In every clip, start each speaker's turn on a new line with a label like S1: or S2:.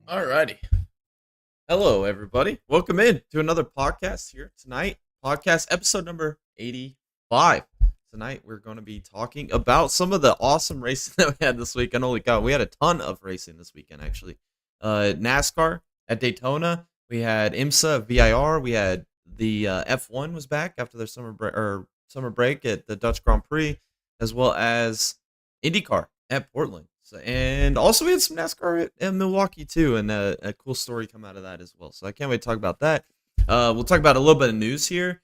S1: Alrighty. Hello, everybody. Welcome in to another podcast here tonight. Podcast episode number 85. Tonight, we're going to be talking about some of the awesome racing that we had this weekend. Holy cow, we had a ton of racing this weekend, actually. NASCAR at Daytona. We had IMSA at VIR. We had the F1 was back after their summer break at the Dutch Grand Prix, as well as IndyCar at Portland. And also we had some NASCAR in Milwaukee too, and a cool story come out of that as well. So I can't wait to talk about that. We'll talk about a little bit of news here,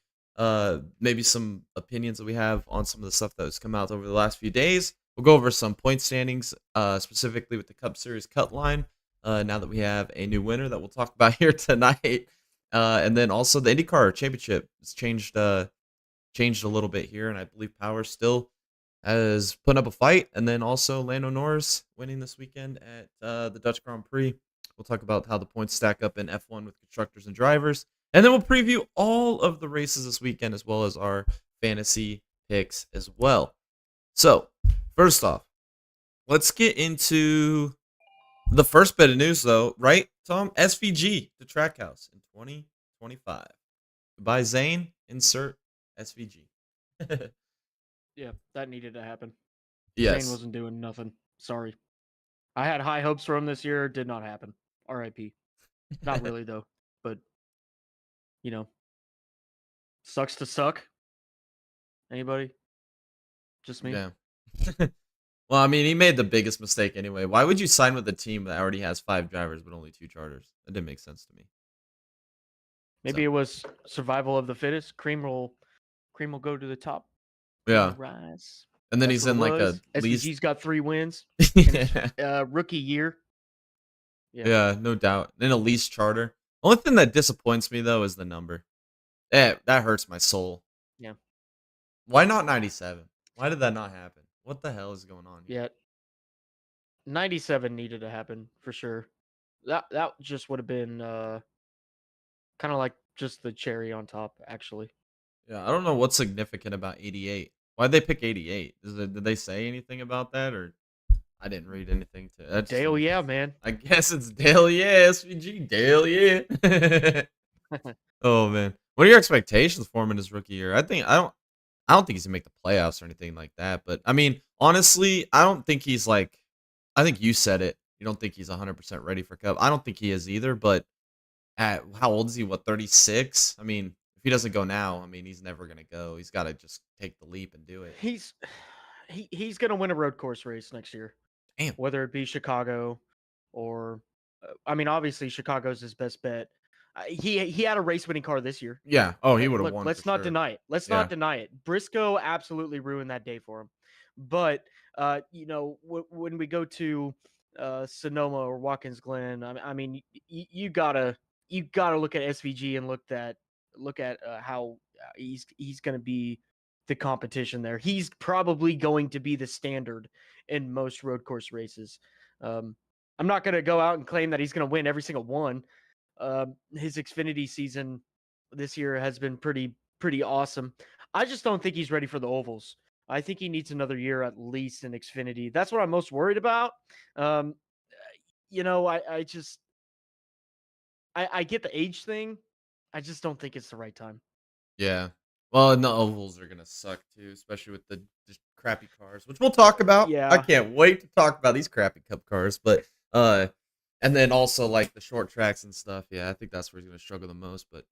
S1: maybe some opinions that we have on some of the stuff that has come out over the last few days. We'll go over some point standings, specifically with the Cup Series cut line. Now that we have a new winner that we'll talk about here tonight, and then also the IndyCar Championship has changed a little bit here, and I believe Power still as putting up a fight, and then also Lando Norris winning this weekend at the Dutch Grand Prix. We'll talk about how the points stack up in F1 with constructors and drivers, and then we'll preview all of the races this weekend as well as our fantasy picks as well. So, first off, let's get into the first bit of news, though, right, Tom? SVG to Trackhouse in 2025. Goodbye, Zane. Insert SVG.
S2: Yeah, that needed to happen. Zane
S1: Yes.
S2: wasn't doing nothing. Sorry. I had high hopes for him this year. Did not happen. RIP. Not really, though. But, you know, sucks to suck. Anybody? Just me?
S1: Yeah. Well, I mean, he made the biggest mistake anyway. Why would you sign with a team that already has 5 drivers but only 2 charters? That didn't make sense to me.
S2: Maybe
S1: So,
S2: it was survival of the fittest. Cream will go to the top.
S1: yeah.
S2: Rise.
S1: And then
S2: That's
S1: he's
S2: what it
S1: in like a
S2: was.
S1: least.
S2: SVG's got 3 wins in his
S1: Yeah.
S2: rookie year. Yeah.
S1: Yeah, no doubt. In a lease charter. Only thing that disappoints me though is the number. That hurts my soul.
S2: Yeah.
S1: Why not 97? Why did that not happen? What the hell is going on here?
S2: Yeah. 97 needed to happen for sure. That just would have been kind of like just the cherry on top, actually.
S1: Yeah, I don't know what's significant about 88. Why'd they pick 88? Did they say anything about that, or I didn't read anything to that?
S2: Dale, yeah, man.
S1: I guess it's Dale, yeah, SVG, Dale, yeah. Oh man, what are your expectations for him in his rookie year? I don't think he's gonna make the playoffs or anything like that. But I mean, honestly, I don't think he's like. I think you said it. You don't think he's 100% ready for Cup. I don't think he is either. But at how old is he? What, 36? I mean, if he doesn't go now, I mean, he's never gonna go. He's got to just take the leap and do it.
S2: He's he's gonna win a road course race next year,
S1: Damn.
S2: whether it be Chicago or, I mean, obviously Chicago's his best bet. He had a race winning car this year.
S1: Yeah. Oh, he would have
S2: Look,
S1: won for
S2: let's not
S1: sure.
S2: deny it. Let's
S1: Yeah.
S2: not deny it. Briscoe absolutely ruined that day for him. But when we go to Sonoma or Watkins Glen, I mean, you gotta look at SVG and look at how he's going to be the competition there. He's probably going to be the standard in most road course races. I'm not going to go out and claim that he's going to win every single one. His Xfinity season this year has been pretty awesome. I just don't think he's ready for the ovals. I think he needs another year at least in Xfinity. That's what I'm most worried about. Um, I just I get the age thing. I just don't think it's the right time.
S1: Yeah. Well, and the ovals are gonna suck too, especially with the just crappy cars, which we'll talk about. I
S2: Yeah,
S1: can't wait to talk about these crappy cup cars, but and then also like the short tracks and stuff. Yeah, I think that's where he's gonna struggle the most. But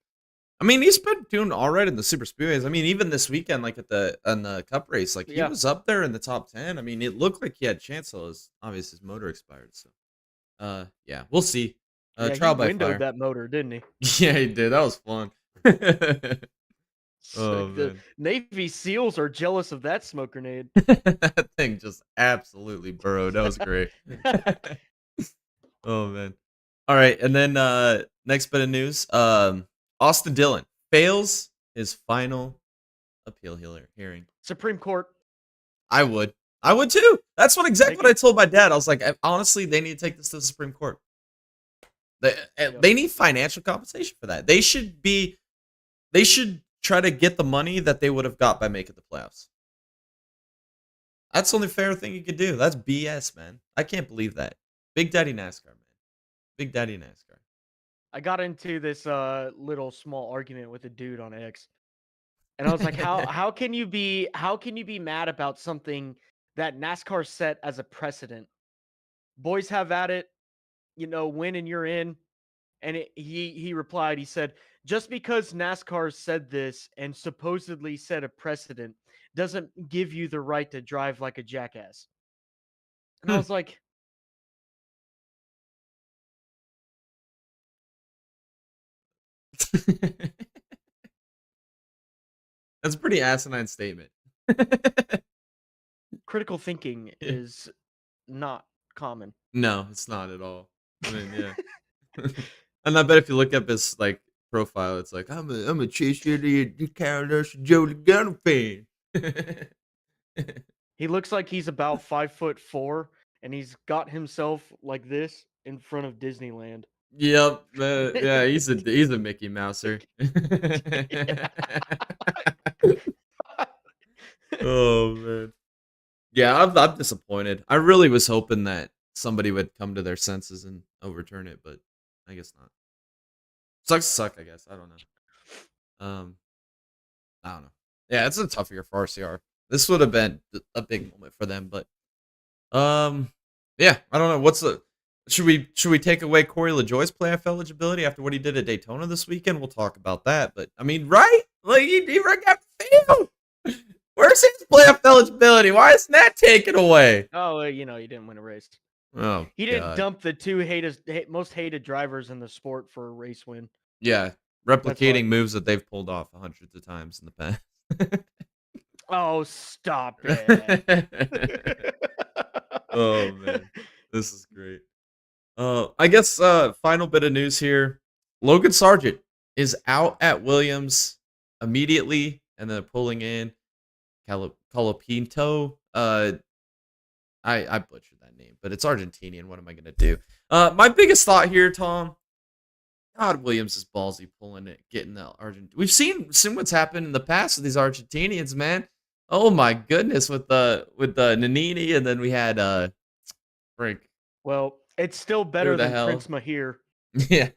S1: I mean, he's been doing all right in the super speedways. I mean, even this weekend, like at the cup race, like he
S2: yeah,
S1: was up there in the top 10. I mean, it looked like he had a chance. So his obviously his motor expired. So yeah, we'll see.
S2: yeah. He
S1: Trial by
S2: windowed
S1: fire.
S2: that motor, didn't he?
S1: Yeah, he did. That was fun. Oh
S2: The
S1: man.
S2: Navy SEALs are jealous of that smoke grenade.
S1: That thing just absolutely burrowed. That was great. Oh man. All right, and then next bit of news. Austin Dillon fails his final appeal hearing.
S2: Supreme Court,
S1: I would. I would too. That's exactly
S2: take
S1: what I
S2: it.
S1: told my dad. I was like, honestly, they need to take this to the Supreme Court.
S2: Yep.
S1: They need financial compensation for that. They should try to get the money that they would have got by making the playoffs. That's the only fair thing you could do. That's BS, man. I can't believe that. Big Daddy NASCAR, man. Big Daddy NASCAR.
S2: I got into this little small argument with a dude on X, and I was like, how can you be mad about something that NASCAR set as a precedent? Boys have at it, win and you're in. And he replied, he said, just because NASCAR said this and supposedly set a precedent doesn't give you the right to drive like a jackass. And I
S1: Hmm.
S2: was like,
S1: That's a pretty asinine statement.
S2: critical thinking is not common.
S1: No, it's not at all. I mean, yeah. And I bet if you look up his like profile, it's like I'm a Chase Elliott, Carlos Joe Logano fan.
S2: He looks like he's about 5'4", and he's got himself like this in front of Disneyland.
S1: Yep, yeah, he's a Mickey Mouser. Oh man, yeah, I'm disappointed. I really was hoping that somebody would come to their senses and overturn it, but I guess not. Sucks to suck, I guess. I don't know. I don't know. Yeah, it's a tough year for RCR. This would have been a big moment for them, but um, yeah, I don't know. What's the should we take away Corey LaJoy's playoff eligibility after what he did at Daytona this weekend? We'll talk about that. But I mean, right? Like he ran out the field. Where's his playoff eligibility? Why isn't that taken away?
S2: Oh, he didn't win a race.
S1: Oh
S2: He didn't
S1: god.
S2: dump the two most hated drivers in the sport for a race win.
S1: Yeah,
S2: That's why.
S1: replicating moves that they've pulled off hundreds of times in the past.
S2: Oh, stop it.
S1: Oh man, this is great. I guess final bit of news here. Logan Sargent is out at Williams immediately, and then pulling in Colapinto. I butchered that name, but it's Argentinian. What am I gonna do? My biggest thought here, Tom. God, Williams is ballsy pulling it, getting the Argent. We've seen what's happened in the past with these Argentinians, man. Oh my goodness, with the Nanini, and then we had Frank.
S2: Well, it's still
S1: Who
S2: better
S1: the
S2: than
S1: hell?
S2: Prince Mahir.
S1: Yeah,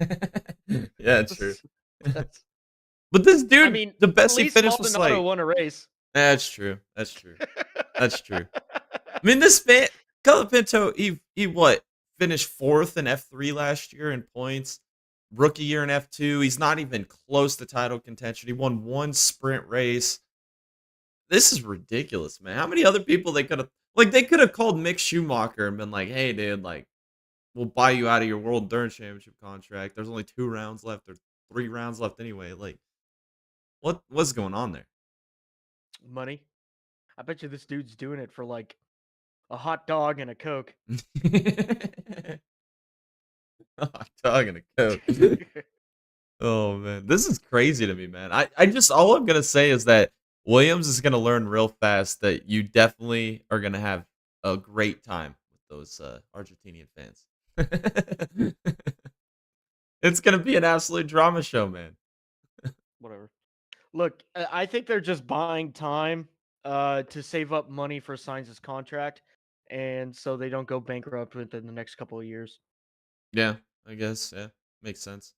S1: yeah, true.
S2: That's,
S1: But this
S2: I
S1: dude,
S2: mean,
S1: the
S2: at
S1: best he
S2: least
S1: finished was
S2: Maldonado
S1: like.
S2: won a race.
S1: That's true. That's true. That's true. I mean, this man, Colapinto, he what finished fourth in F3 last year in points. Rookie year in F2, he's not even close to title contention. He won one sprint race. This is ridiculous, man. How many other people they could have they could have called Mick Schumacher and been like, "Hey, dude, like we'll buy you out of your World Endurance Championship contract. There's only 2 rounds left or 3 rounds left anyway." Like, what's going on there?
S2: Money. I bet you this dude's doing it for like a hot dog and a Coke.
S1: Hot dog and a Coke. Oh man, this is crazy to me, man. I just all I'm gonna say is that Williams is gonna learn real fast that you definitely are gonna have a great time with those Argentinian fans. It's gonna be an absolute drama show, man.
S2: Whatever. Look, I think they're just buying time to save up money for Sainz's contract, and so they don't go bankrupt within the next couple of years.
S1: Yeah, I guess. Yeah, makes sense.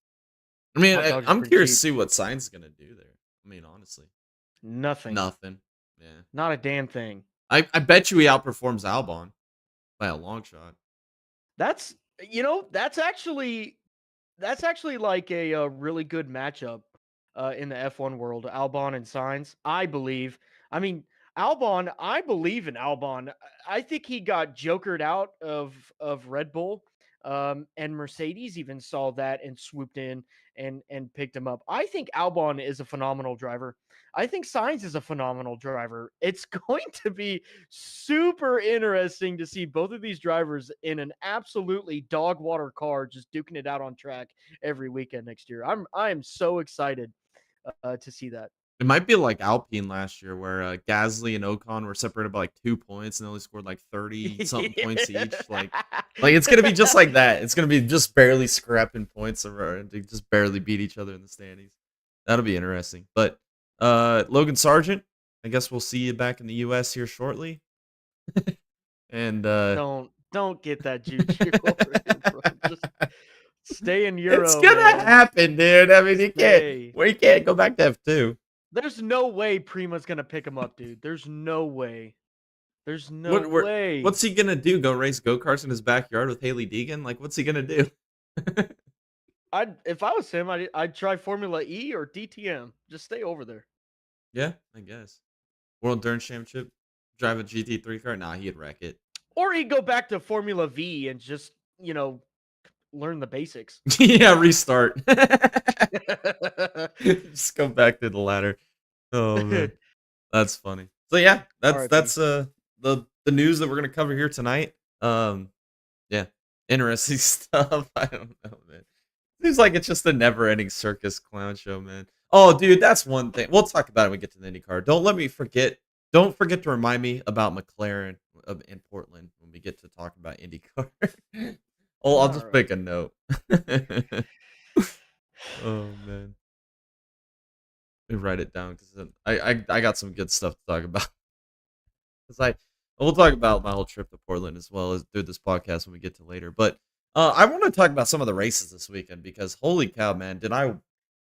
S1: I mean,
S2: Hot dogs are
S1: I'm
S2: pretty
S1: curious to
S2: cheap.
S1: see what Sign's gonna do there. I mean, honestly,
S2: Nothing.
S1: nothing. Yeah,
S2: Not a damn thing.
S1: I bet you he outperforms Albon by a long shot.
S2: That's that's actually like a really good matchup in the F1 world. Albon and Sainz, I believe. I mean, Albon, I believe in Albon. I think he got jokered out of Red Bull, and Mercedes even saw that and swooped in and picked him up. I think Albon is a phenomenal driver. I think Sainz is a phenomenal driver. It's going to be super interesting to see both of these drivers in an absolutely dog water car just duking it out on track every weekend next year. I am so excited to see that.
S1: It might be like Alpine last year, where Gasly and Ocon were separated by like 2 points, and they only scored like 30 something points each. Like it's gonna be just like that. It's gonna be just barely scrapping points, or they just barely beat each other in the standings. That'll be interesting. But Logan Sargent, I guess we'll see you back in the U.S. here shortly. And
S2: don't get that juju over here, bro. Stay in
S1: It's
S2: Euro,
S1: gonna
S2: man.
S1: happen, dude. I mean,
S2: Stay.
S1: we can't go back to F2.
S2: There's no way Prima's gonna pick him up, dude. There's no way. There's no
S1: What
S2: way.
S1: what's he gonna do? Go race go-karts in his backyard with Haley Deegan? Like, what's he gonna do?
S2: If I was him, I'd try Formula E or DTM. Just stay over there.
S1: Yeah, I guess. World Endurance Championship, drive a GT3 car. Nah, he'd wreck it.
S2: Or he'd go back to Formula V and just, learn the basics.
S1: Yeah, restart. Just go back to the ladder. Oh man, that's funny. So yeah,
S2: RIP.
S1: that's the news that we're gonna cover here tonight. Yeah, interesting stuff. I don't know, man. Seems like it's just a never-ending circus clown show, man. Oh, dude, that's one thing. We'll talk about it when we get to the IndyCar. Don't forget to remind me about McLaren in Portland when we get to talk about IndyCar. Oh, I'll just make a note. Oh man, let me write it down because I got some good stuff to talk about. Because we'll talk about my whole trip to Portland as well as through this podcast when we get to later. But I want to talk about some of the races this weekend because holy cow, man, did I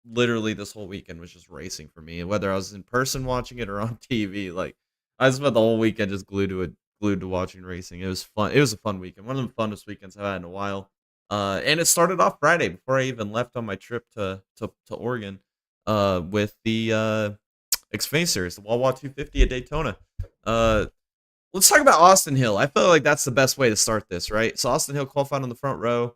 S1: literally this whole weekend was just racing for me. And whether I was in person watching it or on TV, like I spent the whole weekend just glued to watching racing. It was fun. It was a fun weekend. One of the funnest weekends I've had in a while. And it started off Friday before I even left on my trip to Oregon with the Xfinity Series, the Wawa 250 at Daytona. Let's talk about Austin Hill. I feel like that's the best way to start this, right? So Austin Hill qualified on the front row,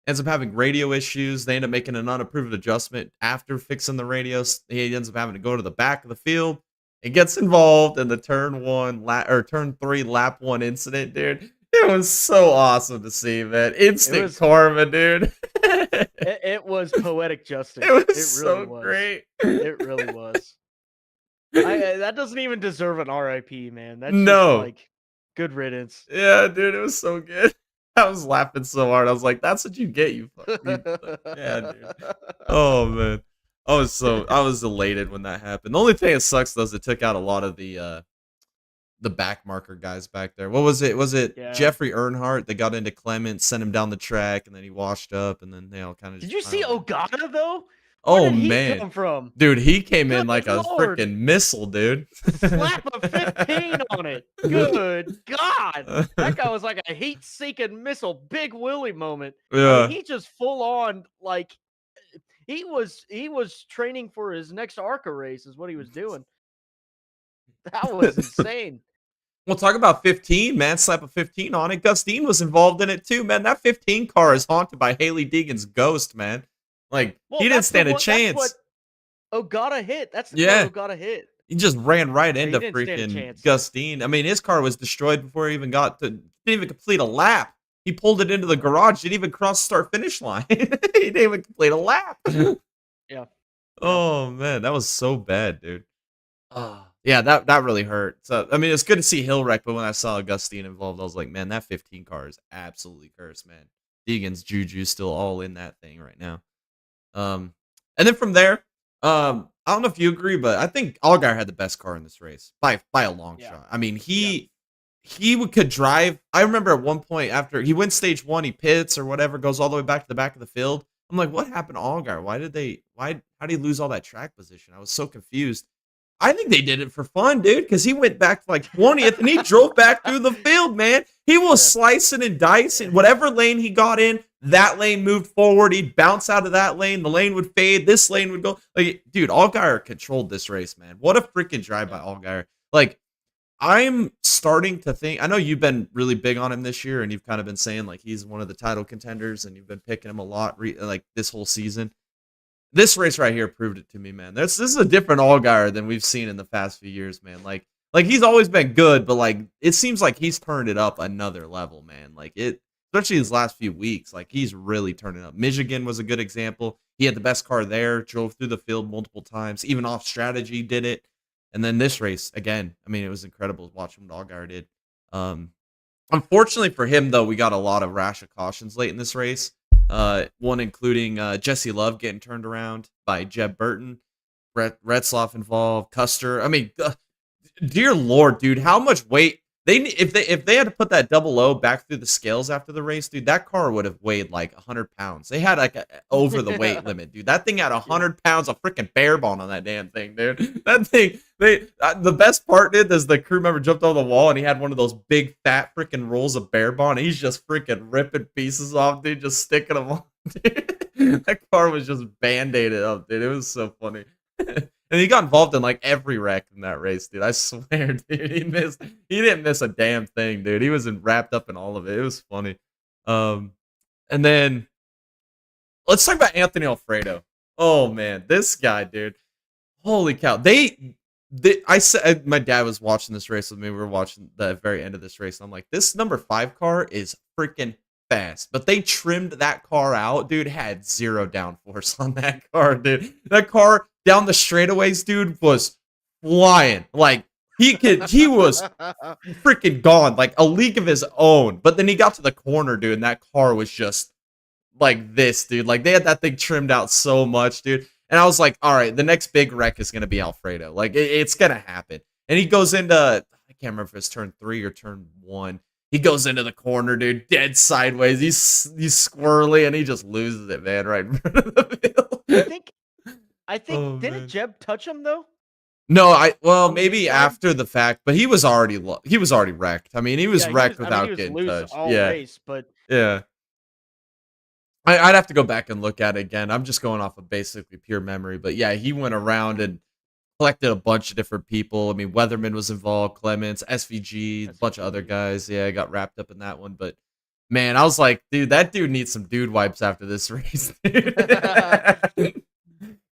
S1: ends up having radio issues. They end up making an unapproved adjustment after fixing the radios. He ends up having to go to the back of the field. It gets involved in the turn 3 lap 1 incident, dude. It was so awesome to see, man. Instant karma, dude.
S2: It was poetic justice.
S1: It was
S2: really
S1: so
S2: was.
S1: great.
S2: It really was. That doesn't even deserve an RIP, man. That's
S1: No.
S2: just like good riddance.
S1: Yeah, dude, it was so good. I was laughing so hard. I was like, "That's what you get, you yeah, dude." Oh man, I was elated when that happened. The only thing that sucks though is it took out a lot of the back marker guys back there. What was it? Was it Jeffrey Earnhardt? They got into Clement, sent him down the track, and then he washed up, and then they all kind of.
S2: Did you see Ogata though?
S1: Where
S2: did he
S1: man,
S2: come from?
S1: Dude, he came in like
S2: Good
S1: a
S2: Lord.
S1: freaking missile, dude.
S2: Slap a 15 on it. Good God. That guy was like a heat-seeking missile, Big Willie moment.
S1: Yeah.
S2: He just full on like he was training for his next ARCA race is what he was doing. That was insane.
S1: We'll talk about 15, man. Slap a 15 on it. Gustine was involved in it too, man. That 15 car is haunted by Haley Deegan's ghost, man. Like, he didn't stand a chance.
S2: That's what Ogata hit. That's the car Ogata hit.
S1: He just ran right into freaking Gustine. I mean, his car was destroyed before he even didn't even complete a lap. He pulled it into the garage. Didn't even cross the start-finish line. He didn't even complete a lap.
S2: Yeah.
S1: Oh, man. That was so bad, dude. Oh, yeah, that really hurt. So, I mean, it's good to see Hill wreck, but when I saw Gustine involved, I was like, man, that 15 car is absolutely cursed, man. Deegan's juju still all in that thing right now. And then from there, I don't know if you agree, but I think Allgaier had the best car in this race by a long shot. I mean, he could drive. I remember at one point after he wins stage 1, he pits or whatever, goes all the way back to the back of the field. I'm like, what happened to Allgaier? How did he lose all that track position? I was so confused. I think they did it for fun, dude, because he went back to like 20th and he drove back through the field, man. He was slicing and dicing. Whatever lane he got in, that lane moved forward. He'd bounce out of that lane. The lane would fade. This lane would go. Like, dude, Allgaier controlled this race, man. What a freaking drive by Allgaier. Like, I'm starting to think, I know you've been really big on him this year and you've kind of been saying like he's one of the title contenders and you've been picking him a lot like this whole season. This race right here proved it to me, man. This is a different Allgaier than we've seen in the past few years, man. Like he's always been good, but like it seems like he's turned it up another level, man. Like especially his last few weeks, like he's really turning up. Michigan was a good example. He had the best car there, drove through the field multiple times, even off strategy did it. And then this race again, I mean, it was incredible watching what Allgaier did. Unfortunately for him, though, we got a lot of rash of cautions late in this race. One including Jesse Love getting turned around by Jeb Burton, Retzloff involved, Custer. I mean, dear Lord, dude, how much weight if they had to put that double O back through the scales after the race, dude, that car would have weighed like 100 pounds. They had like over the weight limit, dude. That thing had
S2: Yeah.
S1: 100 pounds of freaking bear bond on that damn thing, dude. That thing, the best part did is the crew member jumped over the wall and he had one of those big fat freaking rolls of bear bond. He's just freaking ripping pieces off, dude, just sticking them on. Dude. That car was just band-aided up, dude. It was so funny. And he got involved in like every wreck in that race, dude. I swear, dude. He didn't miss a damn thing, dude. He was wrapped up in all of it. It was funny. Um, and then let's talk about Anthony Alfredo. Oh man, this guy, dude. Holy cow. I said my dad was watching this race with me. We were watching the very end of this race. And I'm like, this number 5 car is freaking fast. But they trimmed that car out, dude. Had zero downforce on that car, dude. That car down the straightaways, dude, was flying. Like he was freaking gone, like a league of his own. But then he got to the corner, dude, and that car was just like this, dude. Like they had that thing trimmed out so much, dude. And I was like, all right, the next big wreck is gonna be Alfredo. Like it's gonna happen. And he goes into I can't remember if it's turn 3 or turn 1. He goes into the corner, dude, dead sideways. He's squirrely and he just loses it, man, right in front of the
S2: I
S1: field.
S2: think I think
S1: Oh
S2: didn't
S1: man.
S2: Jeb touch him though
S1: No,
S2: on the
S1: maybe
S2: inside?
S1: after the fact, but he was already he was already wrecked. I mean, he was
S2: Yeah, he was.
S1: wrecked
S2: I mean, he
S1: without
S2: was
S1: getting
S2: loose
S1: touched.
S2: all
S1: Yeah,
S2: race, but
S1: yeah. I'd have to go back and look at it again. I'm just going off of basically pure memory, but yeah, he went around and collected a bunch of different people. I mean, Weatherman was involved, Clements, SVG, a bunch of other
S2: SVG.
S1: guys. Yeah, got wrapped up in that one. But man, I was like, dude, that dude needs some dude wipes after this race. Dude.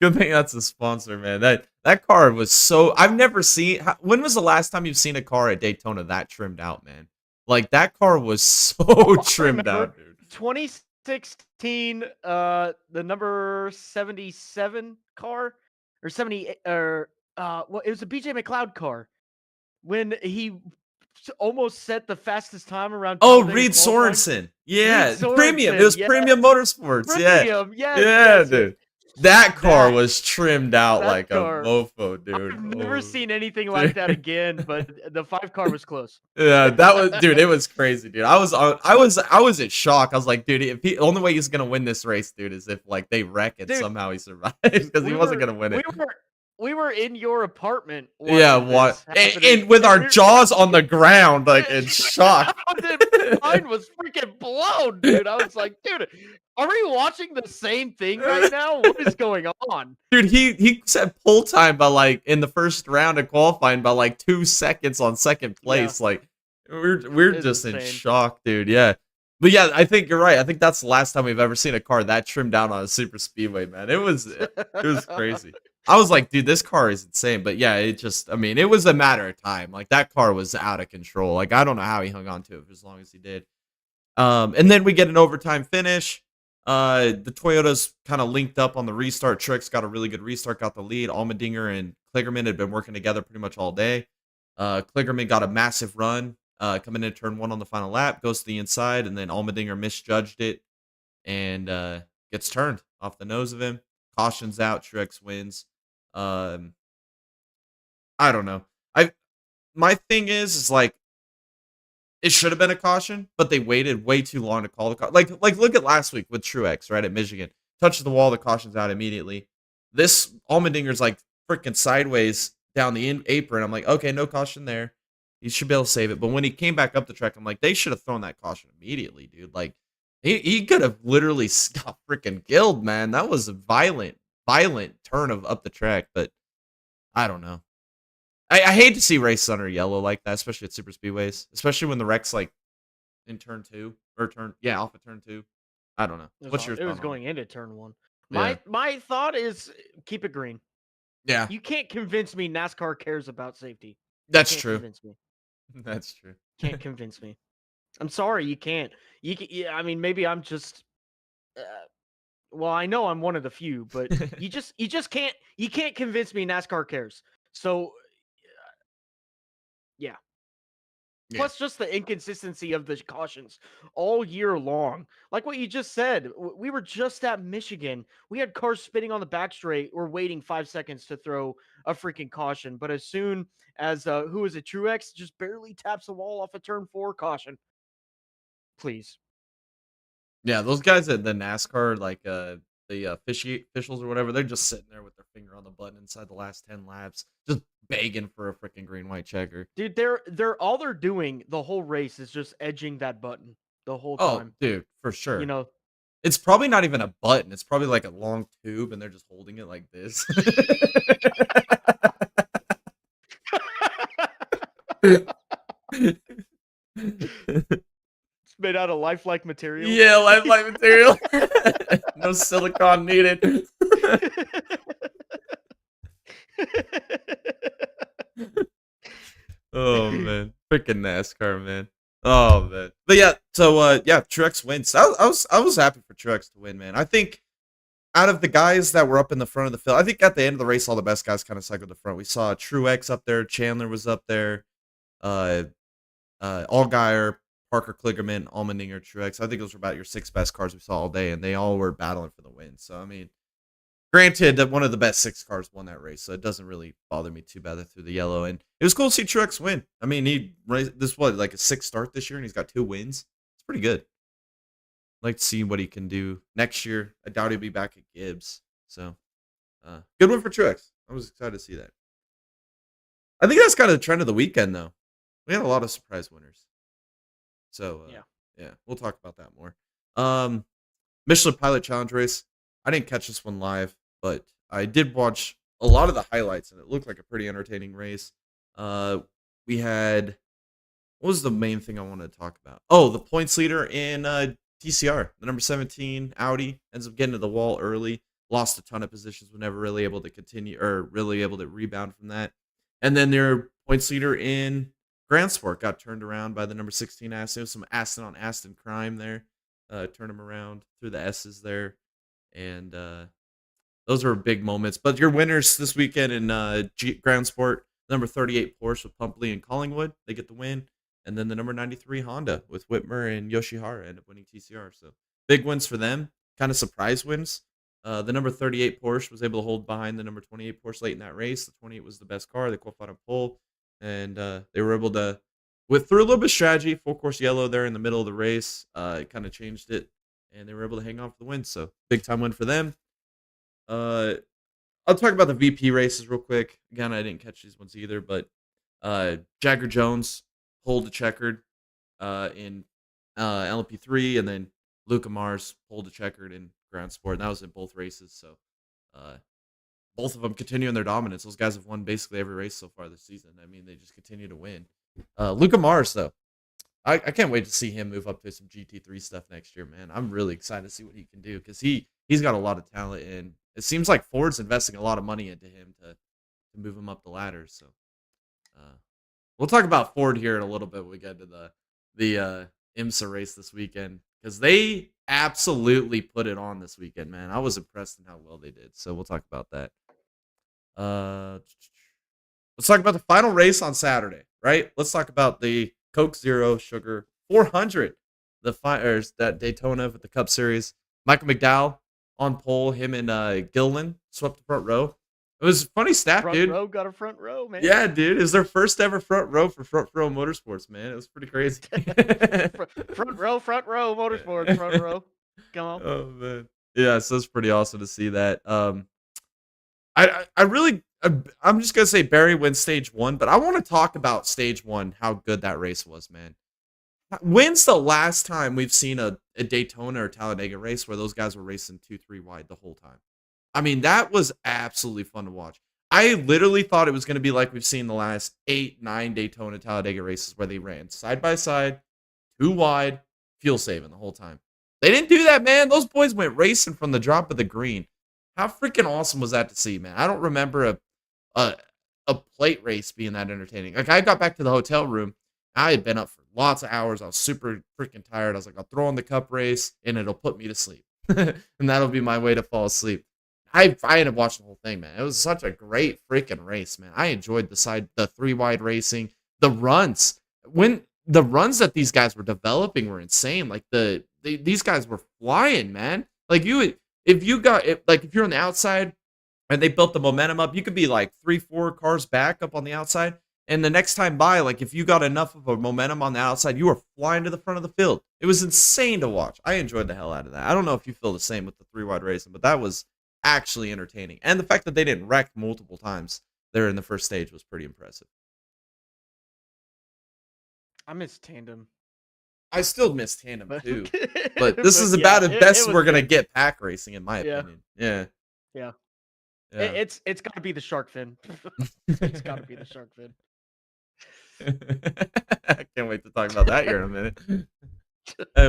S1: Good thing that's a sponsor, man. That car was so. I've never seen. When was the last time you've seen a car at Daytona that trimmed out, man? Like that car was so
S2: I
S1: trimmed
S2: remember
S1: out, dude.
S2: 2016, the number 77 car or 78 or well, it was a BJ McLeod car when he almost set the fastest time around
S1: Oh,
S2: Talladega
S1: Reed
S2: qualifying.
S1: Sorensen.
S2: Reed
S1: Yeah, premium. It
S2: Sorensen,
S1: was
S2: yeah,
S1: premium motorsports. Yeah,
S2: premium, yes,
S1: yeah,
S2: yes, yes.
S1: dude. That car
S2: That
S1: was trimmed out
S2: that
S1: like a
S2: car,
S1: mofo, dude.
S2: I've never
S1: Oh,
S2: seen anything like that
S1: dude.
S2: again. But the 5 car was close.
S1: Yeah, that was, dude. It was crazy, dude. I was in shock. I was like, dude, if the only way he's gonna win this race, dude, is if like they wreck and
S2: Dude,
S1: somehow he survives because he
S2: we
S1: wasn't
S2: were
S1: gonna win
S2: we
S1: it.
S2: were we were in your apartment
S1: Yeah,
S2: watching
S1: what?
S2: this happening.
S1: And with our jaws on the ground, like in
S2: I
S1: shock.
S2: mine was freaking blown, dude. I was like, dude, are we watching the same thing right now? What is going on?
S1: Dude, he set pull time by like in the first round of qualifying by like 2 seconds on second
S2: Yeah,
S1: place. Like we're
S2: it's
S1: just in
S2: insane.
S1: shock, dude. Yeah. But yeah, I think you're right. I think that's the last time we've ever seen a car that trimmed down on a super speedway, man. It was crazy. I was like, dude, this car is insane. But yeah, it just I mean, it was a matter of time. Like that car was out of control. Like I don't know how he hung on to it for as long as he did. And then we get an overtime finish. The Toyotas kind of linked up on the restart. Trix got a really good restart, got the lead. Allmendinger and Kligerman had been working together pretty much all day. Kligerman got a massive run coming into turn 1 on the final lap, goes to the inside, and then Allmendinger misjudged it and gets turned off the nose of him. Cautions out, Trix wins. Um, I don't know. I My thing is like it should have been a caution, but they waited way too long to call the caution. Like look at last week with Truex, right, at Michigan. Touches the wall, the caution's out immediately. This Allmendinger's like freaking sideways down the apron. I'm like, okay, no caution there. He should be able to save it. But when he came back up the track, I'm like, they should have thrown that caution immediately, dude. Like, he could have literally got freaking killed, man. That was a violent turn of up the track, but I don't know. I hate to see races under yellow like that, especially at super speedways, especially when the wreck's like in turn 2 or off of turn 2. I don't know. What's your
S2: It was
S1: thought on it?
S2: going into turn 1.
S1: Yeah.
S2: My thought is keep it green.
S1: Yeah,
S2: You can't convince me NASCAR cares about safety.
S1: that's
S2: Can't
S1: true.
S2: convince me.
S1: That's true.
S2: Can't convince me. I'm sorry, you can't. You can, yeah, I mean, maybe I'm just. Uh, well, I know I'm one of the few, but you just can't convince me NASCAR cares. So yeah,
S1: Yeah.
S2: Plus, just the inconsistency of the cautions all year long. Like what you just said, we were just at Michigan. We had cars spinning on the back straight. We're waiting 5 seconds to throw a freaking caution. But as soon as who is it, Truex just barely taps the wall off a turn 4 caution. Please.
S1: Yeah, those guys at the NASCAR, like the officials or whatever, they're just sitting there with their finger on the button inside the last 10 laps, just begging for a freaking green white checker.
S2: Dude, they're all they're doing the whole race is just edging that button the whole
S1: Oh,
S2: time.
S1: dude, for
S2: You
S1: sure.
S2: know.
S1: It's probably not even a button. It's probably like a long tube, and they're just holding it like this.
S2: It's made out of lifelike material.
S1: Yeah, lifelike material. No silicone needed. Oh man, freaking NASCAR, man. Oh man, but yeah. So yeah, Truex wins. I was happy for Truex to win, man. I think out of the guys that were up in the front of the field, I think at the end of the race, all the best guys kind of cycled the front. We saw Truex up there, Chandler was up there, uh, Allgaier, Parker Kligerman, Allmendinger, Truex. I think those were about your 6 best cars we saw all day, and they all were battling for the win. So I mean, granted that one of the best 6 cars won that race, so it doesn't really bother me too bad that through the yellow. And it was cool to see Truex win. I mean, this was like a 6th start this year, and he's got 2 wins. It's pretty good. I'd like to see what he can do next year. I doubt he'll be back at Gibbs. So, good one for Truex. I was excited to see that. I think that's kind of the trend of the weekend, though. We had a lot of surprise winners. So, yeah, we'll talk about that more. Michelin Pilot Challenge race. I didn't catch this one live, but I did watch a lot of the highlights, and it looked like a pretty entertaining race. We had, what was the main thing I wanted to talk about? Oh, the points leader in TCR, the number 17 Audi, ends up getting to the wall early, lost a ton of positions, was never really able to continue or really able to rebound from that. And then their points leader in Grand Sport got turned around by the number 16 Aston. It was some Aston on Aston crime there. Turned him around through the S's there. And those were big moments. But your winners this weekend in Grand Sport, number 38 Porsche with Pumpley and Collingwood, they get the win. And then the number 93 Honda with Whitmer and Yoshihara end up winning TCR. So big wins for them. Kind of surprise wins. The number 38 Porsche was able to hold behind the number 28 Porsche late in that race. The 28 was the best car. They qualified on pole. And they were able to, through a little bit of strategy, full course yellow there in the middle of the race. It kind of changed it. And they were able to hang on for the win. So big time win for them. I'll talk about the VP races real quick. Again, I didn't catch these ones either. But Jagger Jones pulled the checkered in LMP3, and then Luca Mars pulled the checkered in Grand Sport, and that was in both races. So both of them continuing their dominance. Those guys have won basically every race so far this season. I mean, they just continue to win. Luca Mars, though, I can't wait to see him move up to some GT3 stuff next year, man. I'm really excited to see what he can do because he's got a lot of talent, and it seems like Ford's investing a lot of money into him to move him up the ladder. So we'll talk about Ford here in a little bit when we get to the IMSA race this weekend because they absolutely put it on this weekend, man. I was impressed in how well they did. So we'll talk about that. Let's talk about the final race on Saturday, right? Let's talk about the Coke Zero Sugar 400, that Daytona with the Cup Series. Michael McDowell on pole, him and Gillen swept the front row. It was a funny stat, dude.
S2: Front row got a front row, man.
S1: Yeah, dude. It was their first ever front row for Front Row Motorsports, man. It was pretty crazy.
S2: front row, Motorsports, front row. Come on.
S1: Oh, man. Yeah, so it's pretty awesome to see that. I'm just going to say Barry wins stage 1, but I want to talk about stage 1, how good that race was, man. When's the last time we've seen a Daytona or Talladega race where those guys were racing 2-3 wide the whole time? I mean, that was absolutely fun to watch. I literally thought it was going to be like we've seen the last 8-9 Daytona Talladega races where they ran side by side, 2 wide, fuel saving the whole time. They didn't do that, man. Those boys went racing from the drop of the green. How freaking awesome was that to see, man? I don't remember a plate race being that entertaining. Like, I got back to the hotel room. I had been up for lots of hours. I was super freaking tired. I was like, I'll throw on the Cup race, and it'll put me to sleep. And that'll be my way to fall asleep. I ended up watching the whole thing, man. It was such a great freaking race, man. I enjoyed the 3 wide racing, the runs. When the runs that these guys were developing were insane. Like these guys were flying, man. Like if you're on the outside and they built the momentum up, you could be like 3-4 cars back up on the outside. And the next time by, like if you got enough of a momentum on the outside, you were flying to the front of the field. It was insane to watch. I enjoyed the hell out of that. I don't know if you feel the same with the 3-wide racing, but that was actually entertaining. And the fact that they didn't wreck multiple times there in the first stage was pretty impressive.
S2: I miss tandem.
S1: I still miss tandem too.
S2: but
S1: But this is about as best we're going to get pack racing, in my opinion. Yeah.
S2: Yeah.
S1: Yeah.
S2: It's got to be the shark fin. It's got to be the shark fin.
S1: I can't wait to talk about that here in a minute.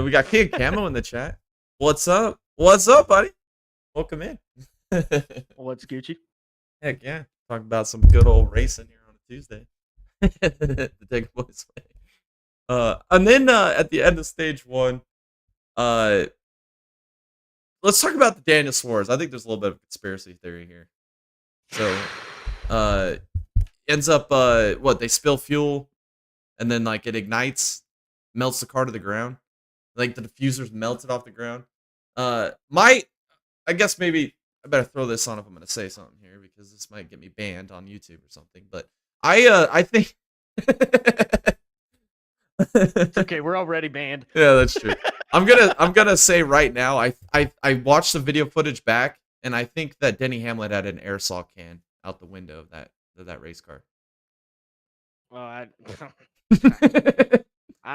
S1: We got King Camo in the chat. What's up? What's up, buddy? Welcome in.
S2: What's Gucci?
S1: Heck yeah. Talk about some good old racing here on a Tuesday. To take a place. And then at the end of stage 1, let's talk about the Daniel Suarez. I think there's a little bit of conspiracy theory here. So, ends up they spill fuel, and then like it ignites, melts the car to the ground, like the diffuser's melted off the ground. I guess maybe I better throw this on if I'm gonna say something here, because this might get me banned on YouTube or something. But I think
S2: It's okay, we're already banned.
S1: Yeah, that's true. I'm gonna say right now, I watched the video footage back, and I think that Denny Hamlin had an aerosol can out the window of that race car.
S2: Well,
S1: I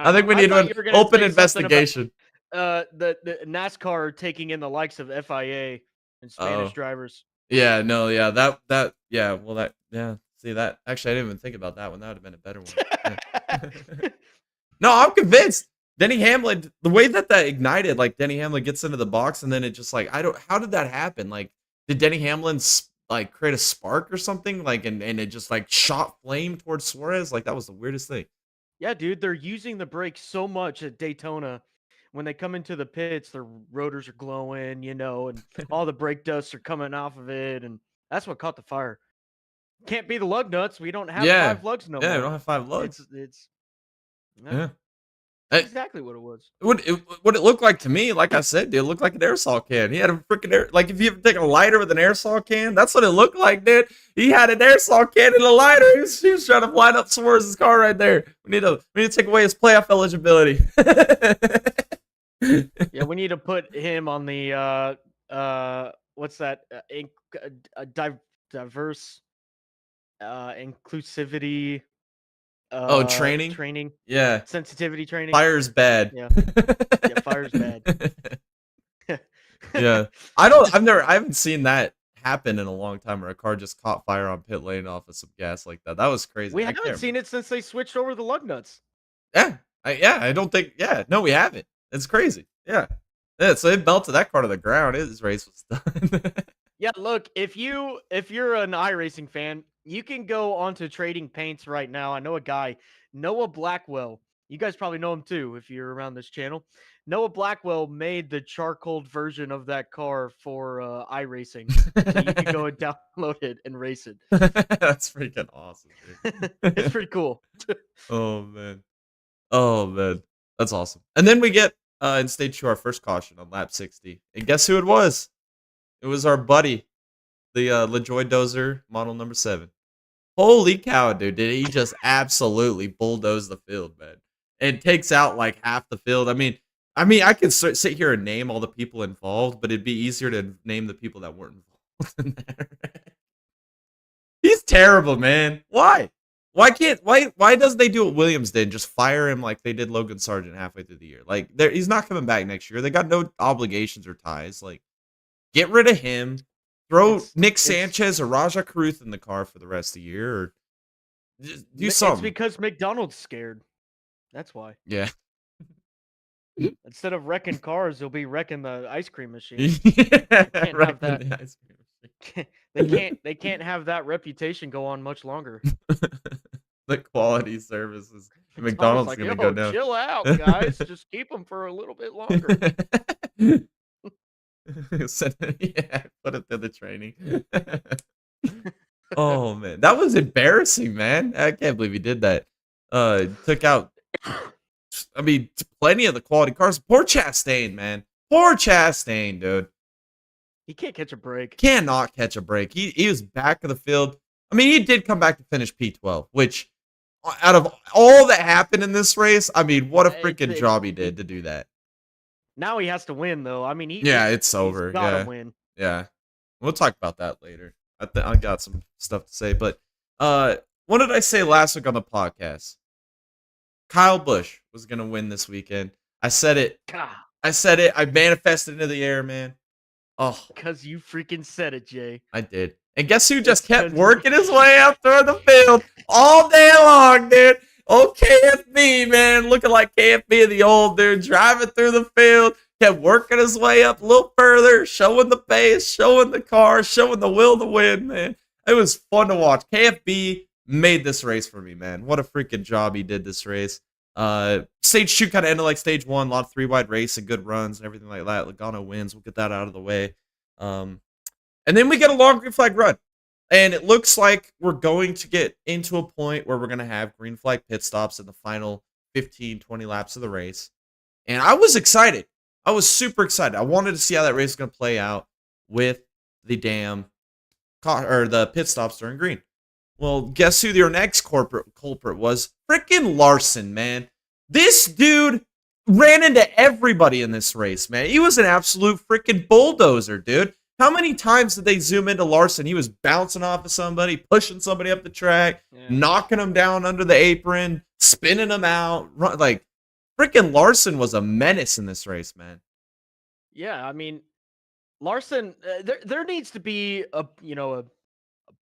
S2: don't
S1: think we
S2: know.
S1: need
S2: I
S1: an
S2: thought you were gonna
S1: open
S2: say something
S1: investigation.
S2: about, the NASCAR taking in the likes of FIA and Spanish drivers.
S1: Yeah, no, yeah, that yeah, well that yeah. See that? Actually, I didn't even think about that one. That would have been a better one. Yeah. No, I'm convinced. Denny Hamlin, the way that ignited, like Denny Hamlin gets into the box and then it just like how did that happen? Like, did Denny Hamlin like create a spark or something? Like, and it just like shot flame towards Suarez? Like, that was the weirdest thing.
S2: Yeah, dude, they're using the brakes so much at Daytona. When they come into the pits, their rotors are glowing, and all the brake dusts are coming off of it, and that's what caught the fire. Can't be the lug nuts. We don't have 5 lugs no more.
S1: Yeah, we don't have 5 lugs.
S2: It's
S1: yeah.
S2: Exactly what it was.
S1: What it looked like to me, like I said, dude, it looked like an aerosol can. He had a freaking like if you ever take a lighter with an aerosol can, that's what it looked like, dude. He had an aerosol can and a lighter. He was trying to line up Suarez's car right there. We need to take away his playoff eligibility.
S2: Yeah, we need to put him on the what's that? Diverse inclusivity.
S1: Training. Yeah.
S2: Sensitivity training.
S1: Fire's bad.
S2: Yeah. Yeah, fire's bad.
S1: Yeah. I haven't seen that happen in a long time, where a car just caught fire on pit lane off of some gas like that. That was crazy.
S2: We haven't seen it since they switched over the lug nuts.
S1: Yeah. I don't think. Yeah. No, we haven't. It's crazy. Yeah. Yeah. So it melted that car to the ground. His race was done.
S2: Yeah. Look, if you're an iRacing fan, you can go onto Trading Paints right now. I know a guy, Noah Blackwell. You guys probably know him too if you're around this channel. Noah Blackwell made the charcoal version of that car for iRacing. So you can go and download it and race it.
S1: That's freaking awesome, dude.
S2: It's pretty cool.
S1: Oh man. That's awesome. And then we get in stage 2 our first caution on lap 60. And guess who it was? It was our buddy, the LaJoy Dozer model number 7. Holy cow, dude. Did he just absolutely bulldoze the field, man. It takes out like half the field. I mean, I can sit here and name all the people involved, but it'd be easier to name the people that weren't involved in there. He's terrible, man. Why? Why doesn't they do what Williams did and just fire him like they did Logan Sargent halfway through the year? Like, he's not coming back next year. They got no obligations or ties. Like, get rid of him. Throw Nick Sanchez or Raja Caruth in the car for the rest of the year, or do something.
S2: It's because McDonald's scared. That's why.
S1: Yeah.
S2: Instead of wrecking cars, they'll be wrecking the ice cream machine.
S1: Yeah,
S2: can't have that. The ice cream machine. They can't have that reputation go on much longer.
S1: The quality services. McDonald's
S2: like,
S1: gonna go down.
S2: Chill out, guys. Just keep them for a little bit longer.
S1: Yeah, put it through the training. Oh man, that was embarrassing, man. I can't believe he did that. Took out I mean, plenty of the quality cars. Poor Chastain, man. Poor Chastain, dude.
S2: He can't catch a break.
S1: Cannot catch a break. He was back of the field. I mean, he did come back to finish P12, which out of all that happened in this race, I mean, what a freaking job he did to do that.
S2: Now he has to win, though. I mean,
S1: it's over.
S2: He's gotta win.
S1: Yeah. We'll talk about that later. I got some stuff to say, but what did I say last week on the podcast? Kyle Busch was gonna win this weekend. I said it.
S2: God.
S1: I said it. I manifested into the air, man. Oh,
S2: because you freaking said it, Jay.
S1: I did. And guess who just kept working his way up through the field all day long, dude? Oh, KFB, man. Looking like KFB, the old dude, driving through the field, kept working his way up a little further, showing the pace, showing the car, showing the will to win, man. It was fun to watch. KFB made this race for me, man. What a freaking job he did this race. Stage 2 kind of ended like stage 1, a lot of 3-wide race and good runs and everything like that. Logano wins. We'll get that out of the way. And then we get a long green flag run. And it looks like we're going to get into a point where we're going to have green flag pit stops in the final 15, 20 laps of the race. And I was excited. I was super excited. I wanted to see how that race is going to play out with the the pit stops during green. Well, guess who your next culprit was? Freaking Larson, man. This dude ran into everybody in this race, man. He was an absolute freaking bulldozer, dude. How many times did they zoom into Larson? He was bouncing off of somebody, pushing somebody up the track, knocking them down under the apron, spinning them out. Like, freaking Larson was a menace in this race, man.
S2: Yeah, I mean, Larson, there needs to be a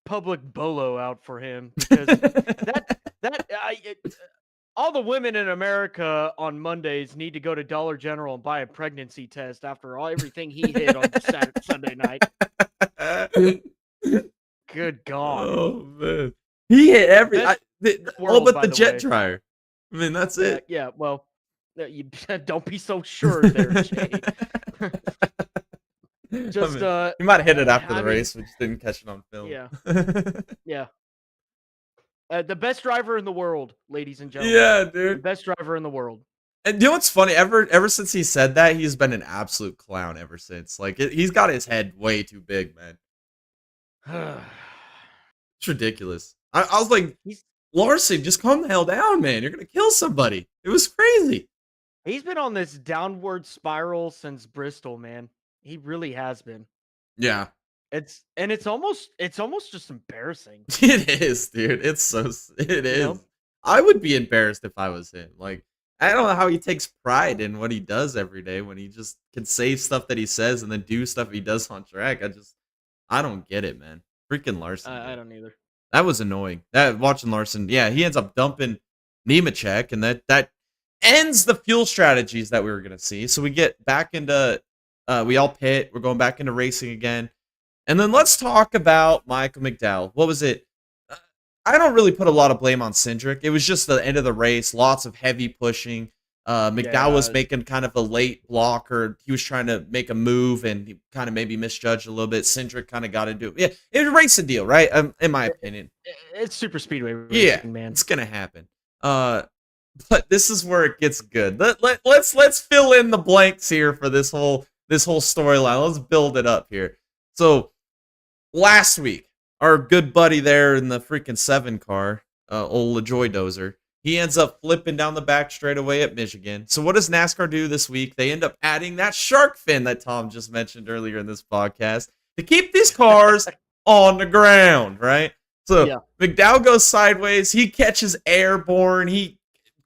S2: public bolo out for him, because all the women in America on Mondays need to go to Dollar General and buy a pregnancy test after everything he hit on Sunday night. Good God.
S1: Oh, man. He hit all but the jet dryer. I mean, that's it.
S2: Yeah, well, you don't be so sure there, Jay. Just
S1: you might have hit it after the race, but just didn't catch it on film.
S2: Yeah. Yeah. The best driver in the world, ladies and gentlemen.
S1: Yeah, dude.
S2: The best driver in the world.
S1: And you know what's funny? Ever since he said that, he's been an absolute clown ever since. Like, he's got his head way too big, man. It's ridiculous. I was like, Larson, just calm the hell down, man. You're going to kill somebody. It was crazy.
S2: He's been on this downward spiral since Bristol, man. He really has been.
S1: Yeah.
S2: It's almost just embarrassing.
S1: It is, dude. It is. You know? I would be embarrassed if I was him. Like, I don't know how he takes pride in what he does every day when he just can say stuff that he says and then do stuff he does on track. I don't get it, man. Freaking Larson.
S2: I don't either.
S1: That was annoying. Watching Larson, yeah, he ends up dumping Nemechek, and that ends the fuel strategies that we were gonna see. So we get back into we all pit. We're going back into racing again. And then let's talk about Michael McDowell. What was it? I don't really put a lot of blame on Cindric. It was just the end of the race. Lots of heavy pushing. McDowell was making kind of a late block, or he was trying to make a move, and he kind of maybe misjudged a little bit. Cindric kind of got into it. Yeah, it was a racing deal, right? In my opinion.
S2: It's super speedway racing, man.
S1: It's going to happen. But this is where it gets good. Let's fill in the blanks here for this whole storyline. Let's build it up here. So last week, our good buddy there in the freaking 7 car, old LaJoy Dozer, he ends up flipping down the back straightaway at Michigan. So what does NASCAR do this week? They end up adding that shark fin that Tom just mentioned earlier in this podcast to keep these cars on the ground, right? So McDowell goes sideways. He catches airborne.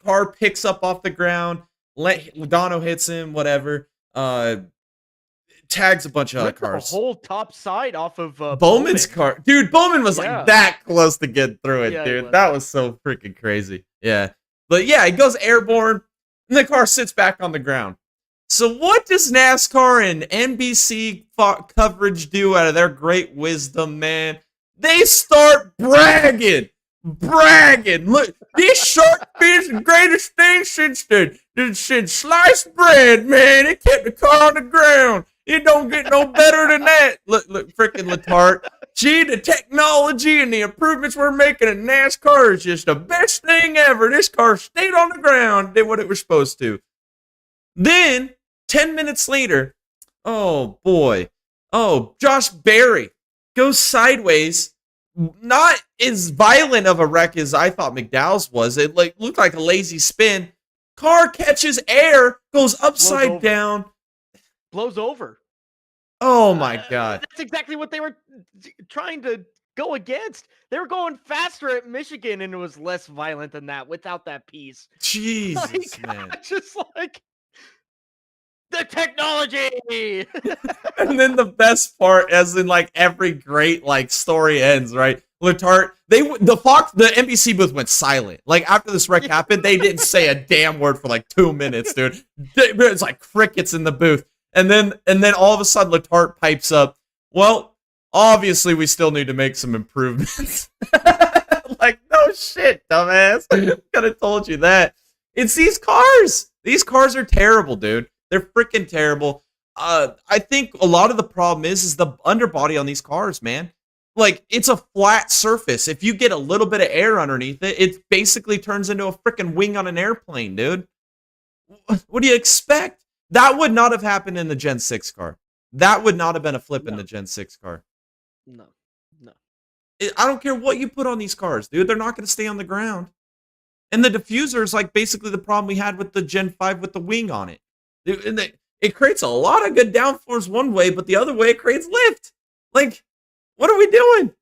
S1: Car picks up off the ground. Logano hits him, whatever. Tags a bunch of other cars.
S2: The whole top side off of
S1: Bowman's car. Dude, Bowman was like that close to getting through it, dude. That was so freaking crazy. Yeah. But yeah, he goes airborne, and the car sits back on the ground. So what does NASCAR and NBC coverage do out of their great wisdom, man? They start bragging. Look, this shark fin is the greatest thing since sliced bread, man. It kept the car on the ground. It don't get no better than that. Look, freaking Letarte. Gee, the technology and the improvements we're making in NASCAR is just the best thing ever. This car stayed on the ground, did what it was supposed to. Then, 10 minutes later, oh boy. Oh, Josh Berry goes sideways. Not as violent of a wreck as I thought McDowell's was. It looked like a lazy spin. Car catches air, goes upside down.
S2: Blows over.
S1: Oh my God.
S2: That's exactly what they were trying to go against. They were going faster at Michigan, and it was less violent than that without that piece.
S1: Jesus, man.
S2: Just like the technology.
S1: And then the best part, as in like every great like story ends, right? Letarte, the NBC booth went silent. Like after this wreck happened, they didn't say a damn word for like 2 minutes, dude. It's like crickets in the booth. And then all of a sudden, Letarte pipes up. Well, obviously, we still need to make some improvements. Like, no shit, dumbass. Could have told you that. It's these cars. These cars are terrible, dude. They're freaking terrible. I think a lot of the problem is the underbody on these cars, man. Like, it's a flat surface. If you get a little bit of air underneath it, it basically turns into a freaking wing on an airplane, dude. What do you expect? That would not have happened in the Gen 6 car. That would not have been a flip in the Gen 6 car.
S2: No.
S1: I don't care what you put on these cars, dude. They're not going to stay on the ground. And the diffuser is like basically the problem we had with the Gen 5 with the wing on it. It creates a lot of good downforce one way, but the other way it creates lift. Like, what are we doing?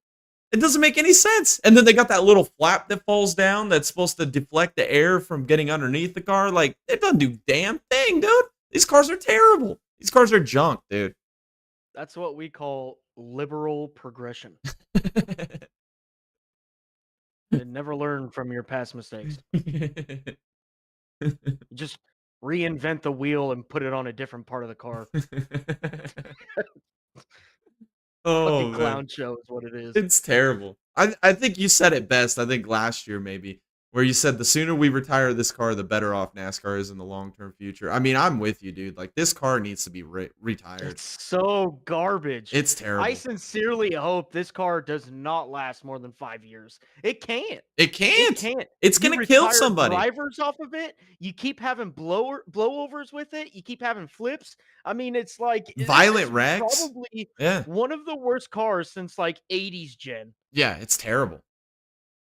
S1: It doesn't make any sense. And then they got that little flap that falls down that's supposed to deflect the air from getting underneath the car. Like, it doesn't do damn thing, dude. These cars are terrible. These cars are junk, dude.
S2: That's what we call liberal progression. You never learn from your past mistakes. Just reinvent the wheel and put it on a different part of the car.
S1: Oh,
S2: fucking clown show is what it is.
S1: It's terrible. I think you said it best. I think last year maybe, where you said the sooner we retire this car, the better off NASCAR is in the long-term future. I mean, I'm with you, dude. Like, this car needs to be retired.
S2: It's so garbage.
S1: It's terrible.
S2: I sincerely hope this car does not last more than 5 years. It can't.
S1: It can't.
S2: It can't.
S1: It's going to kill somebody.
S2: Drivers off of it. You keep having blowovers with it. You keep having flips. I mean, it's like
S1: violent wrecks.
S2: Probably one of the worst cars since like 80s gen.
S1: Yeah, it's terrible.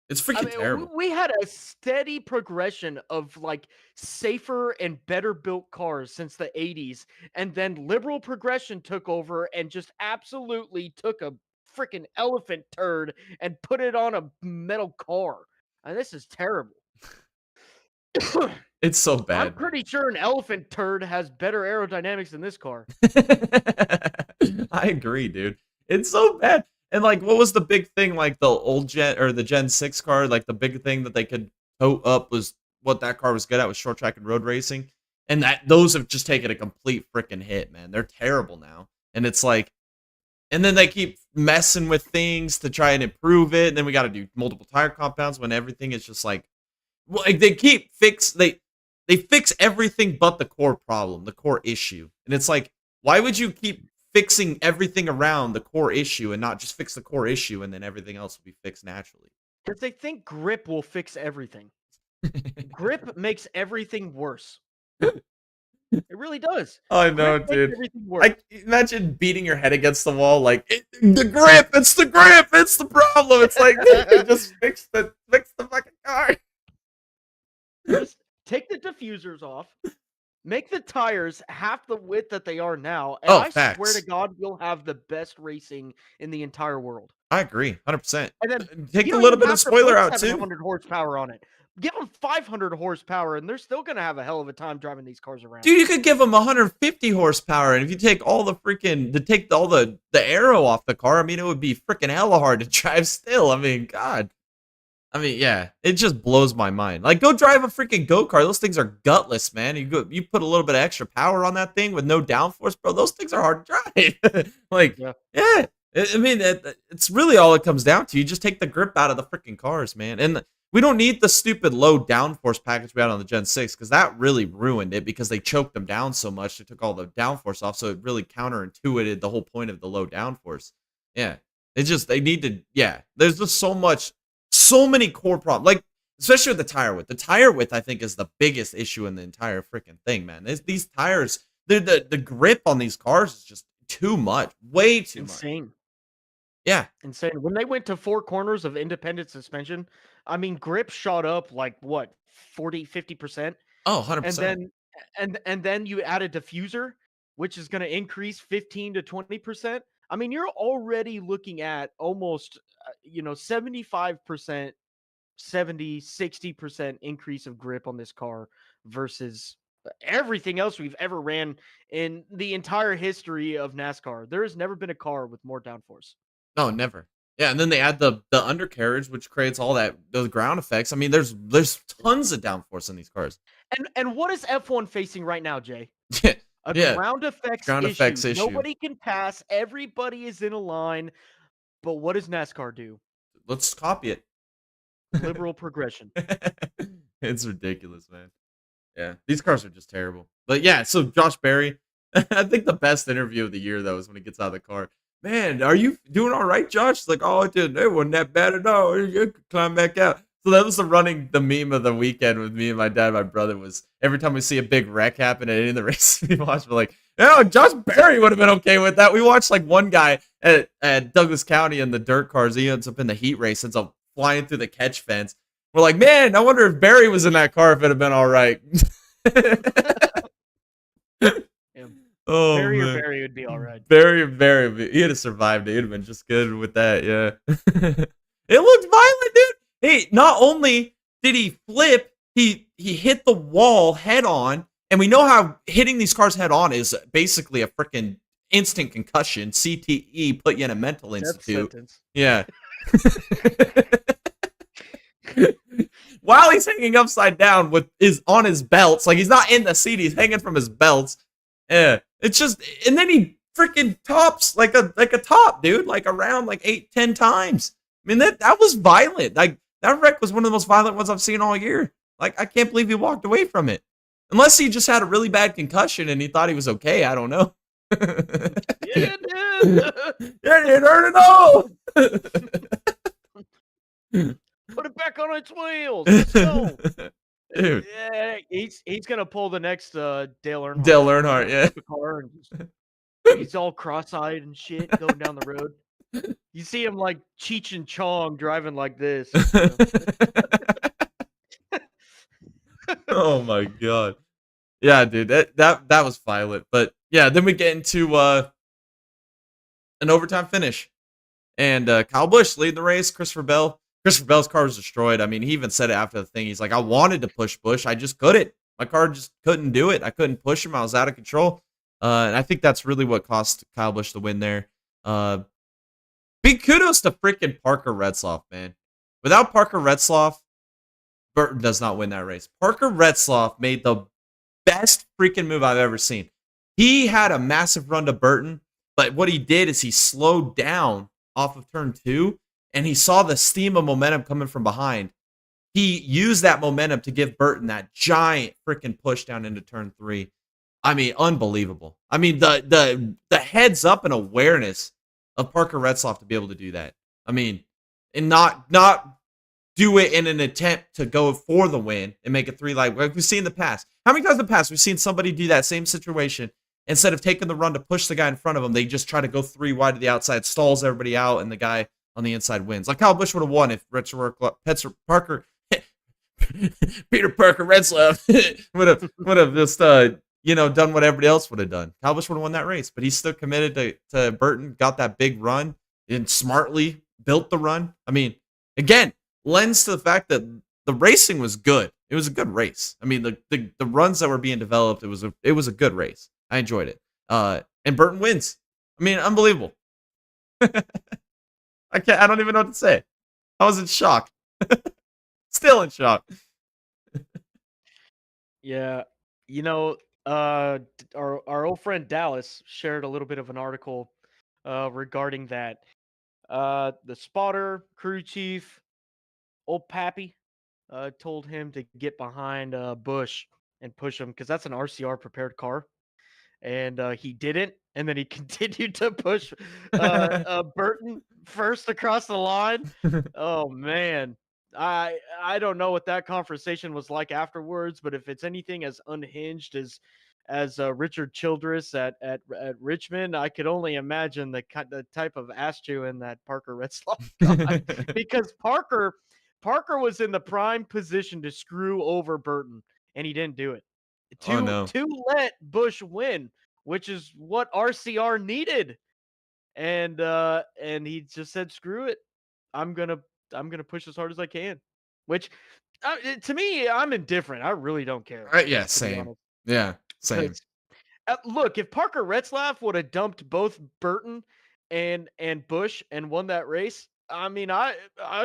S1: It's freaking terrible.
S2: We had a steady progression of like safer and better built cars since the 80s. And then liberal progression took over and just absolutely took a freaking elephant turd and put it on a metal car. And this is terrible.
S1: It's so bad.
S2: I'm pretty sure an elephant turd has better aerodynamics than this car.
S1: I agree, dude. It's so bad. And like, what was the big thing? Like the old Gen or the Gen 6 car, like the big thing that they could tote up was what that car was good at was short track and road racing. And those have just taken a complete freaking hit, man. They're terrible now. And it's like, and then they keep messing with things to try and improve it. And then we got to do multiple tire compounds when everything is just like they fix everything but the core problem, the core issue. And it's like, why would you keep fixing everything around the core issue and not just fix the core issue and then everything else will be fixed naturally?
S2: Because they think grip will fix everything. Grip makes everything worse. It really does.
S1: I know, dude. Imagine beating your head against the wall like, the grip, it's the grip, it's the problem. It's like, just fix the fucking car.
S2: Just take the diffusers off. Make the tires half the width that they are now, and I swear to God, you'll have the best racing in the entire world.
S1: I agree, 100%.
S2: And then
S1: take a little bit of spoiler out too.
S2: 700 horsepower on it. Give them 500 horsepower, and they're still gonna have a hell of a time driving these cars around.
S1: Dude, you could give them 150 horsepower, and if you take all the the aero off the car, I mean, it would be freaking hella hard to drive still. I mean, God. I mean, yeah, it just blows my mind. Like, go drive a freaking go-kart. Those things are gutless, man. You put a little bit of extra power on that thing with no downforce, bro. Those things are hard to drive. Like, yeah. I mean, it's really all it comes down to. You just take the grip out of the freaking cars, man. And we don't need the stupid low downforce package we had on the Gen 6 because that really ruined it because they choked them down so much. They took all the downforce off, so it really counterintuited the whole point of the low downforce. Yeah. They need to, yeah. There's just so many core problems. Like, especially with the tire width. The tire width, I think, is the biggest issue in the entire freaking thing, man. These tires, the grip on these cars is just too much. Way too much.
S2: Insane.
S1: Yeah.
S2: Insane. When they went to 4 corners of independent suspension, I mean, grip shot up like what, 40, 50%?
S1: Oh,
S2: And
S1: 100%.
S2: then you add a diffuser, which is going to increase 15 to 20%. I mean, you're already looking at almost 75%, 70, 60% increase of grip on this car versus everything else we've ever ran in the entire history of NASCAR. There has never been a car with more downforce.
S1: No, never. Yeah, and then they add the undercarriage, which creates all that those ground effects. I mean, there's tons of downforce in these cars.
S2: And what is F1 facing right now, Jay?
S1: Yeah,
S2: A
S1: yeah,
S2: ground effects
S1: ground
S2: issue.
S1: effects issue.
S2: Nobody can pass. Everybody is in a line. But what does NASCAR do?
S1: Let's copy it.
S2: Liberal progression.
S1: It's ridiculous, man. Yeah, these cars are just terrible. But yeah, so Josh Berry, I think the best interview of the year though is when he gets out of the car. Man, are you doing all right, Josh? It's like, oh, it wasn't that bad at all. You could climb back out. So that was the meme of the weekend with me and my dad and my brother was every time we see a big wreck happen at any of the races we watch, we're like, oh, Josh Berry would have been okay with that. We watched like one guy at Douglas County in the dirt cars. He ends up in the heat race, ends up flying through the catch fence. We're like, man, I wonder if Barry was in that car if it'd have been all right.
S2: Yeah.
S1: Oh,
S2: Barry or
S1: man.
S2: Barry would be all right.
S1: Very. He'd have survived it. He'd have been just good with that. Yeah. It looked violent, dude. Hey, not only did he flip, he hit the wall head on, and we know how hitting these cars head on is basically a freaking instant concussion. CTE, put you in a mental
S2: Death
S1: institute.
S2: sentence.
S1: Yeah. While he's hanging upside down on his belts, like he's not in the seat, he's hanging from his belts. Yeah, it's just, and then he freaking tops like a top, dude, like around like 8-10 times. I mean that was violent. Like that wreck was one of the most violent ones I've seen all year. Like I can't believe he walked away from it, unless he just had a really bad concussion and he thought he was okay. I don't know.
S2: Yeah, dude.
S1: Yeah, it hurt at all.
S2: Put it back on its wheels. Let's go.
S1: Dude.
S2: Yeah, he's gonna pull the next Dale Earnhardt.
S1: Dale Earnhardt, yeah.
S2: The car and he's all cross-eyed and shit going down the road. You see him like Cheech and Chong driving like this.
S1: Oh my god. Yeah, dude, that was violent. But yeah, then we get into an overtime finish. And Kyle Busch leading the race, Christopher Bell's car was destroyed. I mean, he even said it after the thing. He's like, I wanted to push Busch. I just couldn't. My car just couldn't do it. I couldn't push him. I was out of control. And I think that's really what cost Kyle Busch the win there. Big kudos to freaking Parker Retzlaff, man. Without Parker Retzlaff, Burton does not win that race. Parker Retzlaff made the best freaking move I've ever seen. He had a massive run to Burton, but what he did is he slowed down off of turn 2, and he saw the steam of momentum coming from behind. He used that momentum to give Burton that giant freaking push down into turn 3. I mean, unbelievable. I mean, the heads up and awareness of Parker Retzlaff to be able to do that. I mean, and not do it in an attempt to go for the win and make it 3 like we've seen in the past. How many times in the past we've seen somebody do that same situation? Instead of taking the run to push the guy in front of them, they just try to go 3 wide to the outside, stalls everybody out, and the guy on the inside wins. Like Kyle Busch would have won if Parker Peter Parker Retzlaff would have just done what everybody else would have done. Kyle Busch would have won that race, but he's still committed to Burton, got that big run, and smartly built the run. I mean, again, lends to the fact that the racing was good. It was a good race. I mean, the runs that were being developed, it was a good race. I enjoyed it. And Burton wins. I mean, unbelievable. I don't even know what to say. I was in shock. Still in shock.
S2: Yeah. Our old friend Dallas shared a little bit of an article regarding that. The spotter, crew chief, old Pappy, told him to get behind Bush and push him because that's an RCR prepared car, and he didn't. And then he continued to push Burton first across the line. Oh man, I don't know what that conversation was like afterwards, but if it's anything as unhinged as Richard Childress at Richmond, I could only imagine the type of ass chewing that Parker Retzlaff got because Parker was in the prime position to screw over Burton, and he didn't do it.
S1: Oh
S2: To
S1: no.
S2: to let Bush win, which is what RCR needed. And he just said, "Screw it. I'm gonna I'm gonna push as hard as I can." Which to me, I'm indifferent. I really don't care,
S1: Yeah,
S2: to be
S1: same.
S2: honest.
S1: Yeah, same.
S2: Because look, if Parker Retzlaff would have dumped both Burton and Bush and won that race, I mean, I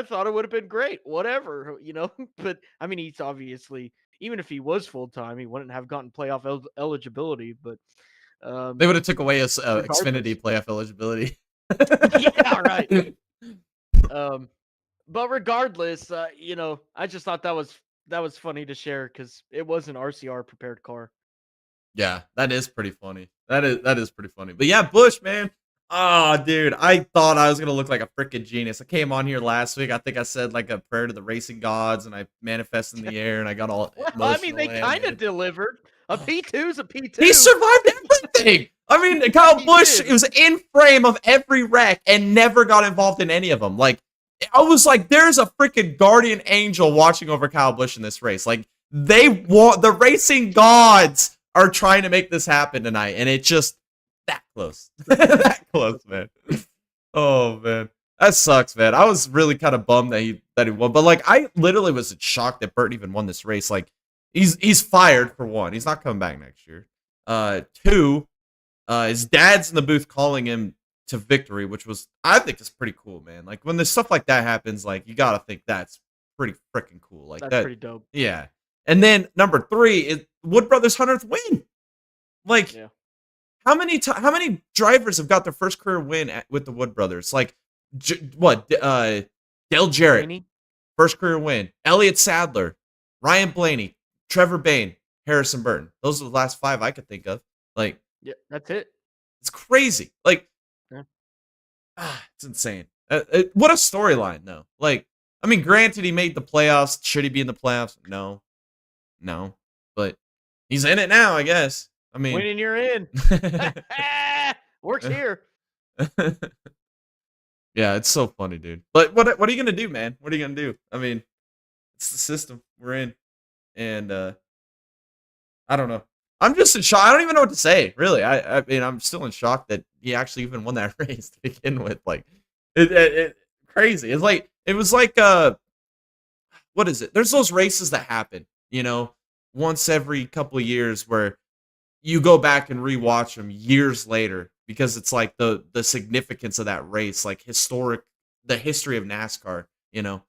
S2: thought it would have been great. Whatever, But I mean, he's obviously, even if he was full time, he wouldn't have gotten playoff eligibility. But
S1: They
S2: um,
S1: would have took away his
S2: regardless,
S1: Xfinity playoff eligibility.
S2: yeah, right. Um, but regardless, I just thought that was funny to share because it was an RCR prepared car.
S1: Yeah, that is pretty funny. That is pretty funny. But yeah, Bush, man. Oh, dude, I thought I was gonna look like a freaking genius. I came on here last week. I think I said like a prayer to the racing gods, and I manifested in the air, and I got all
S2: Well, I mean,
S1: emotional
S2: they
S1: and
S2: kind of
S1: animated.
S2: delivered. A
S1: Oh,
S2: P2 is a
S1: he
S2: P2.
S1: survived everything. I mean, Kyle
S2: He
S1: Bush
S2: did.
S1: was in frame of every wreck and never got involved in any of them. Like, I was like, there's a freaking guardian angel watching over Kyle Busch in this race. Like, they want the racing gods are trying to make this happen tonight, and it just that close, that close, man. Oh man, that sucks, man. I was really kind of bummed that he won, but like, I literally was shocked that Burton even won this race. Like, he's fired for one. He's not coming back next year. Two, his dad's in the booth calling him to victory, which was I think is pretty cool, man. Like when there's stuff like that happens, like you gotta think that's pretty freaking cool. Like
S2: That's
S1: that,
S2: pretty dope.
S1: yeah. And then number three is Wood Brothers' 100th win. Like
S2: Yeah.
S1: how many drivers have got their first career win with the Wood Brothers? Like Dale Jarrett,
S2: Blaney?
S1: first career win. Elliott Sadler, Ryan Blaney, Trevor Bayne, Harrison Burton. Those are the last five I could think of. Like
S2: Yeah, that's it.
S1: it's crazy. Like
S2: Yeah.
S1: it's insane. What a storyline, though. Like, I mean, granted, he made the playoffs. Should he be in the playoffs? No, no. But he's in it now, I guess. I mean,
S2: Winning, you're in. Works here.
S1: yeah, it's so funny, dude. But what are you gonna do, man? What are you gonna do? I mean, it's the system we're in, and I don't know. I'm just in shock. I don't even know what to say, really. I mean, I'm still in shock that he actually even won that race to begin with. Like, it crazy. It's like it was like what is it? There's those races that happen, once every couple of years where you go back and rewatch them years later because it's like the significance of that race, like the history of NASCAR.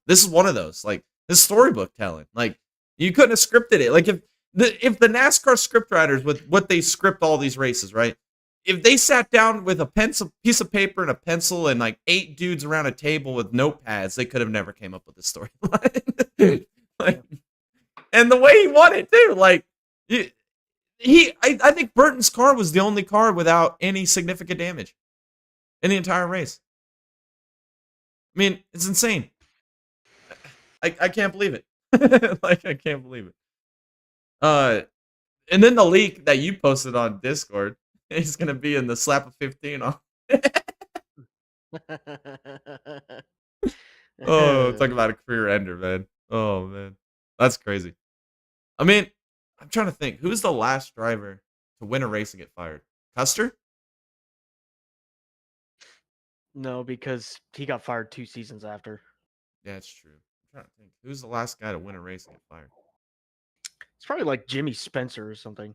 S1: This is one of those. Like this storybook telling. Like you couldn't have scripted it. Like if the NASCAR scriptwriters with what they script all these races, right? If they sat down with a piece of paper and a pencil and like 8 dudes around a table with notepads, they could have never came up with this storyline. Like, and the way he won it too, like I think Burton's car was the only car without any significant damage in the entire race. I mean, it's insane. I can't believe it. Like I can't believe it. And then the leak that you posted on Discord is gonna be in the slap of 15 on. Oh, talk about a career ender, man. Oh man, that's crazy. I mean, I'm trying to think. Who's the last driver to win a race and get fired? Custer?
S2: No, because he got fired 2 seasons after.
S1: Yeah, it's true. I'm trying to think. Who's the last guy to win a race and get fired?
S2: It's probably like Jimmy Spencer or something.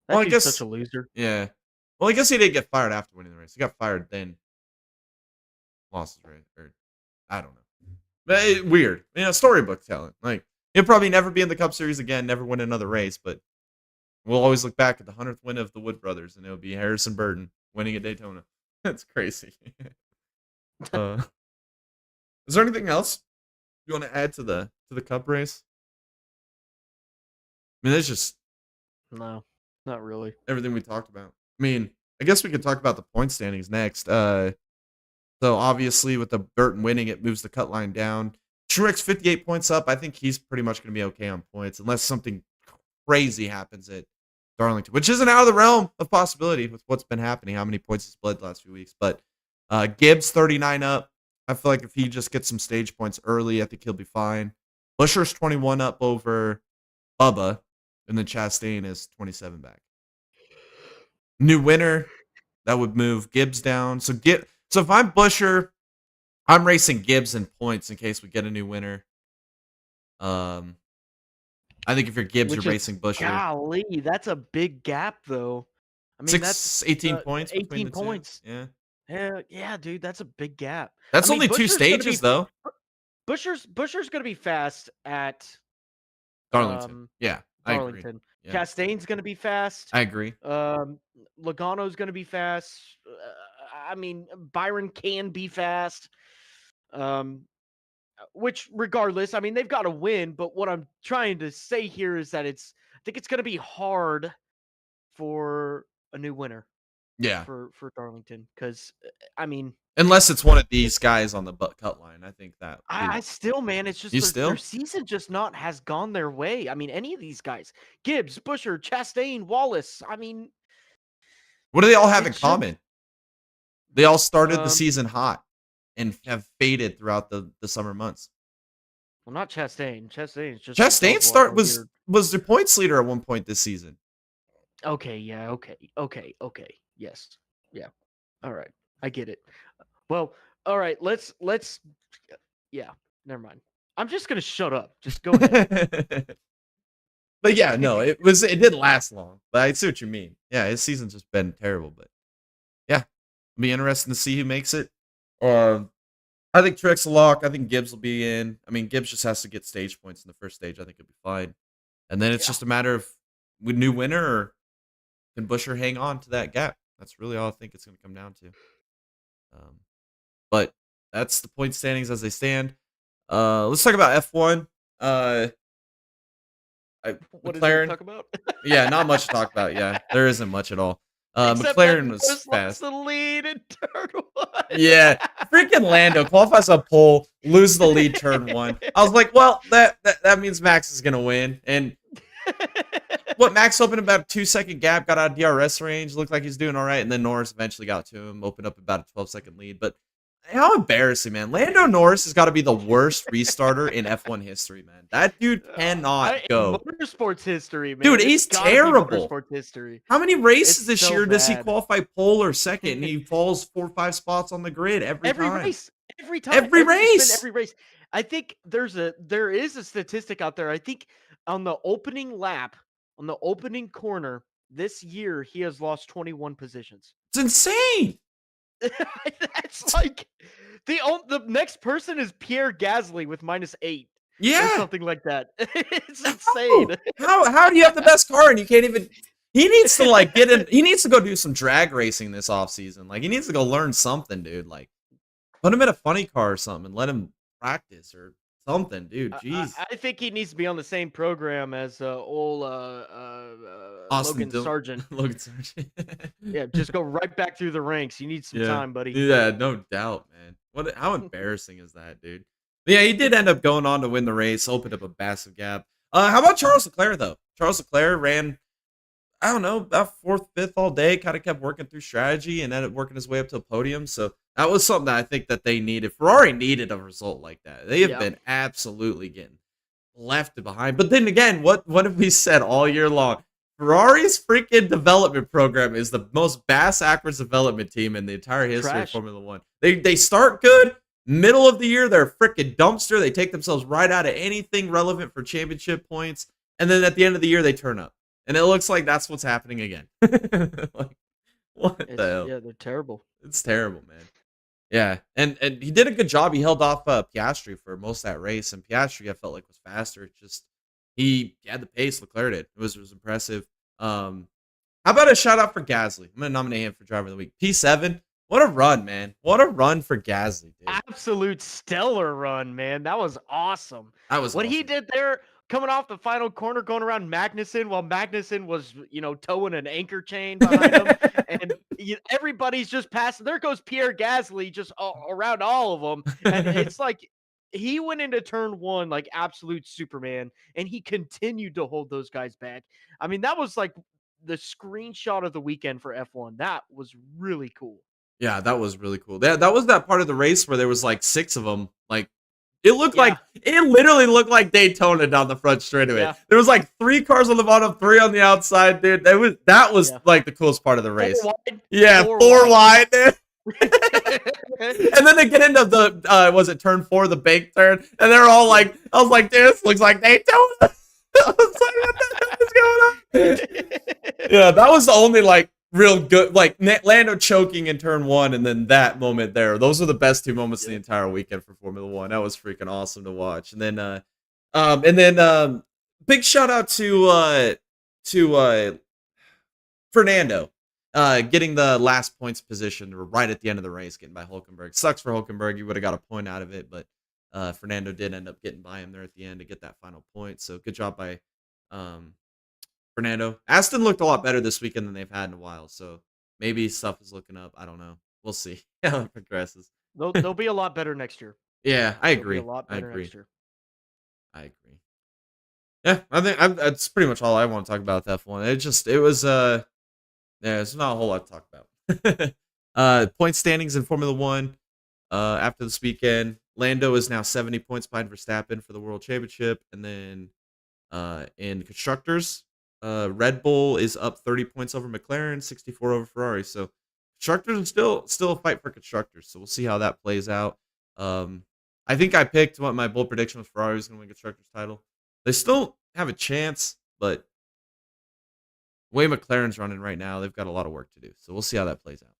S1: Well,
S2: That
S1: I
S2: dude's such
S1: guess.
S2: a loser.
S1: Yeah. Well, I guess he didn't get fired after winning the race. He got fired then. Lost his race, or I don't know. But weird. Storybook telling. Like he'll probably never be in the Cup Series again, never win another race, but we'll always look back at the 100th win of the Wood Brothers, and it'll be Harrison Burton winning at Daytona. That's crazy. uh, is there anything else you want to add to the Cup race? I mean, that's just
S2: No, not really.
S1: everything we talked about. I mean, I guess we could talk about the point standings next. So obviously with the Burton winning, it moves the cut line down. Truex 58 points up. I think he's pretty much going to be okay on points unless something crazy happens at Darlington, which isn't out of the realm of possibility with what's been happening, how many points he's bled the last few weeks. But Gibbs 39 up. I feel like if he just gets some stage points early, I think he'll be fine. Buscher's 21 up over Bubba, and then Chastain is 27 back. New winner, that would move Gibbs down. So if I'm Buscher, I'm racing Gibbs in points in case we get a new winner. I think if you're Gibbs,
S2: Which
S1: you're
S2: is,
S1: racing Buscher.
S2: golly, that's a big gap, though. I mean, that's
S1: 18 points between
S2: 18
S1: the
S2: points.
S1: two.
S2: Yeah, dude, that's a big gap.
S1: That's
S2: I mean,
S1: only two
S2: Buscher's gonna be
S1: stages, though.
S2: Buscher's gonna be fast at
S1: Darlington. Yeah, I agree.
S2: Darlington.
S1: Yeah.
S2: Chastain's gonna be fast.
S1: I agree.
S2: Logano's gonna be fast. I mean, Byron can be fast. Which, regardless, I mean, they've got to win. But what I'm trying to say here is that I think it's gonna be hard for a new winner.
S1: Yeah.
S2: For Darlington, because I mean,
S1: unless it's one of these guys on the cut line, I think that.
S2: I still, man, it's just their season just not has gone their way. I mean, any of these guys, Gibbs, Buscher, Chastain, Wallace. I mean,
S1: what do they all have in common? They all started the season hot and have faded throughout the summer months.
S2: Well, not Chastain.
S1: Chastain was the points leader at one point this season.
S2: Okay, yeah, okay. Yes. Yeah. All right. I get it. Well, all right, let's yeah, never mind. I'm just going to shut up. Just go ahead.
S1: But yeah, no, it didn't last long. But I see what you mean. Yeah, his season's just been terrible, but yeah. It'll be interesting to see who makes it. I think Truex will lock. I think Gibbs will be in. I mean, Gibbs just has to get stage points in the first stage. I think he'll be fine. And then it's just a matter of new winner or can Buscher hang on to that gap? That's really all I think it's going to come down to. But that's the point standings as they stand. Let's talk about F1.
S2: What is there to talk about?
S1: Yeah, not much to talk about. Yeah, there isn't much at all. McLaren was fast.
S2: The lead in turn 1.
S1: Yeah, freaking Lando qualifies on pole, loses the lead turn 1. I was like, well, that means Max is gonna win. And Max opened about a 2-second gap, got out of DRS range, looked like he's doing all right, and then Norris eventually got to him, opened up about a 12-second lead. But how embarrassing, man. Lando Norris has got to be the worst restarter in F1 history, man. That dude cannot go.
S2: Motorsports history, man.
S1: Dude, he's terrible.
S2: Motorsport history.
S1: How many races this year does he qualify pole or second, and he falls 4 or 5 spots on the grid every time? Every race.
S2: I think there is a statistic out there. I think on the opening lap, on the opening corner this year, he has lost 21 positions.
S1: It's insane.
S2: That's like the next person is Pierre Gasly with -8.
S1: Yeah,
S2: or something like that. It's insane.
S1: How do you have the best car and you can't even? He needs to get in. He needs to go do some drag racing this offseason. Like he needs to go learn something, dude. Like put him in a funny car or something and let him practice or something, dude. Jeez.
S2: I think he needs to be on the same program as old Logan Sargent.
S1: Logan Sargent.
S2: Yeah, just go right back through the ranks. You need some time, buddy.
S1: Yeah, no doubt, man. How embarrassing is that, dude? But yeah, he did end up going on to win the race, opened up a massive gap. How about Charles Leclerc, though? Charles Leclerc ran, I don't know, about 4th, 5th all day, kind of kept working through strategy and ended up working his way up to a podium. So that was something that I think that they needed. Ferrari needed a result like that. They have been absolutely getting left behind. But then again, what have we said all year long? Ferrari's freaking development program is the most bass-ackwards development team in the entire history of Formula One. They start good. Middle of the year, they're a freaking dumpster. They take themselves right out of anything relevant for championship points. And then at the end of the year, they turn up. And it looks like that's what's happening again. What the hell?
S2: Yeah, they're terrible.
S1: It's terrible, man. Yeah, and he did a good job. He held off Piastri for most of that race. And Piastri, I felt like, was faster. He had the pace. Leclerc did. It was impressive. How about a shout out for Gasly? I'm going to nominate him for driver of the week. P7. What a run, man. What a run for Gasly, dude.
S2: Absolute stellar run, man. That was awesome.
S1: That was
S2: what
S1: awesome.
S2: he did there coming off the final corner, going around Magnussen while Magnussen was, towing an anchor chain behind him, and everybody's just passing. There goes Pierre Gasly just around all of them, and it's like he went into turn one like absolute Superman, and he continued to hold those guys back. I mean, that was like the screenshot of the weekend for F1. That was really cool.
S1: Yeah, that was really cool. That was that part of the race where there was like 6 of them. Like it literally looked like Daytona down the front straightaway.
S2: Yeah.
S1: There was like 3 cars on the bottom, 3 on the outside, dude. That was like the coolest part of the race.
S2: 4 wide.
S1: Yeah, 4 wide, dude. And then they get into the was it turn 4, the bank turn, and they're all like, I was like, dude, this looks like Daytona. I was like, what the hell is going on? Yeah, that was the only like real good, like Lando choking in turn 1, and then that moment there. Those are the best 2 moments of the entire weekend for Formula 1. That was freaking awesome to watch. And then big shout out to Fernando, getting the last points position right at the end of the race, getting by Hülkenberg. Sucks for Hülkenberg. You would have got a point out of it, but Fernando did end up getting by him there at the end to get that final point. So good job by Fernando. Aston looked a lot better this weekend than they've had in a while, so maybe stuff is looking up. I don't know. We'll see how it progresses.
S2: They'll be a lot better next year.
S1: Yeah, I agree.
S2: They'll be a lot better next year.
S1: I agree. Yeah, I think that's pretty much all I want to talk about with F1. There's not a whole lot to talk about. Point standings in Formula 1 after this weekend. Lando is now 70 points behind Verstappen for the World Championship, and then in constructors, Red Bull is up 30 points over McLaren, 64 over Ferrari. So constructors are still a fight for constructors. So we'll see how that plays out. I think I picked what my bold prediction was. Ferrari was going to win constructors title. They still have a chance, but the way McLaren's running right now, they've got a lot of work to do. So we'll see how that plays out.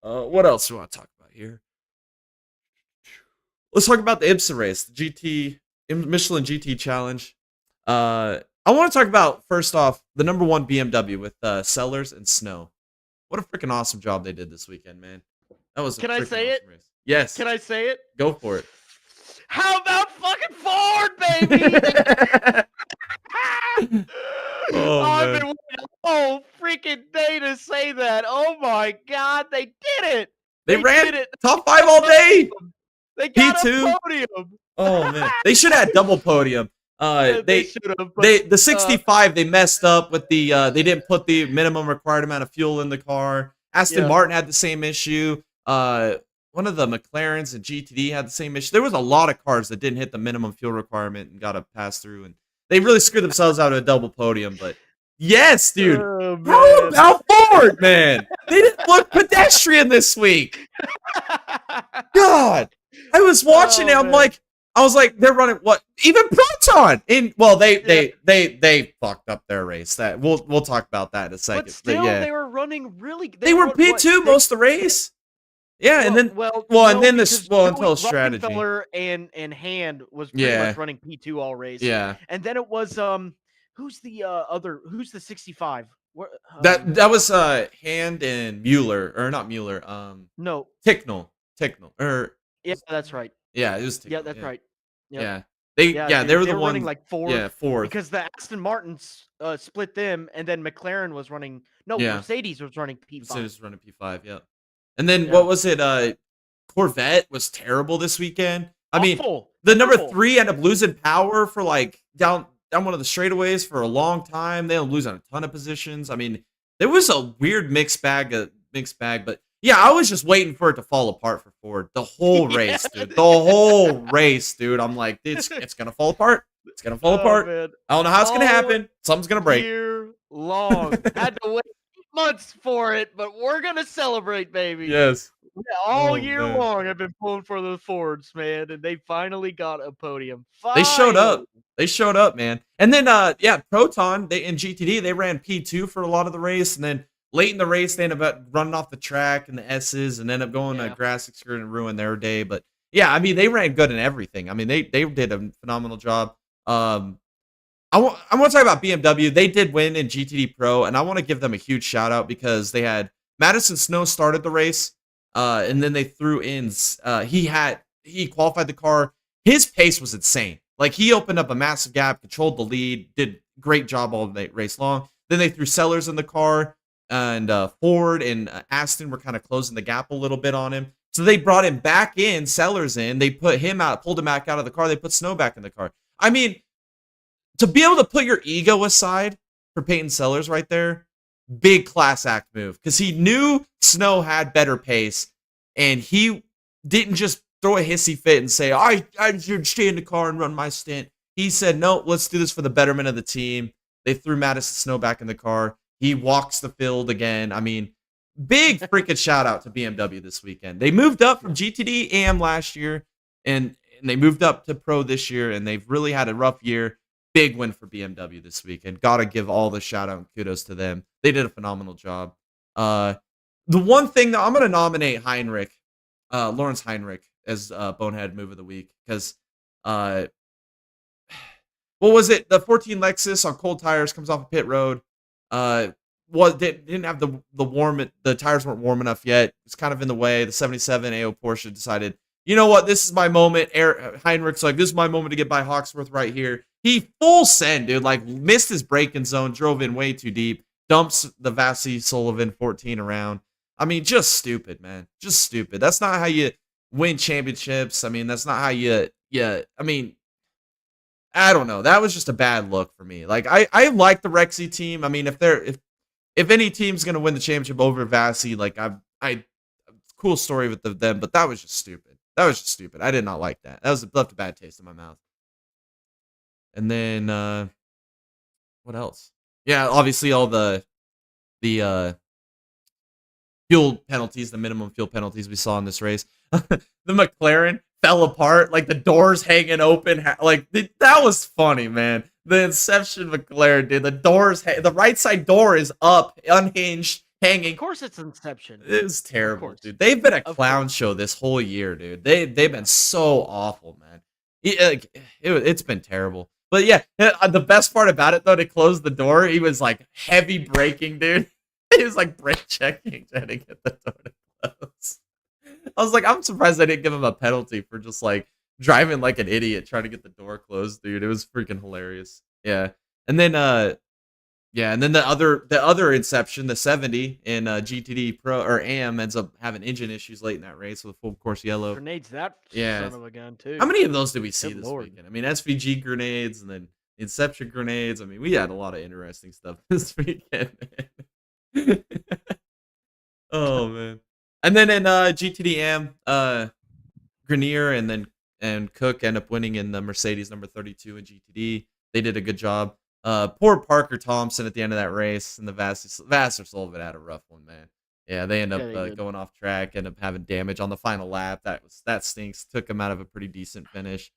S1: What else do we want to talk about here? Let's talk about the IMSA race, the Michelin GT Challenge. I want to talk about, first off, the number 1 BMW with Sellers and Snow. What a freaking awesome job they did this weekend, man. That was a
S2: Can I say
S1: awesome
S2: it?
S1: race. Yes.
S2: Can I say it?
S1: Go for it.
S2: How about fucking Ford, baby? I've been waiting a whole freaking day to say that. Oh my god, they did it!
S1: They ran
S2: did it.
S1: top 5 all day.
S2: They got
S1: P2.
S2: a podium.
S1: Oh man, they should have had double podium.
S2: They should have.
S1: The 65 they messed up with the they didn't put the minimum required amount of fuel in the car. Aston Martin had the same issue. One of the McLarens and GTD had the same issue. There was a lot of cars that didn't hit the minimum fuel requirement and got to pass through, and they really screwed themselves out of a double podium. But yes, dude, how about Ford, man? They didn't look pedestrian this week. God, I was watching it. I was like, they're running what? Even Proton they fucked up their race. That we'll talk about that in a second.
S2: But still,
S1: yeah.
S2: they were running really.
S1: They were P2 most of the race. Yeah, and then until the strategy.
S2: Rockefeller and Hand was pretty much running P2 all race.
S1: Yeah,
S2: and then it was who's the 65?
S1: That was Hand and Mueller, or not Mueller.
S2: No,
S1: Ticknell,
S2: yeah, that's right.
S1: Yeah, it was Ticknell.
S2: Yeah, that's right. Yep.
S1: Yeah, they were the ones
S2: running like fourth.
S1: Yeah, fourth.
S2: Because the Aston Martins split them, and then McLaren was running. No, Mercedes was running P5.
S1: Mercedes was running P5. Yeah. And then what was it? Corvette was terrible this weekend. I mean, the number 3 ended up losing power for like down one of the straightaways for a long time. They ended up losing a ton of positions. I mean, there was a weird mixed bag, but yeah, I was just waiting for it to fall apart for Ford the whole race, dude. The whole race, dude. I'm like, it's gonna fall apart. It's gonna fall apart.
S2: Man.
S1: I don't know how it's gonna happen. Something's gonna break.
S2: Year long. Had to wait months for it, but we're gonna celebrate, baby.
S1: Yes.
S2: Yeah, all year long, I've been pulling for the Fords, man, and they finally got a podium.
S1: They showed up. They showed up, man. And then, Proton, in GTD, they ran P2 for a lot of the race, and then late in the race, they ended up running off the track in the S's and ended up going to grass excursion and ruin their day. But yeah, I mean, they ran good in everything. I mean, they did a phenomenal job. I want to talk about BMW. They did win in GTD Pro, and I want to give them a huge shout out because they had Madison Snow started the race, and then they threw in. He qualified the car. His pace was insane. Like, he opened up a massive gap, controlled the lead, did great job all the race long. Then they threw Sellers in the car, and Ford and Aston were kind of closing the gap a little bit on him. So they brought him back in, Sellers in. They put him out, pulled him back out of the car. They put Snow back in the car. I mean, to be able to put your ego aside for Peyton Sellers right there, big class act move, because he knew Snow had better pace, and he didn't just throw a hissy fit and say, I should stay in the car and run my stint. He said, no, let's do this for the betterment of the team. They threw Madison Snow back in the car. He walks the field again. I mean, big freaking shout out to BMW this weekend. They moved up from GTD AM last year, and they moved up to Pro this year, and they've really had a rough year. Big win for BMW this weekend. Got to give all the shout out and kudos to them. They did a phenomenal job. The one thing that I'm going to nominate Lawrence Heinrich as Bonehead Move of the Week, because what was it? The 14 Lexus on cold tires comes off a pit road. Didn't have the tires weren't warm enough yet. It's kind of in the way. The 77 AO Porsche decided, you know what? This is my moment. Heinrich's like, this is my moment to get by Hawksworth right here. He full send, dude. Like, missed his braking zone, drove in way too deep, dumps the Vassie Sullivan 14 around. I mean, just stupid, man. Just stupid. That's not how you win championships. I mean, that's not how I mean, I don't know. That was just a bad look for me. Like, I like the Rexy team. I mean, if any team's gonna win the championship over Vassie, like cool story with them, but that was just stupid. I did not like that. Left a bad taste in my mouth. And then what else? Yeah, obviously all the fuel penalties, the minimum fuel penalties we saw in this race. The McLaren fell apart, like the doors hanging open. That was funny, man. The Inception McLaren, dude. The right side door is up, unhinged, hanging.
S2: Of course, it's Inception.
S1: It was terrible, dude. They've been a clown show this whole year, dude. They've been so awful, man. It's been terrible. But yeah, the best part about it though, to close the door, he was like heavy braking, dude. He was like brake checking, trying to get the door to close. I was like, I'm surprised I didn't give him a penalty for just like driving like an idiot trying to get the door closed, dude. It was freaking hilarious. Yeah. And then the other Inception, the 70 in GTD Pro or AM, ends up having engine issues late in that race with full course yellow.
S2: Grenades that son of a gun too.
S1: How many of those did we see this
S2: Lord.
S1: weekend? I mean, SVG grenades and then Inception grenades. I mean, we had a lot of interesting stuff this weekend, man. Oh man. And then in GTD AM, Grenier and Cook end up winning in the Mercedes number 32 in GTD. They did a good job. Poor Parker Thompson at the end of that race, and the Vassar Sullivan had a rough one, man. Yeah, they end up going off track, end up having damage on the final lap. That stinks. Took them out of a pretty decent finish.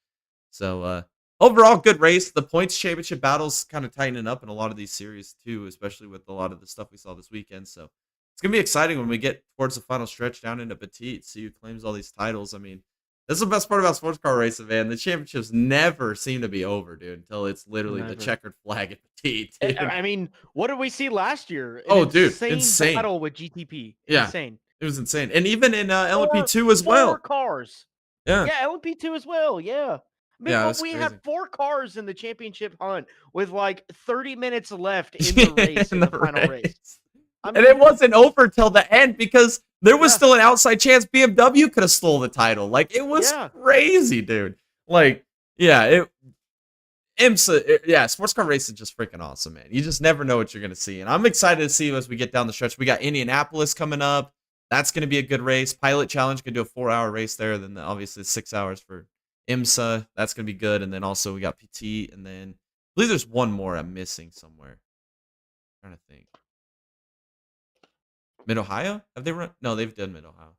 S1: So overall, good race. The points championship battles kind of tightening up in a lot of these series too, especially with a lot of the stuff we saw this weekend. So it's gonna be exciting when we get towards the final stretch down into Petite. See who claims all these titles. I mean, that's the best part about sports car racing, man. The championships never seem to be over, dude, until it's literally the checkered flag at Petite. Dude.
S2: I mean, what did we see last year?
S1: Insane
S2: battle with GTP.
S1: Yeah,
S2: insane.
S1: It was insane, and even in LMP2 as well.
S2: 4 cars.
S1: Yeah,
S2: LMP2 as well. Yeah. I mean, we had 4 cars in the championship hunt with like 30 minutes left in the race, in the final race. I mean,
S1: and it wasn't over till the end because there was still an outside chance BMW could have stole the title. Like, it was crazy, dude. Like, IMSA, sports car racing is just freaking awesome, man. You just never know what you're going to see. And I'm excited to see as we get down the stretch. We got Indianapolis coming up. That's going to be a good race. Pilot Challenge can do a 4-hour race there. Then obviously 6 hours for IMSA. That's going to be good. And then also we got PT. And then I believe there's one more I'm missing somewhere. I'm trying to think. Mid-Ohio? Have they run? No, they've done Mid-Ohio.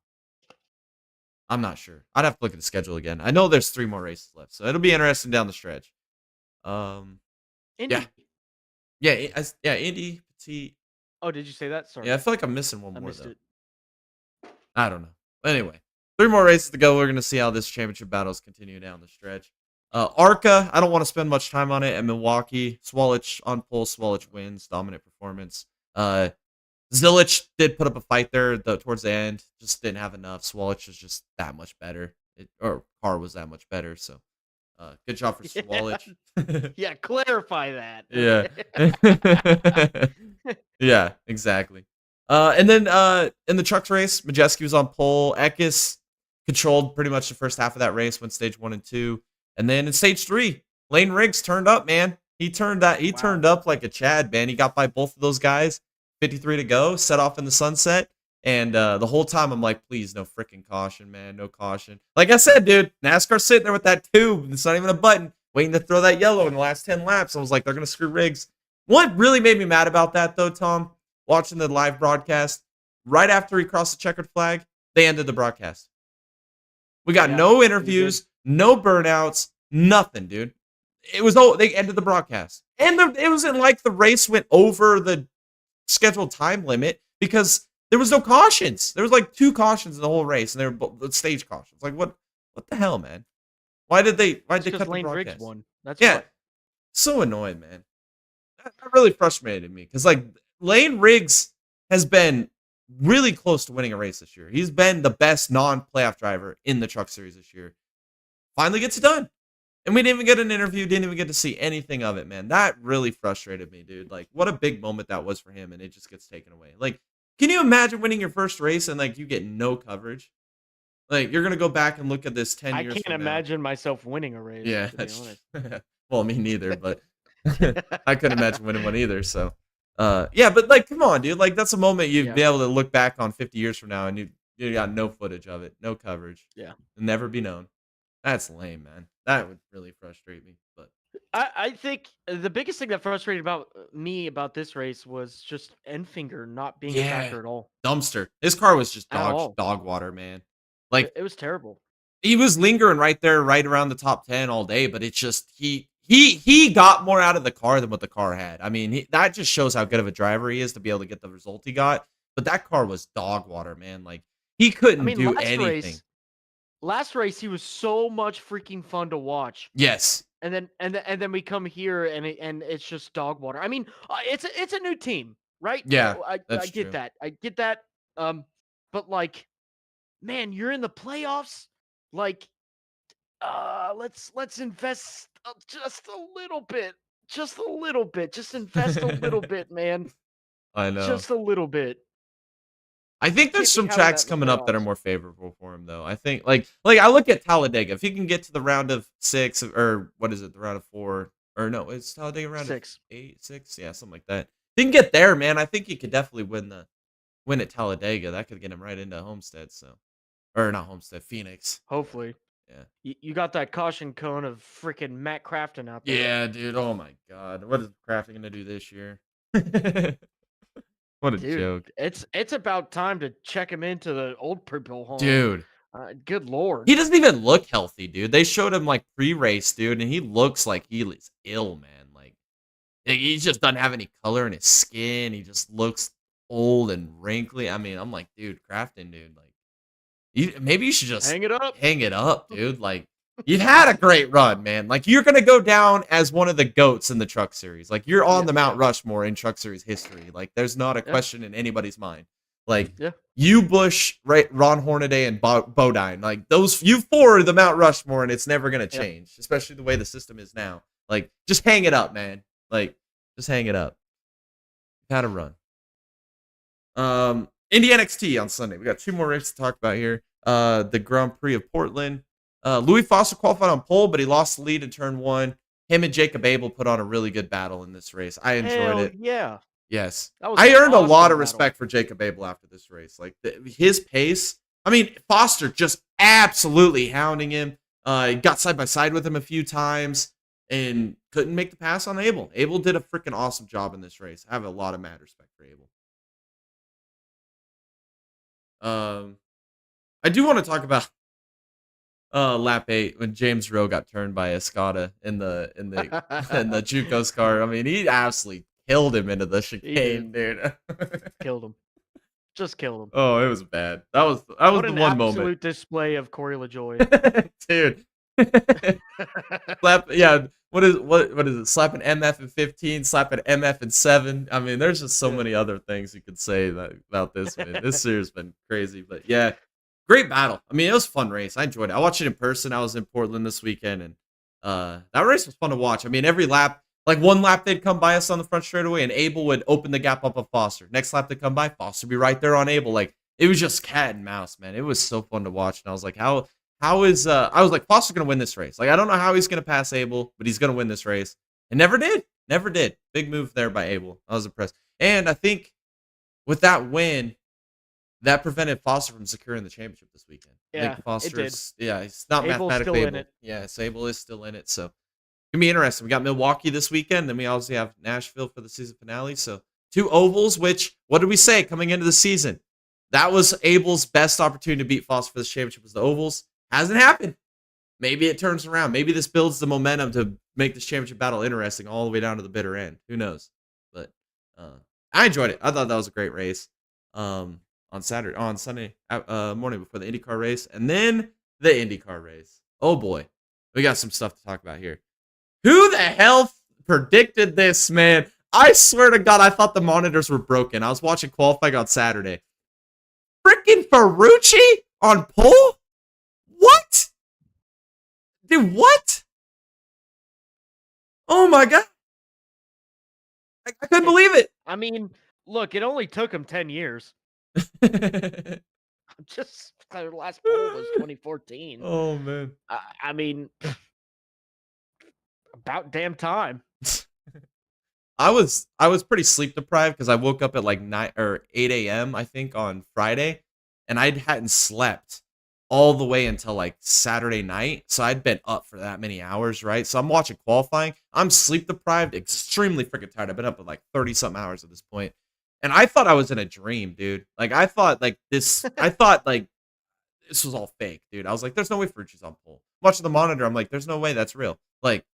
S1: I'm not sure. I'd have to look at the schedule again. I know there's 3 more races left, so it'll be interesting down the stretch.
S2: Indy.
S1: Indy, Petite.
S2: Oh, did you say that? Sorry.
S1: Yeah, I feel like I'm missing one more, though.
S2: It.
S1: I don't know. Anyway, 3 more races to go. We're going to see how this championship battles continue down the stretch. ARCA, I don't want to spend much time on it. At Milwaukee, Swalich on pole. Swalich wins. Dominant performance. Zilich did put up a fight there towards the end. Just didn't have enough. Swalich was just that much better. Car was that much better. So Good job for
S2: Yeah.
S1: Swalwich.
S2: Yeah, clarify that.
S1: Yeah.
S2: Okay.
S1: Yeah, exactly. And then in the trucks race, Majeski was on pole. Eckes controlled pretty much the first half of that race, went stage 1 and 2. And then in stage 3, Lane Riggs turned up, man. He turned
S2: Wow.
S1: up like a Chad, man. He got by both of those guys. 53 to go, set off in the sunset. And the whole time I'm like, please, no freaking caution, man. No caution. Like I said, dude, NASCAR sitting there with that tube. It's not even a button, waiting to throw that yellow in the last 10 laps. I was like, they're going to screw Riggs. What really made me mad about that, though, Tom, watching the live broadcast, right after he crossed the checkered flag, they ended the broadcast. We got
S2: Yeah,
S1: no
S2: we
S1: interviews, no burnouts, nothing, dude. They ended the broadcast. And it wasn't like the race went over the scheduled time limit because there was no cautions. There was like 2 cautions in the whole race, and they were stage cautions. Like, what the hell, man? Why'd they cut the
S2: Lane
S1: broadcast?
S2: Riggs won. That's
S1: Yeah,
S2: why.
S1: so annoying, man. That really frustrated me because like Lane Riggs has been really close to winning a race this year. He's been the best non-playoff driver in the Truck Series this year. Finally gets it done. And we didn't even get an interview, didn't even get to see anything of it, man. That really frustrated me, dude. Like, what a big moment that was for him, and it just gets taken away. Like, can you imagine winning your first race and, like, you get no coverage? Like, you're going to go back and look at this 10
S2: I
S1: years
S2: can't
S1: from now.
S2: imagine myself winning a race,
S1: Yeah.
S2: to be honest.
S1: Well, me neither, but I couldn't imagine winning one either, so. Yeah, but, like, come on, dude. Like, that's a moment you'd be able to look back on 50 years from now, and you got no footage of it, no coverage.
S2: Yeah.
S1: It'll never be known. That's lame, man. That would really frustrate me. But
S2: I think the biggest thing that frustrated me about this race was just Enfinger not being a factor at all.
S1: Dumpster. His car was just
S2: At all.
S1: dog water, man. Like
S2: It was terrible.
S1: he was lingering right there, right around the top 10 all day, but it's just he got more out of the car than what the car had. I mean, that just shows how good of a driver he is to be able to get the result he got. But that car was dog water, man. Like he couldn't do anything.
S2: Last race, he was so much freaking fun to watch.
S1: Yes.
S2: And then we come here and it's just dog water. I mean, it's a new team, right?
S1: Yeah,
S2: I
S1: that's
S2: get
S1: true.
S2: that. I get that. But like, man, you're in the playoffs. Like, let's invest just a little bit. Just a little bit. Just invest a little bit, man.
S1: I know.
S2: Just a little bit.
S1: I think there's some tracks coming up that are more favorable for him, though. I think, like I look at Talladega. If he can get to the round of 6, or what is it, the round of 4, or no, it's Talladega round
S2: 6.
S1: of 8, 6, yeah, something like that. If he can get there, man, I think he could definitely win at Talladega. That could get him right into Homestead, or not Homestead, Phoenix.
S2: Hopefully.
S1: Yeah.
S2: You got that caution cone of freaking Matt Crafton out there.
S1: Yeah, dude. Oh my God, what is Crafton gonna do this year? What a joke.
S2: It's about time to check him into the old people home.
S1: Dude.
S2: Good Lord.
S1: He doesn't even look healthy, dude. They showed him like pre-race, dude, and he looks like he is ill, man. Like he just doesn't have any color in his skin. He just looks old and wrinkly. I mean, I'm like, dude, Crafton, dude, like maybe you should just
S2: hang it up.
S1: Hang it up, dude. Like you've had a great run, man. Like you're gonna go down as one of the GOATs in the Truck Series. Like you're on the Mount Rushmore in Truck Series history. Like there's not a question in anybody's mind. Like you, Busch, Ron Hornaday, and Bodine. Like you 4 are the Mount Rushmore, and it's never gonna change, especially the way the system is now. Like just hang it up, man. Like just hang it up. You've had a run. Indy NXT on Sunday. We got 2 more races to talk about here. The Grand Prix of Portland. Louis Foster qualified on pole, but he lost the lead in turn 1. Him and Jacob Abel put on a really good battle in this race. I enjoyed it.
S2: Yeah.
S1: Yes. I earned a lot of respect for Jacob Abel after this race. Like his pace. I mean, Foster just absolutely hounding him. Got side by side with him a few times and couldn't make the pass on Abel. Abel did a freaking awesome job in this race. I have a lot of mad respect for Abel. I do want to talk about lap 8 when James Rowe got turned by Escada in the JUCO's car. I mean, he absolutely killed him into the chicane, dude.
S2: Killed him. Just killed him.
S1: Oh, it was bad. That was the one moment. What an
S2: absolute display of Corey LaJoy.
S1: Dude. What is it? Slap an MF in 15, slap an MF in 7. I mean, there's just so many other things you could say about this, man. This year's been crazy, but yeah. Great battle. I mean, it was a fun race. I enjoyed it. I watched it in person. I was in Portland this weekend, and That race was fun to watch. I mean, every lap, like one lap they'd come by us on the front straightaway, and Abel would open the gap up of Foster. Next lap they'd come by, Foster would be right there on Abel. Like it was just cat and mouse, man. It was so fun to watch, and I was like, how is I was like, Foster's gonna win this race. Like I don't know how he's gonna pass Abel, but he's gonna win this race, and never did, never did. Big move there by Abel. I was impressed, and I think with that win, that prevented Foster from securing the championship this weekend. I
S2: Yeah,
S1: think
S2: it did.
S1: Foster's, yeah, he's not
S2: Abel's
S1: mathematically
S2: still in
S1: able.
S2: it.
S1: Yeah, Sable is still in it. So, gonna be interesting. We got Milwaukee this weekend. Then we also have Nashville for the season finale. So, two ovals, which, what did we say coming into the season? That was Abel's best opportunity to beat Foster for this championship was the ovals. Hasn't happened. Maybe it turns around. Maybe this builds the momentum to make this championship battle interesting all the way down to the bitter end. Who knows? But I enjoyed it. I thought that was a great race. On Sunday morning before the IndyCar race, and then the IndyCar race. Oh boy, we got some stuff to talk about here. Who the hell predicted this, man? I swear to God, I thought the monitors were broken. I was watching qualifying on Saturday. Freaking Ferrucci on pole? What? Dude, what? Oh my God. I couldn't believe it.
S2: I mean, look, it only took him 10 years. Just their last poll was 2014.
S1: Oh man.
S2: I mean, about damn time.
S1: I was pretty sleep deprived because I woke up at like 9 or 8 a.m. I think on Friday, and I hadn't slept all the way until like Saturday night. So I'd been up for that many hours, right? So I'm watching qualifying. I'm sleep deprived, extremely freaking tired. I've been up at like 30 something hours at this point. And I thought I was in a dream, dude. Like I thought like this was all fake, dude. I was like, there's no way Ferrucci's on pole. Watching the monitor, I'm like, there's no way that's real. Like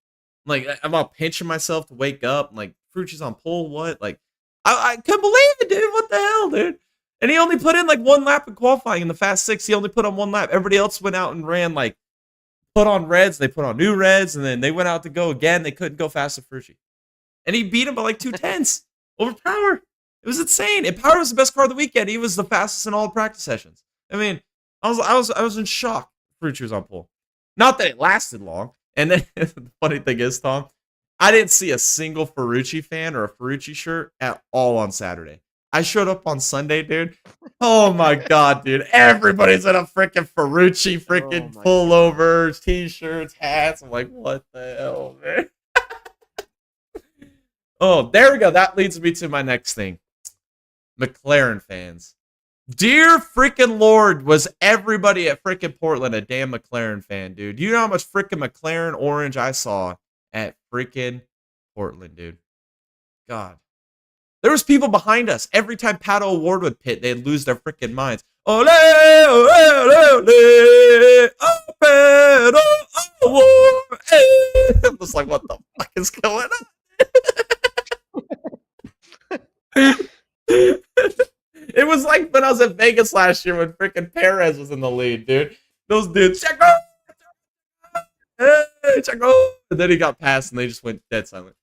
S1: I'm all pinching myself to wake up. I'm like, Ferrucci's on pole, what? Like I couldn't believe it, dude. What the hell, dude? And he only put in like one lap in qualifying in the Fast Six. He only put on one lap. Everybody else went out and ran like put on reds. They put on new reds, and then they went out to go again. They couldn't go fast as Ferrucci, and he beat him by like 2/10 over power. It was insane. And Power was the best car of the weekend. He was the fastest in all the practice sessions. I mean, I was in shock. Ferrucci was on pole. Not that it lasted long. And then the funny thing is, Tom, I didn't see a single Ferrucci fan or a Ferrucci shirt at all on Saturday. I showed up on Sunday, dude. Oh my God, dude. Everybody's in a freaking Ferrucci freaking pullovers, t-shirts, hats. I'm like, what the hell, man? Oh, there we go. That leads me to my next thing. McLaren fans. Dear freaking Lord, was everybody at freaking Portland a damn McLaren fan, dude? Do you know how much freaking McLaren orange I saw at freaking Portland, dude? God. There was people behind us. Every time Pato O'Ward would pit, they'd lose their freaking minds. Ole, ole, ole, ole, oh, Pato O'Ward. Hey. I'm just like, what the fuck is going on? It was like when I was at Vegas last year when freaking Perez was in the lead, dude. Those dudes, Checo! Hey, Checo! And then he got passed and they just went dead silent.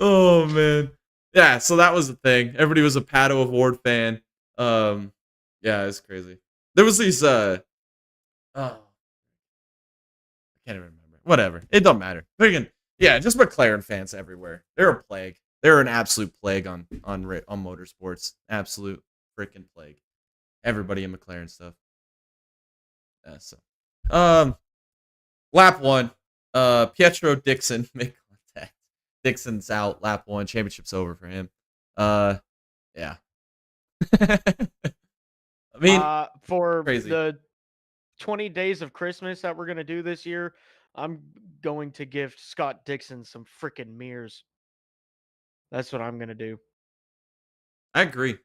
S1: Oh, man. Yeah, so that was the thing. Everybody was a Pato Award fan. Yeah, it's crazy. There was these, I can't even remember. Whatever. It don't matter. Freaking, yeah, just McLaren fans everywhere. They're a plague. They're an absolute plague on motorsports. Absolute freaking plague. Everybody in McLaren stuff. Lap one. Pietro Dixon make contact. Dixon's out. Lap one. Championship's over for him. Yeah. I mean,
S2: for
S1: crazy.
S2: the 20 days of Christmas that we're gonna do this year, I'm going to gift Scott Dixon some freaking mirrors. That's what I'm gonna do.
S1: I agree.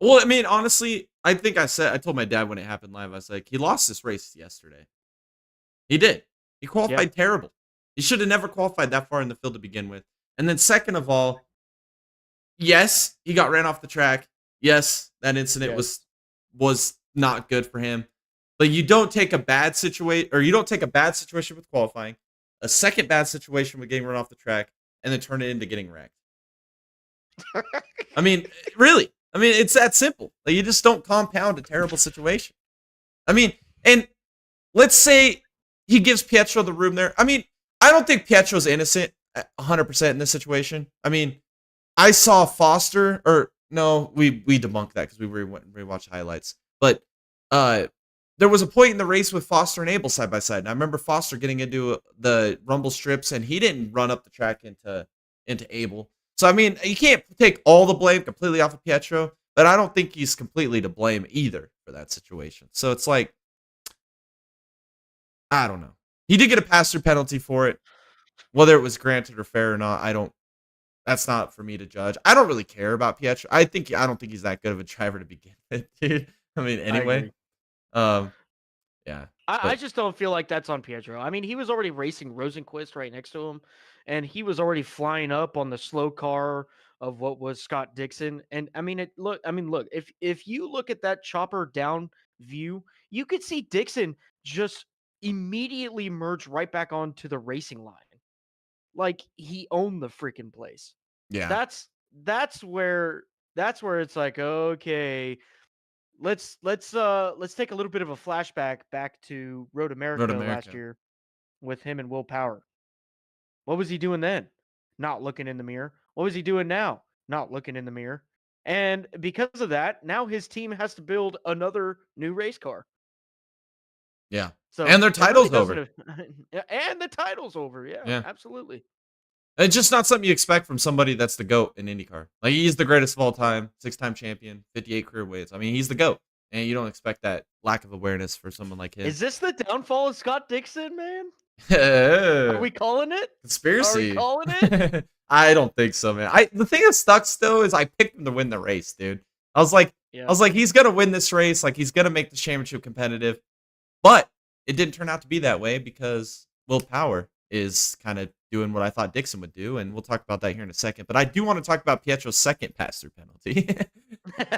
S1: Well, I mean, honestly, I think I told my dad when it happened live, I was like, he lost this race yesterday. He did. He qualified terrible. He should have never qualified that far in the field to begin with. And then second of all, yes, he got ran off the track. Yes, that incident was not good for him. But you don't take a bad situation, or you don't take a bad situation with qualifying, a second bad situation with getting run off the track, and then turn it into getting wrecked. I mean, really. I mean, it's that simple. Like, you just don't compound a terrible situation. I mean, and let's say he gives Pietro the room there. I mean, I don't think Pietro's innocent 100% in this situation. I mean, I saw Foster, or no, we debunked that because we rewatched highlights. But there was a point in the race with Foster and Abel side by side, and I remember Foster getting into the rumble strips, and he didn't run up the track into Abel. So I mean, you can't take all the blame completely off of Pietro, but I don't think he's completely to blame either for that situation. So it's like, I don't know. He did get a pass-through penalty for it. Whether it was granted or fair or not, I don't. That's not for me to judge. I don't really care about Pietro. I don't think he's that good of a driver to begin with, dude. I mean,
S2: I
S1: anyway.
S2: agree.
S1: Yeah.
S2: I just don't feel like that's on Pietro. I mean, he was already racing Rosenquist right next to him, and he was already flying up on the slow car of what was Scott Dixon. And I mean, look. If you look at that chopper down view, you could see Dixon just immediately merge right back onto the racing line, like he owned the freaking place.
S1: Yeah.
S2: That's where it's like, okay, let's take a little bit of a flashback back to Road America last year with him and Will Power. What was he doing then? Not looking in the mirror. What was he doing now? Not looking in the mirror. And because of that, now his team has to build another new race car.
S1: Yeah.
S2: So
S1: and their title's over.
S2: And the title's over. Yeah, absolutely.
S1: It's just not something you expect from somebody that's the GOAT in IndyCar. Like, he's the greatest of all time, 6-time champion, 58 career wins. I mean, he's the GOAT. And you don't expect that lack of awareness for someone like him.
S2: Is this the downfall of Scott Dixon, man? Are we calling it?
S1: Conspiracy.
S2: Are we calling it?
S1: I don't think so, man. The thing that sucks though is I picked him to win the race, dude. I was like, he's gonna win this race. Like, he's gonna make the championship competitive. But it didn't turn out to be that way because Will Power is kind of doing what I thought Dixon would do, and we'll talk about that here in a second. But I do want to talk about Pietro's second pass-through penalty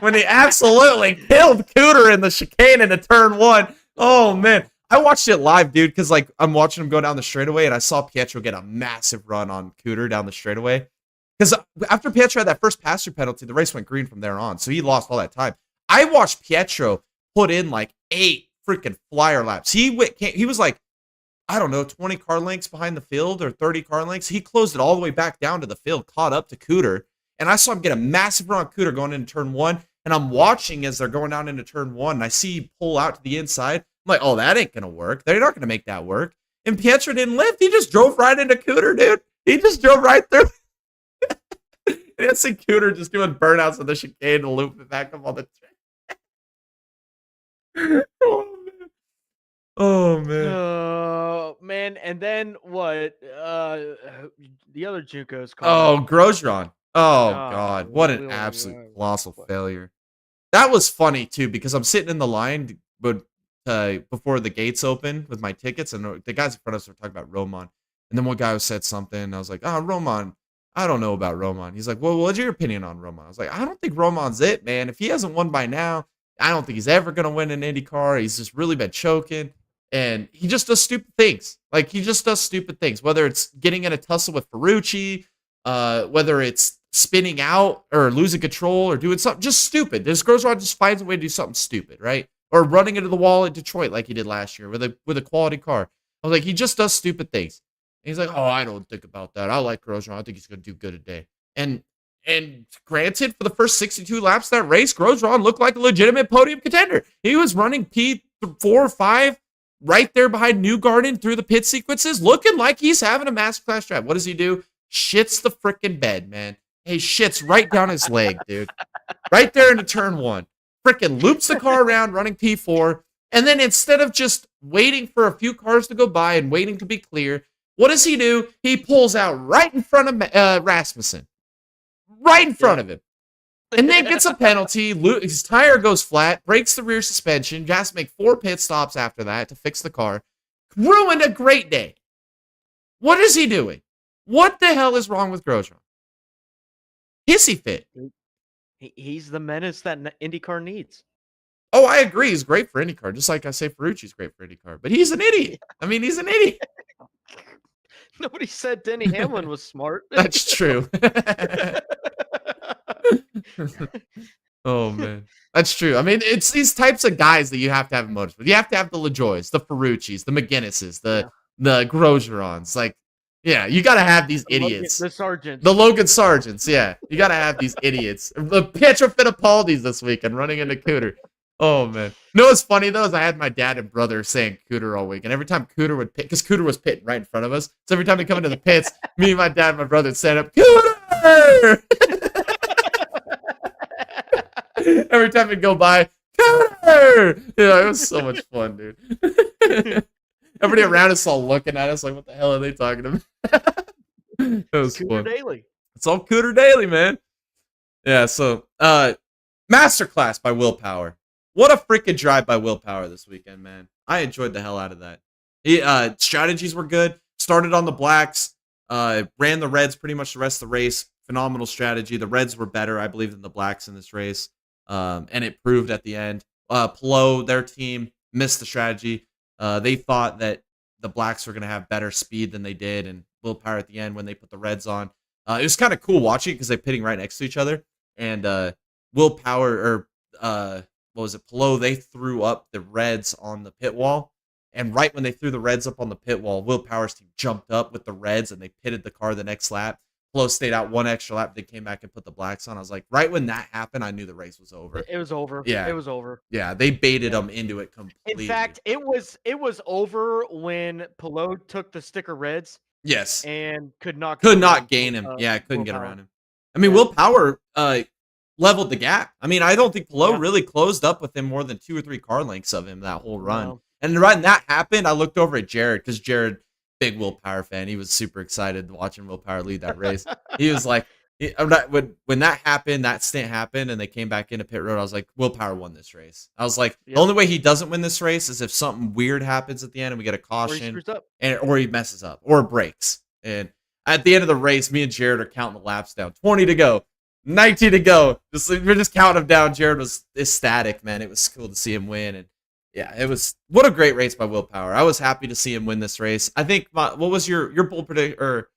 S1: when he absolutely killed Cooter in the chicane into turn one. Oh man, I watched it live, dude, because like I'm watching him go down the straightaway, and I saw Pietro get a massive run on Cooter down the straightaway. Because after Pietro had that first pass-through penalty, the race went green from there on, so he lost all that time. I watched Pietro put in like 8 freaking flyer laps. He was like, I don't know, 20 car lengths behind the field or 30 car lengths. He closed it all the way back down to the field, caught up to Cooter. And I saw him get a massive run on Cooter going into turn one. And I'm watching as they're going down into turn one. And I see he pull out to the inside. I'm like, oh, that ain't going to work. They're not going to make that work. And Pietro didn't lift. He just drove right into Cooter, dude. He just drove right through. And I see Cooter just doing burnouts on the chicane to loop it back up on the track. Oh
S2: man, and then what? The other JUCOs
S1: called. Oh, Grosjean. Oh God, what an absolute colossal failure. That was funny too because I'm sitting in the line, but before the gates open with my tickets, and the guys in front of us were talking about Roman, and then one guy said something, and I was like, "Oh, Roman, I don't know about Roman." He's like, "Well, what's your opinion on Roman?" I was like, "I don't think Roman's it, man. If he hasn't won by now, I don't think he's ever gonna win an IndyCar. He's just really been choking." And he just does stupid things. Like, he just does stupid things. Whether it's getting in a tussle with Ferrucci, whether it's spinning out or losing control or doing something just stupid. This Grosjean just finds a way to do something stupid, right? Or running into the wall at Detroit like he did last year with a quality car. I was like, he just does stupid things. And he's like, oh, I don't think about that. I like Grosjean. I think he's going to do good today. And granted, for the first 62 laps of that race, Grosjean looked like a legitimate podium contender. He was running P4 or 5 right there behind Newgarden through the pit sequences, looking like he's having a masterclass drive. What does he do? Shits the freaking bed, man. He shits right down his leg, dude. Right there into turn one. Freaking loops the car around running P4. And then instead of just waiting for a few cars to go by and waiting to be clear, what does he do? He pulls out right in front of Rasmussen. Right in front of him. And then gets a penalty. His tire goes flat, breaks the rear suspension. Has to make 4 pit stops after that to fix the car. Ruined a great day. What is he doing? What the hell is wrong with Grosjean? Hissy fit.
S2: He's the menace that IndyCar needs.
S1: Oh, I agree. He's great for IndyCar. Just like I say Ferrucci's great for IndyCar. But he's an idiot. I mean, he's an idiot.
S2: Nobody said Denny Hamlin was smart.
S1: That's true. Oh man, that's true. I mean, it's these types of guys that you have to have in motorsport. You have to have the LaJoys, the Ferruccis, the McGinnises,
S2: Yeah.
S1: the Grosjerons. Like, yeah, you got to have these
S2: The
S1: idiots. The
S2: sergeants.
S1: Logan Sargents, yeah, you got to have these idiots. The Pietro Fittipaldis this weekend running into Cooter. Oh man, no, what's funny though is I had my dad and brother saying Cooter all week, and every time Cooter would pit, because Cooter was pitting right in front of us, so every time they come into the pits, me and my dad and my brother would stand up, Cooter. Every time we go by, Cooter! Yeah, it was so much fun, dude. Everybody around us all looking at us like, what the hell are they talking about? It was
S2: Cooter
S1: fun.
S2: Daily.
S1: It's all Cooter Daily, man. Yeah, so Masterclass by Willpower. What a freaking drive by Willpower this weekend, man. I enjoyed the hell out of that. Strategies were good. Started on the blacks, ran the reds pretty much the rest of the race. Phenomenal strategy. The reds were better, I believe, than the blacks in this race. And it proved at the end. Plo, their team, missed the strategy. They thought that the blacks were going to have better speed than they did, and Willpower at the end when they put the reds on. It was kind of cool watching because they're pitting right next to each other. And Willpower, or what was it, Plo, they threw up the reds on the pit wall. And right when they threw the reds up on the pit wall, Willpower's team jumped up with the reds and they pitted the car the next lap. Flo stayed out one extra lap. They came back and put the blacks on. I was like, right when that happened, I knew the race was over.
S2: It was over.
S1: Yeah.
S2: It was over.
S1: Yeah, they baited them into it
S2: In
S1: completely.
S2: fact, it was over when Pelot took the sticker reds
S1: Yes.
S2: and could not
S1: gain him. Yeah, couldn't get
S2: Willpower.
S1: around him. I mean,
S2: Yeah.
S1: Willpower leveled the gap. I mean, I don't think Pelot
S2: Yeah.
S1: really closed up with him more than 2 or 3 car lengths of him that whole run.
S2: No.
S1: And right when that happened, I looked over at Jared because Jared, big Willpower fan, he was super excited watching Willpower lead that race. He was like, when that happened, that stint happened, and they came back into pit road, I was like, Willpower won this race. I was like,
S2: Yep.
S1: the only way he doesn't win this race is if something weird happens at the end and we get a
S2: Or he
S1: caution,
S2: screws up.
S1: or he messes up, or breaks. And at the end of the race, me and Jared are counting the laps down. 20 to go. 19 to go. We're just counting them down. Jared was ecstatic, man. It was cool to see him win. And yeah, it was what a great race by Willpower. I was happy to see him win this race. I think what was your bold prediction? Or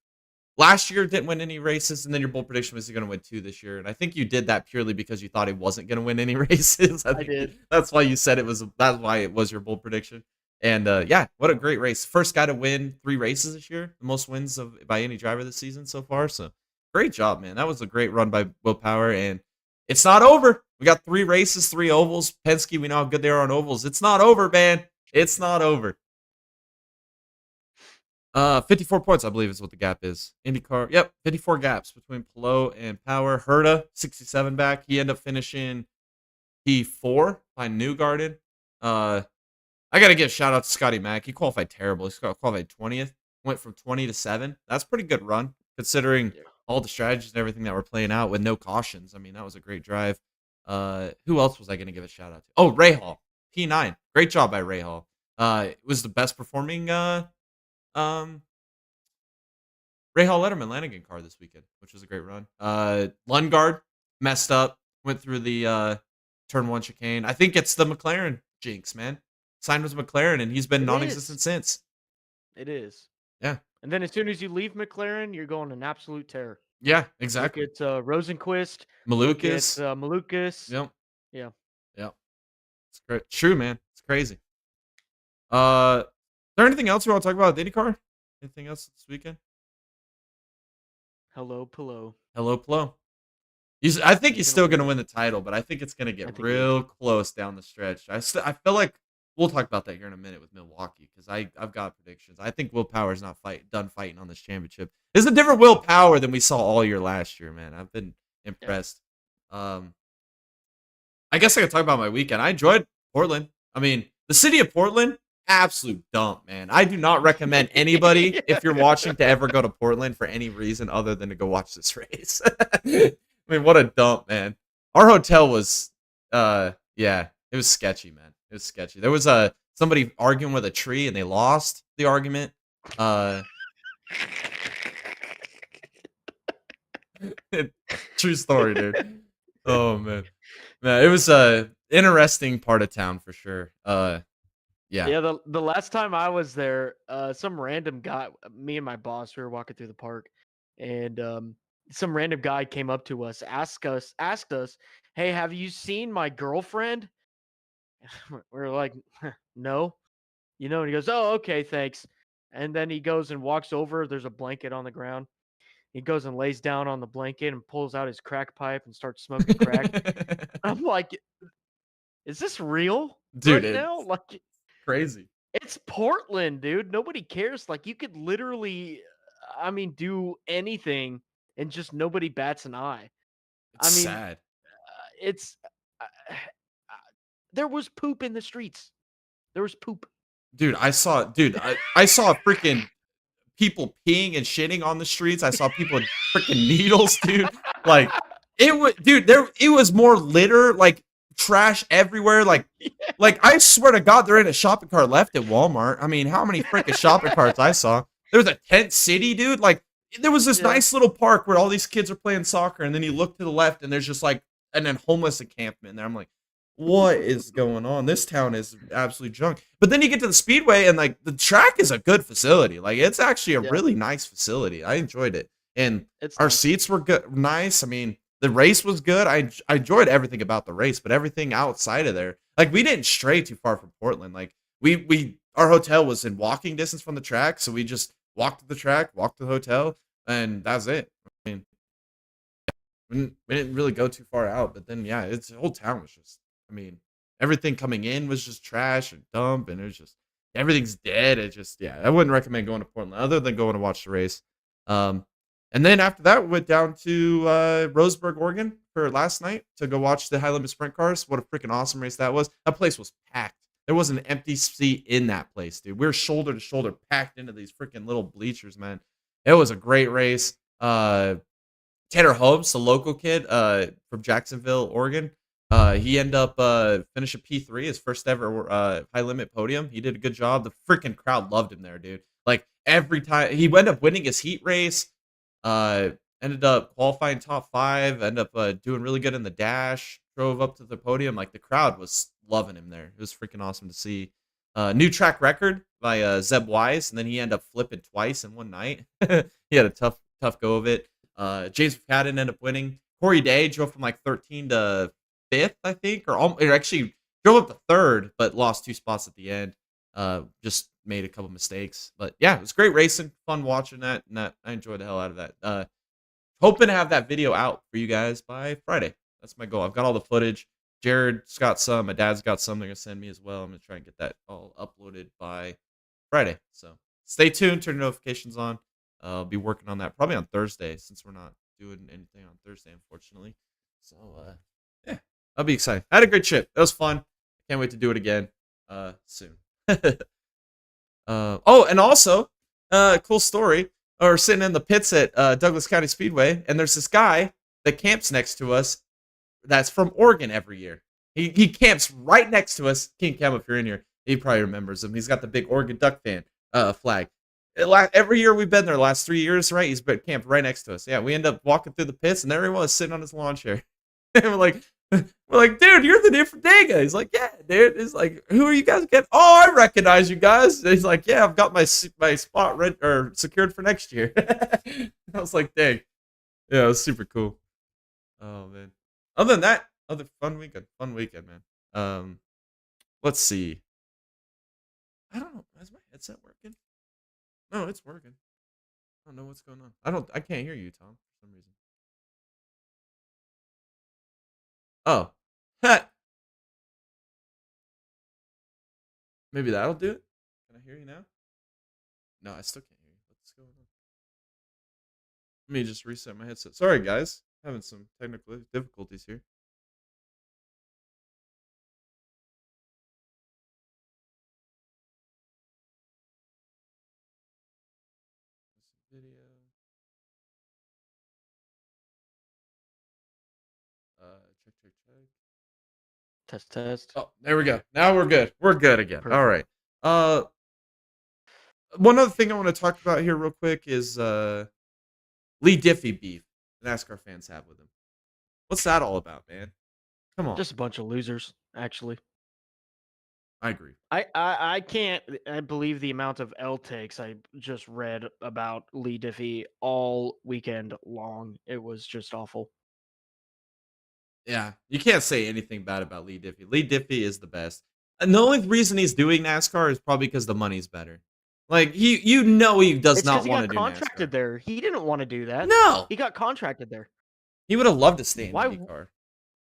S1: last year didn't win any races, and then your bold prediction was he's going to win 2 this year. And I think you did that purely because you thought he wasn't going to win any races.
S2: I did.
S1: That's why you said it was. That's why it was your bold prediction. And yeah, what a great race. First guy to win 3 races this year. The most wins by any driver this season so far. So great job, man. That was a great run by Willpower. And it's not over. We got 3 races, 3 ovals. Penske, we know how good they are on ovals. It's not over, man. It's not over. 54 points, I believe, is what the gap is. IndyCar, yep, 54 gaps between Pelot and Power. Herta, 67 back. He ended up finishing P4 by Newgarden. I got to give a shout out to Scotty Mack. He qualified terrible. He qualified 20th. Went from 20 to 7. That's a pretty good run, considering all the strategies and everything that were playing out with no cautions. I mean, that was a great drive. Who else was I going to give a shout out to? Oh, Ray Hall, P9. Great job by Ray Hall. It was the best performing Ray Hall Letterman Lanigan car this weekend, which was a great run. Lundgaard messed up, went through the turn 1 chicane. I think it's the McLaren jinx, man. Signed with McLaren, and he's been non-existent since.
S2: It is.
S1: Yeah.
S2: And then as soon as you leave McLaren, you're going an absolute terror.
S1: Yeah, exactly.
S2: Look at Rosenquist.
S1: Malukas.
S2: Malukas.
S1: Yep.
S2: Yeah.
S1: Yep. It's great. True, man. It's crazy. Is there anything else you want to talk about with IndyCar? Anything else this weekend?
S2: Hello, Pelot.
S1: Hello, Plo. I think he's still going to win the title, but I think it's going to get real close down the stretch. I feel like we'll talk about that here in a minute with Milwaukee because I've got predictions. I think Willpower's not done fighting on this championship. It's a different Willpower than we saw all year last year, man. I've been impressed. I guess I could talk about my weekend. I enjoyed Portland. I mean, the city of Portland, absolute dump, man. I do not recommend anybody, if you're watching, to ever go to Portland for any reason other than to go watch this race. I mean, what a dump, man. Our hotel was, it was sketchy, man. It was sketchy. There was somebody arguing with a tree, and they lost the argument. True story, dude. Oh, man. Man, it was a interesting part of town for sure. Yeah.
S2: Yeah, the last time I was there, some random guy, me and my boss, we were walking through the park, and some random guy came up to us, asked us, "Hey, have you seen my girlfriend?" We're like, "No." And he goes, "Oh, okay, thanks." And then he goes and walks over. There's a blanket on the ground. He goes and lays down on the blanket and pulls out his crack pipe and starts smoking crack. I'm like, "Is this real
S1: Dude,
S2: right now?"
S1: it's
S2: Like,
S1: crazy.
S2: it's Portland, dude. Nobody cares. Like, you could literally, I mean, do anything and just nobody bats an eye.
S1: It's
S2: I mean,
S1: sad.
S2: it's uh, there was poop in the streets. There was poop.
S1: I saw freaking people peeing and shitting on the streets. I saw people with freaking needles, dude. Like it was, dude. It was more litter, like trash everywhere. Like I swear to God, there ain't a shopping cart left at Walmart. I mean, how many freaking shopping carts I saw? There was a tent city, dude. Like there was this
S2: Yeah,
S1: nice little park where all these kids are playing soccer, and then you look to the left, and there's just like and then homeless encampment there. I'm like, what is going on? This town is absolutely junk. But then you get to the speedway, and like the track is a good facility. Like it's actually a
S2: yeah,
S1: really nice facility. I enjoyed it, and
S2: it's
S1: our
S2: nice.
S1: seats were good, nice. I mean, the race was good. I enjoyed everything about the race, but everything outside of there, like we didn't stray too far from Portland. Like we our hotel was in walking distance from the track, so we just walked to the track, walked to the hotel, and that's it. I mean, we didn't really go too far out, but then yeah, it's the whole town was just. I mean, everything coming in was just trash and dump, and it was just everything's dead. It just yeah, I wouldn't recommend going to Portland other than going to watch the race. Um, and then after that, we went down to Roseburg, Oregon for last night to go watch the high limit sprint cars. What a freaking awesome race that was! That place was packed. There wasn't an empty seat in that place, dude. We were shoulder to shoulder packed into these freaking little bleachers, man. It was a great race. Tanner Holmes, the local kid from Jacksonville, Oregon. He ended up finishing P3, his first ever high limit podium. He did a good job. The freaking crowd loved him there, dude. Like every time he ended up winning his heat race, uh, ended up qualifying top five, ended up doing really good in the dash, drove up to the podium. Like the crowd was loving him there. It was freaking awesome to see. New track record by Zeb Wise, and then he ended up flipping twice in one night. He had a tough go of it. James McFadden ended up winning. Corey Day drove from like 13 to 5th, I think, or actually drove up to 3rd, but lost 2 spots at the end. Just made a couple mistakes, but yeah, it was great racing, fun watching that, and I enjoyed the hell out of that. Hoping to have that video out for you guys by Friday. That's my goal. I've got all the footage. Jared's got some. My dad's got some. They're gonna send me as well. I'm gonna try and get that all uploaded by Friday. So stay tuned. Turn your notifications on. I'll be working on that probably on Thursday since we're not doing anything on Thursday, unfortunately. So yeah, I'll be excited. I had a great trip. It was fun. Can't wait to do it again soon. Oh, and also, cool story. We're sitting in the pits at Douglas County Speedway, and there's this guy that camps next to us that's from Oregon every year. He camps right next to us. King Cam, if you're in here, he probably remembers him. He's got the big Oregon Duck fan flag. Every year we've been there, the last 3 years, right? He's been camped right next to us. Yeah, we end up walking through the pits, and everyone was sitting on his lawn chair. And we're like, dude, you're the dude from Dega. He's like, yeah, dude. He's like, who are you guys getting? Oh, I recognize you guys. And he's like, yeah, I've got my spot rent or secured for next year. I was like, dang, yeah, it was super cool. Oh man. Other than that, other fun weekend, man. Let's see. I don't know. Is my headset working? No, it's working. I don't know what's going on. I can't hear you, Tom, for some reason. Oh. Ha! Maybe that'll do it. Can I hear you now? No, I still can't hear you. What's going on? Let me just reset my headset. Sorry, guys. Having some technical difficulties here. Video. Check.
S2: Test, test.
S1: Oh, there we go. Now we're good. We're good again. All
S2: Perfect.
S1: right. Uh, one other thing I want to talk about here real quick is Lee Diffie beef the NASCAR fans have with him. What's that all about, man? Come on.
S2: Just a bunch of losers, actually.
S1: I agree.
S2: I can't I believe the amount of L takes I just read about Lee Diffie all weekend long. It was just awful.
S1: Yeah, you can't say anything bad about Lee Diffie. Lee Diffie is the best, and the only reason he's doing NASCAR is probably because the money's better. Like he does
S2: It's because
S1: not
S2: he
S1: want to
S2: got
S1: do NASCAR.
S2: contracted there. He didn't want to do that.
S1: No,
S2: He got contracted there.
S1: he would have loved to stay in
S2: Why?
S1: IndyCar.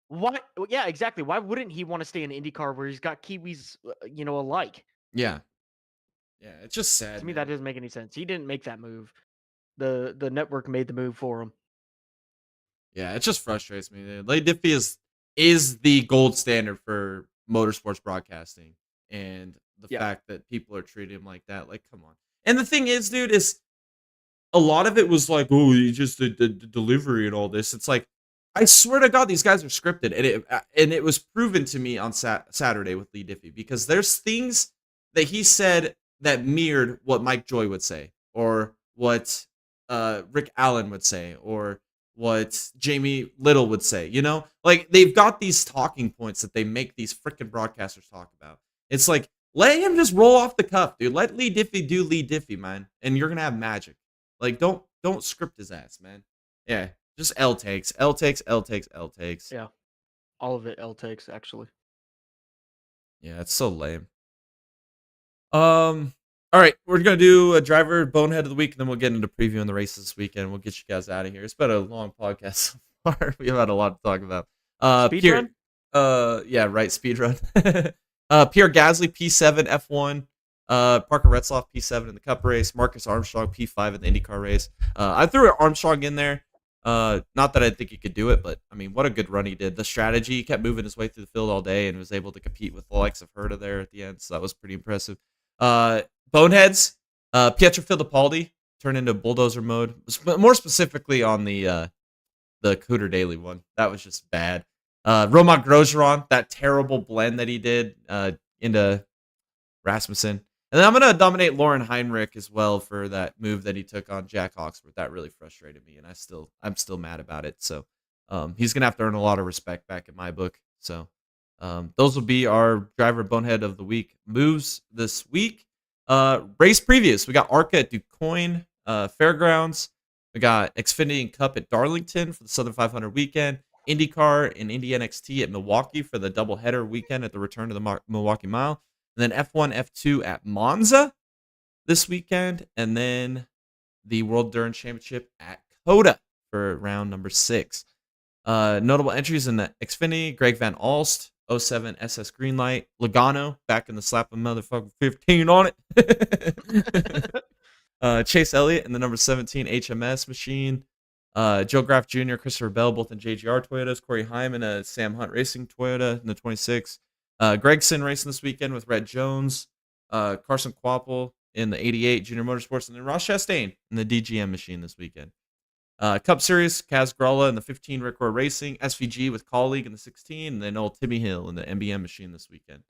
S2: Why? Yeah, exactly. Why wouldn't he want to stay in IndyCar where he's got Kiwis, alike?
S1: Yeah, yeah, it's just
S2: To
S1: sad,
S2: me, that
S1: man.
S2: doesn't make any sense. He didn't make that move. The network made the move for him.
S1: Yeah, it just frustrates me. Dude. Lee Diffie is the gold standard for motorsports broadcasting, and the
S2: Yeah.
S1: fact that people are treating him like that, like, come on. And the thing is, dude, is a lot of it was like, oh, you just the delivery and all this. It's like, I swear to God, these guys are scripted, and it was proven to me on Saturday with Lee Diffie because there's things that he said that mirrored what Mike Joy would say, or what Rick Allen would say, or what Jamie Little would say. You know, like they've got these talking points that they make these freaking broadcasters talk about. It's like let him just roll off the cuff, dude. Let Lee Diffie do Lee Diffie, man, and you're gonna have magic. Like, don't script his ass, man. Yeah, just L takes, L takes, L takes, L takes.
S2: Yeah. All of it L takes actually.
S1: Yeah, it's so lame. All right, we're gonna do a driver bonehead of the week, and then we'll get into previewing the races this weekend. We'll get you guys out of here. It's been a long podcast so far. We've had a lot to talk about.
S2: Speed
S1: Pierre,
S2: run?
S1: yeah, right, speed run. Pierre Gasly, P7, F1. Parker Retzloff, P7 in the Cup race. Marcus Armstrong, P5 in the IndyCar race. I threw Armstrong in there. Not that I think he could do it, but I mean, what a good run he did. The strategy, he kept moving his way through the field all day and was able to compete with the likes of Herta there at the end. So that was pretty impressive. Boneheads, Pietro Fittipaldi turned into bulldozer mode. More specifically on the Cooter Daily one. That was just bad. Romain Grosjean, that terrible blend that he did into Rasmussen. And then I'm going to dominate Lauren Heinrich as well for that move that he took on Jack Hawksworth. That really frustrated me, and I'm still mad about it. So he's going to have to earn a lot of respect back in my book. So those will be our driver bonehead of the week moves this week. Race previews. We got ARCA at DuQuoin Fairgrounds. We got Xfinity and Cup at Darlington for the Southern 500 weekend. IndyCar and Indy NXT at Milwaukee for the doubleheader weekend at the return to the Milwaukee Mile. And then F1, F2 at Monza this weekend. And then the World Endurance Championship at COTA for round number 6. Notable entries in the Xfinity, Greg Van Alst, 07 SS Greenlight, Logano, back in the slap of motherfucking 15 on it. Chase Elliott in the number 17 HMS machine. Joe Graff Jr., Christopher Bell, both in JGR Toyotas. Corey Hyman, a Sam Hunt Racing Toyota in the 26. Gregson racing this weekend with Red Jones. Carson Quapple in the 88 Junior Motorsports. And then Ross Chastain in the DGM machine this weekend. Cup Series, Kaz Gralla in the 15 Rickwar Racing. SVG with Colleague in the 16. And then old Timmy Hill in the MBM machine this weekend.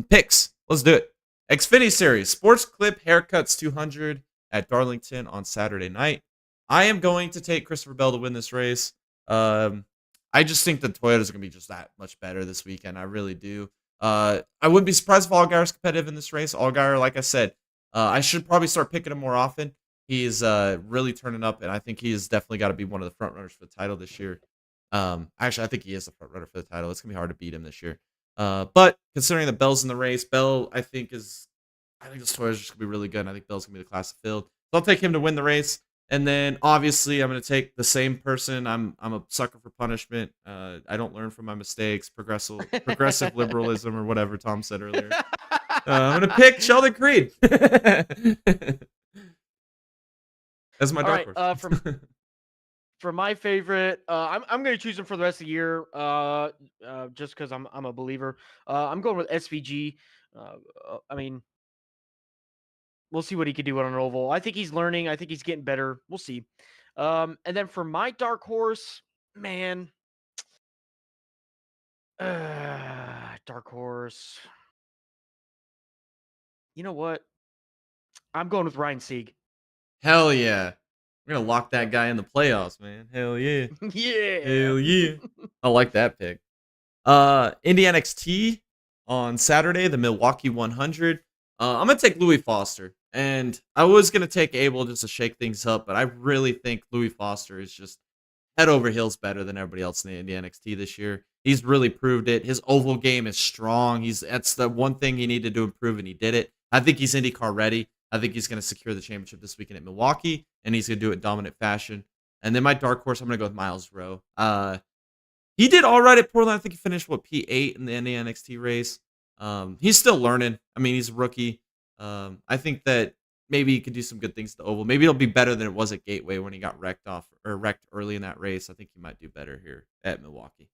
S1: Picks. Let's do it. Xfinity Series. Sports Clip Haircuts 200 at Darlington on Saturday night. I am going to take Christopher Bell to win this race. I just think the Toyotas are going to be just that much better this weekend. I really do. I wouldn't be surprised if Allgaier is competitive in this race. Allgaier, like I said, I should probably start picking him more often. He's really turning up, and I think he has definitely got to be one of the front runners for the title this year. Actually, I think he is the front runner for the title. It's going to be hard to beat him this year. But considering that Bell's in the race, Bell, I think this Toyota's just going to be really good, and I think Bell's going to be the class of field. So I'll take him to win the race. And then obviously I'm going to take the same person. I'm a sucker for punishment. I don't learn from my mistakes. Progressive liberalism or whatever Tom said earlier. I'm going to pick Sheldon Creed. That's my dark horse.
S2: For my favorite, I'm going to choose him for the rest of the year. Just because I'm a believer. I'm going with SVG. I mean, we'll see what he could do on an oval. I think he's learning. I think he's getting better. We'll see. And then for my dark horse, man, dark horse. You know what? I'm going with Ryan Sieg.
S1: Hell yeah. We're going to lock that guy in the playoffs, man. Hell yeah.
S2: Yeah.
S1: Hell yeah. I like that pick. Indy NXT. on Saturday, the Milwaukee 100. I'm gonna take Louis Foster, and I was gonna take Abel just to shake things up, but I really think Louis Foster is just head over heels better than everybody else in the NXT this year. He's really proved it. His oval game is strong. That's the one thing he needed to improve, and he did it. I think he's IndyCar ready. I think he's going to secure the championship this weekend at Milwaukee, and he's going to do it in dominant fashion. And then my dark horse, I'm going to go with Miles Rowe. He did all right at Portland. I think he finished P8 in the NXT race. He's still learning. I mean, he's a rookie. I think that maybe he could do some good things at the oval. Maybe it'll be better than it was at Gateway when he got wrecked early in that race. I think he might do better here at Milwaukee.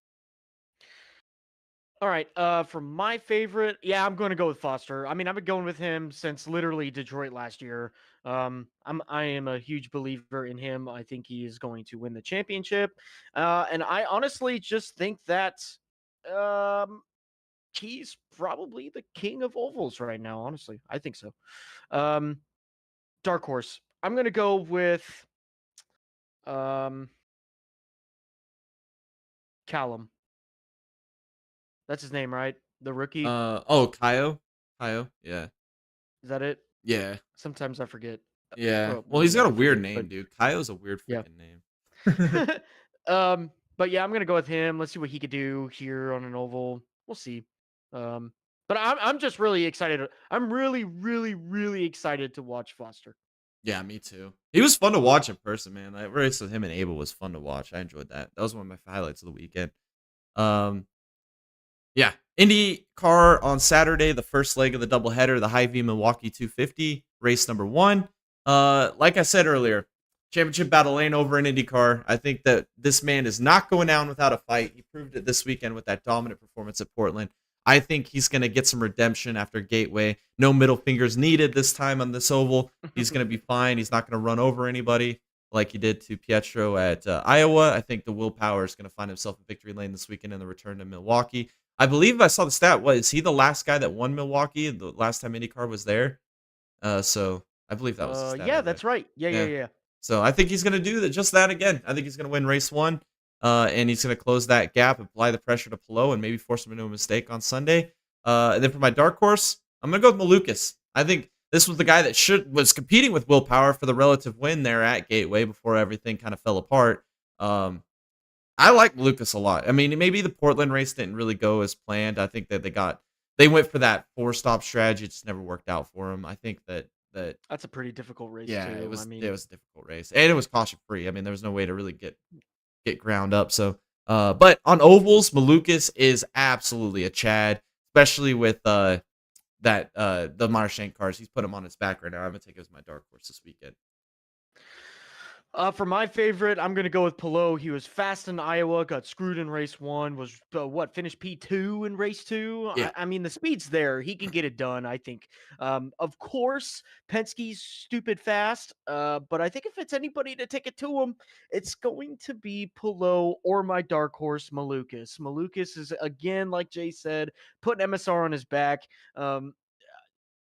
S2: All right. For my favorite, yeah, I'm going to go with Foster. I mean, I've been going with him since literally Detroit last year. I am a huge believer in him. I think he is going to win the championship. And I honestly just think that um, he's probably the king of ovals right now. Honestly, I think so. Um, Dark horse. I'm going to go with um, Callum. That's his name, right? The rookie.
S1: Kaio, yeah,
S2: Is that it?
S1: yeah,
S2: Sometimes I forget.
S1: yeah. Well,
S2: Well,
S1: he's
S2: yeah,
S1: got a
S2: I
S1: weird
S2: forget,
S1: name,
S2: but
S1: dude. Kaio's a weird
S2: yeah.
S1: freaking name.
S2: But yeah, I'm gonna go with him. Let's see what he could do here on an oval. We'll see. But I'm just really excited. I'm really, really, really excited to watch Foster.
S1: Yeah, me too. He was fun to watch in person, man. That race with him and Abel was fun to watch. I enjoyed that. That was one of my highlights of the weekend. Um, Yeah. IndyCar on Saturday, the first leg of the doubleheader, the Hy-Vee Milwaukee 250, race number 1. Like I said earlier, championship battle ain't over in IndyCar. I think that this man is not going down without a fight. He proved it this weekend with that dominant performance at Portland. I think he's going to get some redemption after Gateway. No middle fingers needed this time on this oval. He's going to be fine. He's not going to run over anybody like he did to Pietro at Iowa. I think the willpower is going to find himself in victory lane this weekend in the return to Milwaukee. I believe I saw the stat. Was he the last guy that won Milwaukee the last time IndyCar was there? So I believe that was the stat.
S2: Yeah, that's right.
S1: Yeah.
S2: Yeah.
S1: So I think he's going to do just that again. I think he's going to win race 1, and he's going to close that gap, apply the pressure to Palou, and maybe force him into a mistake on Sunday. And then for my dark horse, I'm going to go with Malukas. I think this was the guy that was competing with willpower for the relative win there at Gateway before everything kind of fell apart. I like Lucas a lot. I mean, maybe the Portland race didn't really go as planned. I think that they went for that 4-stop strategy. It just never worked out for them. I think that
S2: That's a pretty difficult race
S1: yeah,
S2: too.
S1: it was
S2: I mean,
S1: it was a difficult race, and it was caution free. I mean, there was no way to really get ground up. So, but on ovals, Malukas is absolutely a Chad, especially with the Marshank cars. He's put him on his back right now. I'm gonna take it as my dark horse this weekend.
S2: For my favorite, I'm gonna go with Palou. He was fast in Iowa, got screwed in race 1. Was finished P2 in race 2.
S1: Yeah.
S2: I mean, the speed's there. He can get it done. I think. Of course, Penske's stupid fast. But I think if it's anybody to take it to him, it's going to be Palou or my dark horse, Malukas. Malukas is again, like Jay said, putting MSR on his back.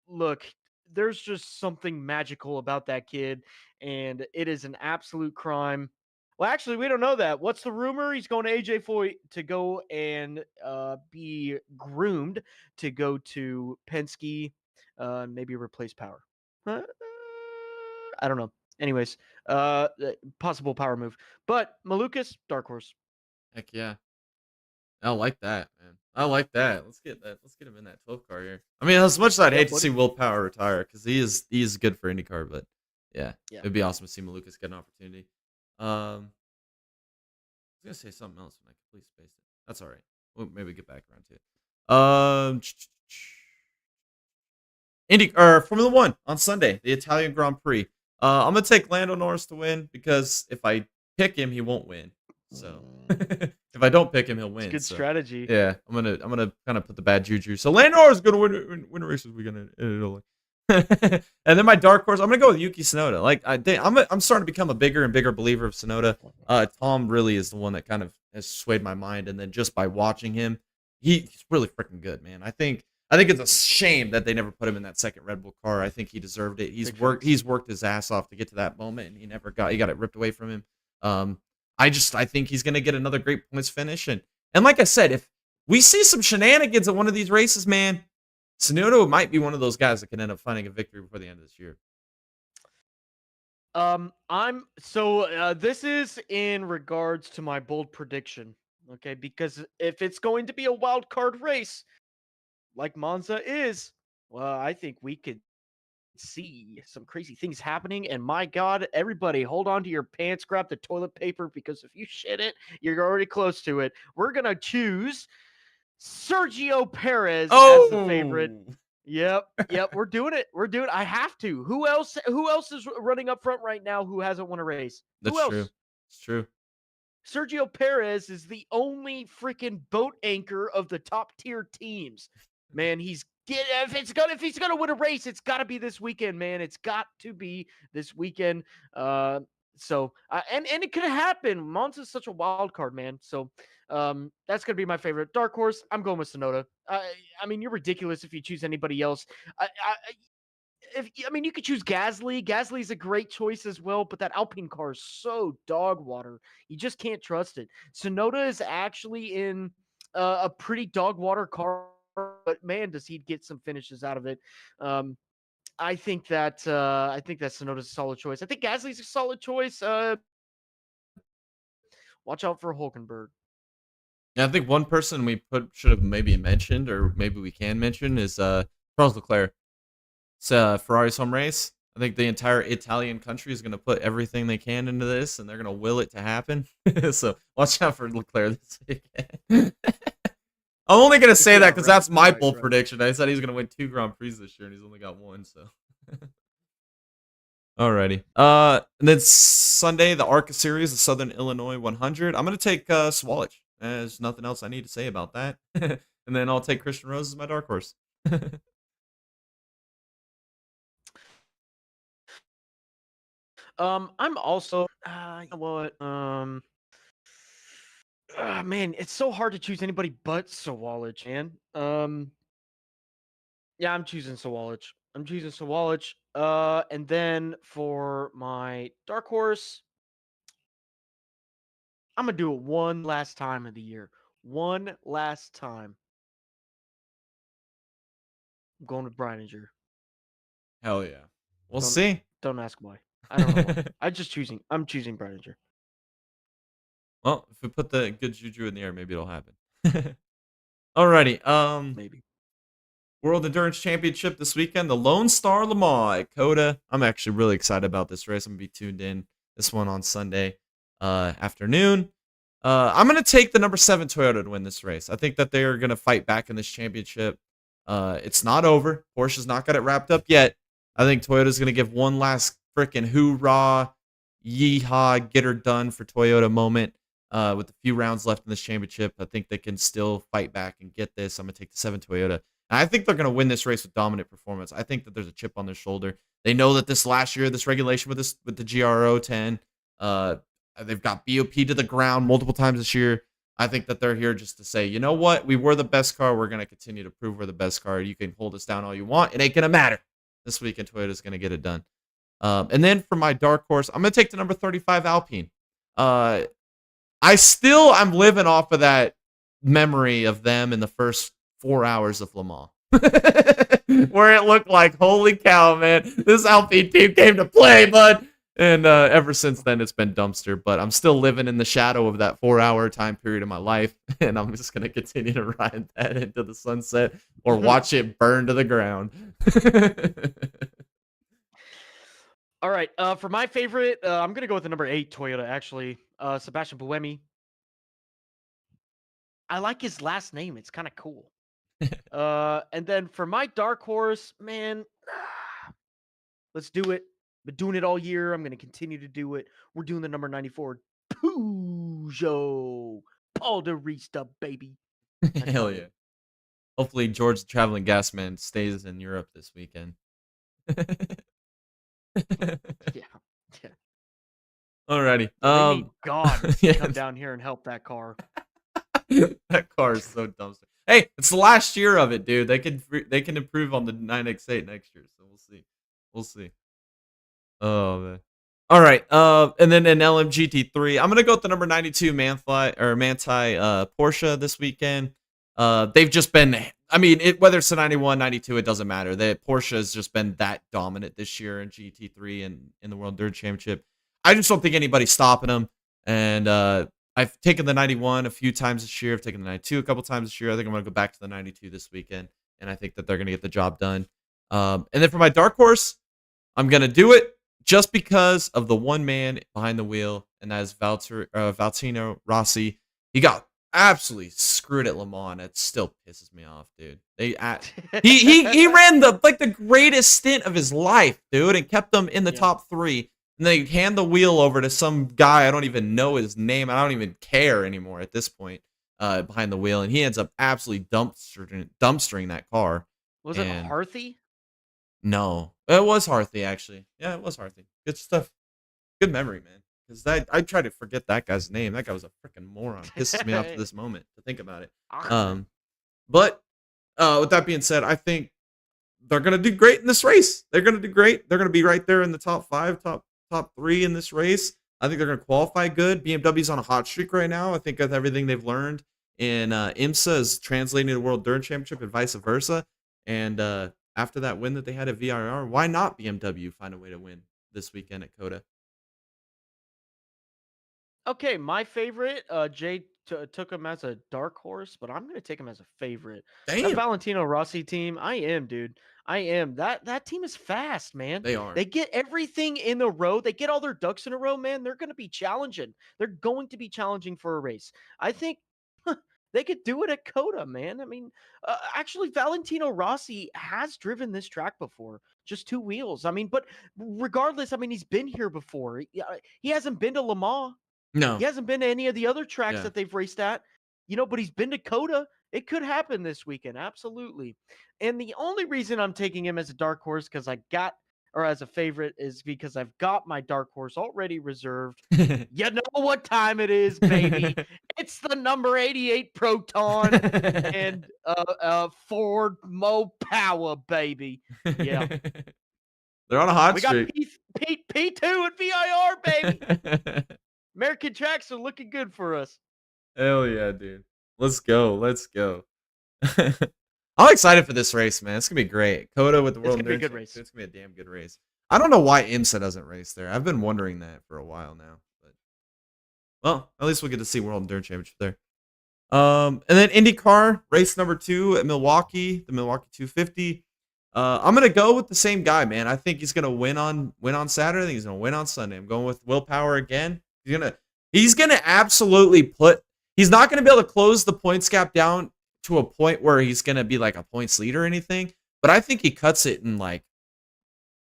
S2: Look, there's just something magical about that kid, and it is an absolute crime. Well, actually, we don't know that. What's the rumor? He's going to AJ Foyt to go and be groomed to go to Penske, maybe replace Power. I don't know. Anyways, possible power move. But Malukas, dark horse.
S1: Heck yeah. I like that, man. I like that. Let's get that. Let's get him in that 12 car here. I mean, as much as I'd
S2: Yeah,
S1: hate to
S2: buddy.
S1: see Will Power retire because he is good for IndyCar, but yeah,
S2: Yeah.
S1: it'd be awesome to see Malukas get an opportunity. I was gonna say something else when I completely spaced it. That's all right. We'll maybe get back around to it. Formula One on Sunday, the Italian Grand Prix. I'm gonna take Lando Norris to win because if I pick him, he won't win. So if I don't pick him, he'll win.
S2: It's good
S1: so,
S2: strategy.
S1: Yeah, I'm gonna kind of put the bad juju. So Lando Norris is gonna win a race this weekend in Italy. And then my dark horse, I'm gonna go with Yuki Tsunoda. Like I'm starting to become a bigger and bigger believer of Tsunoda. Tom really is the one that kind of has swayed my mind, and then just by watching him, he's really freaking good, man. I think it's a shame that they never put him in that second Red Bull car. I think he deserved it. He's worked his ass off to get to that moment, and he got it ripped away from him. I think he's gonna get another great points finish, and like I said, if we see some shenanigans at one of these races, man. Tsunoda might be one of those guys that can end up finding a victory before the end of this year.
S2: This is in regards to my bold prediction, okay? Because if it's going to be a wild card race, like Monza is, well, I think we could see some crazy things happening. And my God, everybody, hold on to your pants, grab the toilet paper, because if you shit it, you're already close to it. We're gonna choose Sergio Perez as the favorite. Yep, we're doing it. I have to. Who else is running up front right now who hasn't won a race?
S1: That's
S2: Who else?
S1: true. It's true.
S2: Sergio Perez is the only freaking boat anchor of the top tier teams. Man, if he's gonna win a race, it's got to be this weekend, man. It's got to be this weekend. And it could happen. Monza's such a wild card, man. So that's gonna be my favorite dark horse. I'm going with Tsunoda. I mean, you're ridiculous if you choose anybody else. You could choose Gasly. Gasly's a great choice as well, but that Alpine car is so dog water. You just can't trust it. Tsunoda is actually in a pretty dog water car, but man, does he get some finishes out of it. I think that Tsunoda's a solid choice. I think Gasly's a solid choice. Watch out for Hulkenberg.
S1: Yeah, I think one person we should have maybe mentioned, or maybe we can mention, is Charles Leclerc. It's Ferrari's home race. I think the entire Italian country is going to put everything they can into this, and they're going to will it to happen. So watch out for Leclerc this weekend. I'm only going to say that because that's my bold prediction. I said he's going to win 2 Grand Prix this year, and he's only got 1. So, alrighty. And then Sunday, the ARCA Series, the Southern Illinois 100. I'm going to take Swalich. There's nothing else I need to say about that. And then I'll take Christian Rose as my dark horse.
S2: I'm also, you know what? Man, it's so hard to choose anybody but Sawalich, man. Yeah, I'm choosing Sawalich. And then for my dark horse, I'm gonna do it one last time of the year. One last time. I'm going with Brininger.
S1: Hell yeah. We'll see.
S2: Don't ask why. I don't know why. I'm choosing Brininger.
S1: Well, if we put the good juju in the air, maybe it'll happen. Alrighty.
S2: Maybe.
S1: World Endurance Championship this weekend. The Lone Star Le Mans at COTA. I'm actually really excited about this race. I'm going to be tuned in this one on Sunday afternoon. I'm going to take the number 7 Toyota to win this race. I think that they're going to fight back in this championship. It's not over. Porsche's not got it wrapped up yet. I think Toyota's going to give one last freaking hoorah, yeehaw, get her done for Toyota moment. With a few rounds left in this championship, I think they can still fight back and get this. I'm going to take the 7 Toyota. And I think they're going to win this race with dominant performance. I think that there's a chip on their shoulder. They know that this last year, this regulation with the GRO 10, they've got BOP to the ground multiple times this year. I think that they're here just to say, you know what? We were the best car. We're going to continue to prove we're the best car. You can hold us down all you want. It ain't going to matter. This weekend, Toyota's going to get it done. And then for my dark horse, I'm going to take the number 35 Alpine. I'm living off of that memory of them in the first 4 hours of Le Mans. Where it looked like, holy cow, man, this Alpine team came to play, bud. And ever since then, it's been dumpster. But I'm still living in the shadow of that 4-hour time period of my life. And I'm just going to continue to ride that into the sunset or watch it burn to the ground.
S2: All right. For my favorite, I'm going to go with the number 8 Toyota, actually. Sebastian Buemi. I like his last name. It's kind of cool. And then for my dark horse, man, let's do it. Been doing it all year. I'm going to continue to do it. We're doing the number 94 Peugeot Paul de Rista, baby.
S1: Hell yeah. Hopefully George the Traveling Gas Man stays in Europe this weekend.
S2: Yeah.
S1: Alrighty.
S2: They need God to come down here and help that car.
S1: That car is so dumpster. Hey, it's the last year of it, dude. They can improve on the 9X8 next year, so we'll see. Oh man. All right. And then in LMGT3, I'm gonna go with the number 92 Manthey Porsche this weekend. They've just been. I mean, whether it's the 91, 92, it doesn't matter. Porsche has just been that dominant this year in GT3 and in the World Dirt Championship. I just don't think anybody's stopping them. And I've taken the 91 a few times this year. I've taken the 92 a couple times this year. I think I'm going to go back to the 92 this weekend, and I think that they're going to get the job done. And then for my dark horse, I'm going to do it just because of the one man behind the wheel, and that is Valentino Rossi. He got absolutely screwed at Le Mans. It still pisses me off, dude. He ran the greatest stint of his life, dude, and kept them in the top 3. And they hand the wheel over to some guy. I don't even know his name. I don't even care anymore at this point behind the wheel. And he ends up absolutely dumpstering that car.
S2: Was it Harthy?
S1: No. It was Harthy, actually. Yeah, it was Harthy. Good stuff. Good memory, man. Because I try to forget that guy's name. That guy was a freaking moron. Pisses me off to this moment to think about it. But with that being said, I think they're going to do great in this race. They're going to do great. They're going to be right there in the top 5, top 3 in this race. I think they're going to qualify good. BMW's on a hot streak right now. I think with everything they've learned in IMSA is translating to the World Dirt Championship and vice versa. And after that win that they had at VIR, why not BMW find a way to win this weekend at COTA?
S2: Okay, my favorite, Jay took him as a dark horse, but I'm gonna take him as a favorite. That
S1: Damn.
S2: Valentino Rossi team, I am, dude. I am. That team is fast, man.
S1: They are.
S2: They get everything in a row. They get all their ducks in a row, man. They're gonna be challenging. They're going to be challenging for a race. I think they could do it at COTA, man. I mean, actually, Valentino Rossi has driven this track before, just 2 wheels. I mean, but regardless, I mean, he's been here before. He hasn't been to Le Mans.
S1: No.
S2: He hasn't been to any of the other tracks
S1: Yeah.
S2: that they've raced at, but he's been to COTA. It could happen this weekend, absolutely. And the only reason I'm taking him as a dark horse as a favorite is because I've got my dark horse already reserved. You know what time it is, baby. It's the number 88 Proton and Ford Mo Power, baby. Yeah.
S1: They're on a hot
S2: We
S1: streak.
S2: got P2 and VIR, baby. American tracks are looking good for us.
S1: Hell yeah, dude. Let's go. Let's go. I'm excited for this race, man. It's going to be great. COTA with the World
S2: It's going to be a
S1: Endurance
S2: good race.
S1: It's going to be a damn good race. I don't know why IMSA doesn't race there. I've been wondering that for a while now. But well, at least we'll get to see World Endurance Championship there. And then IndyCar, race number 2 at Milwaukee, the Milwaukee 250. I'm going to go with the same guy, man. I think he's going to win on Saturday. I think he's going to win on Sunday. I'm going with Will Power again. He's gonna absolutely he's not gonna be able to close the points gap down to a point where he's gonna be like a points leader or anything, but I think he cuts it in like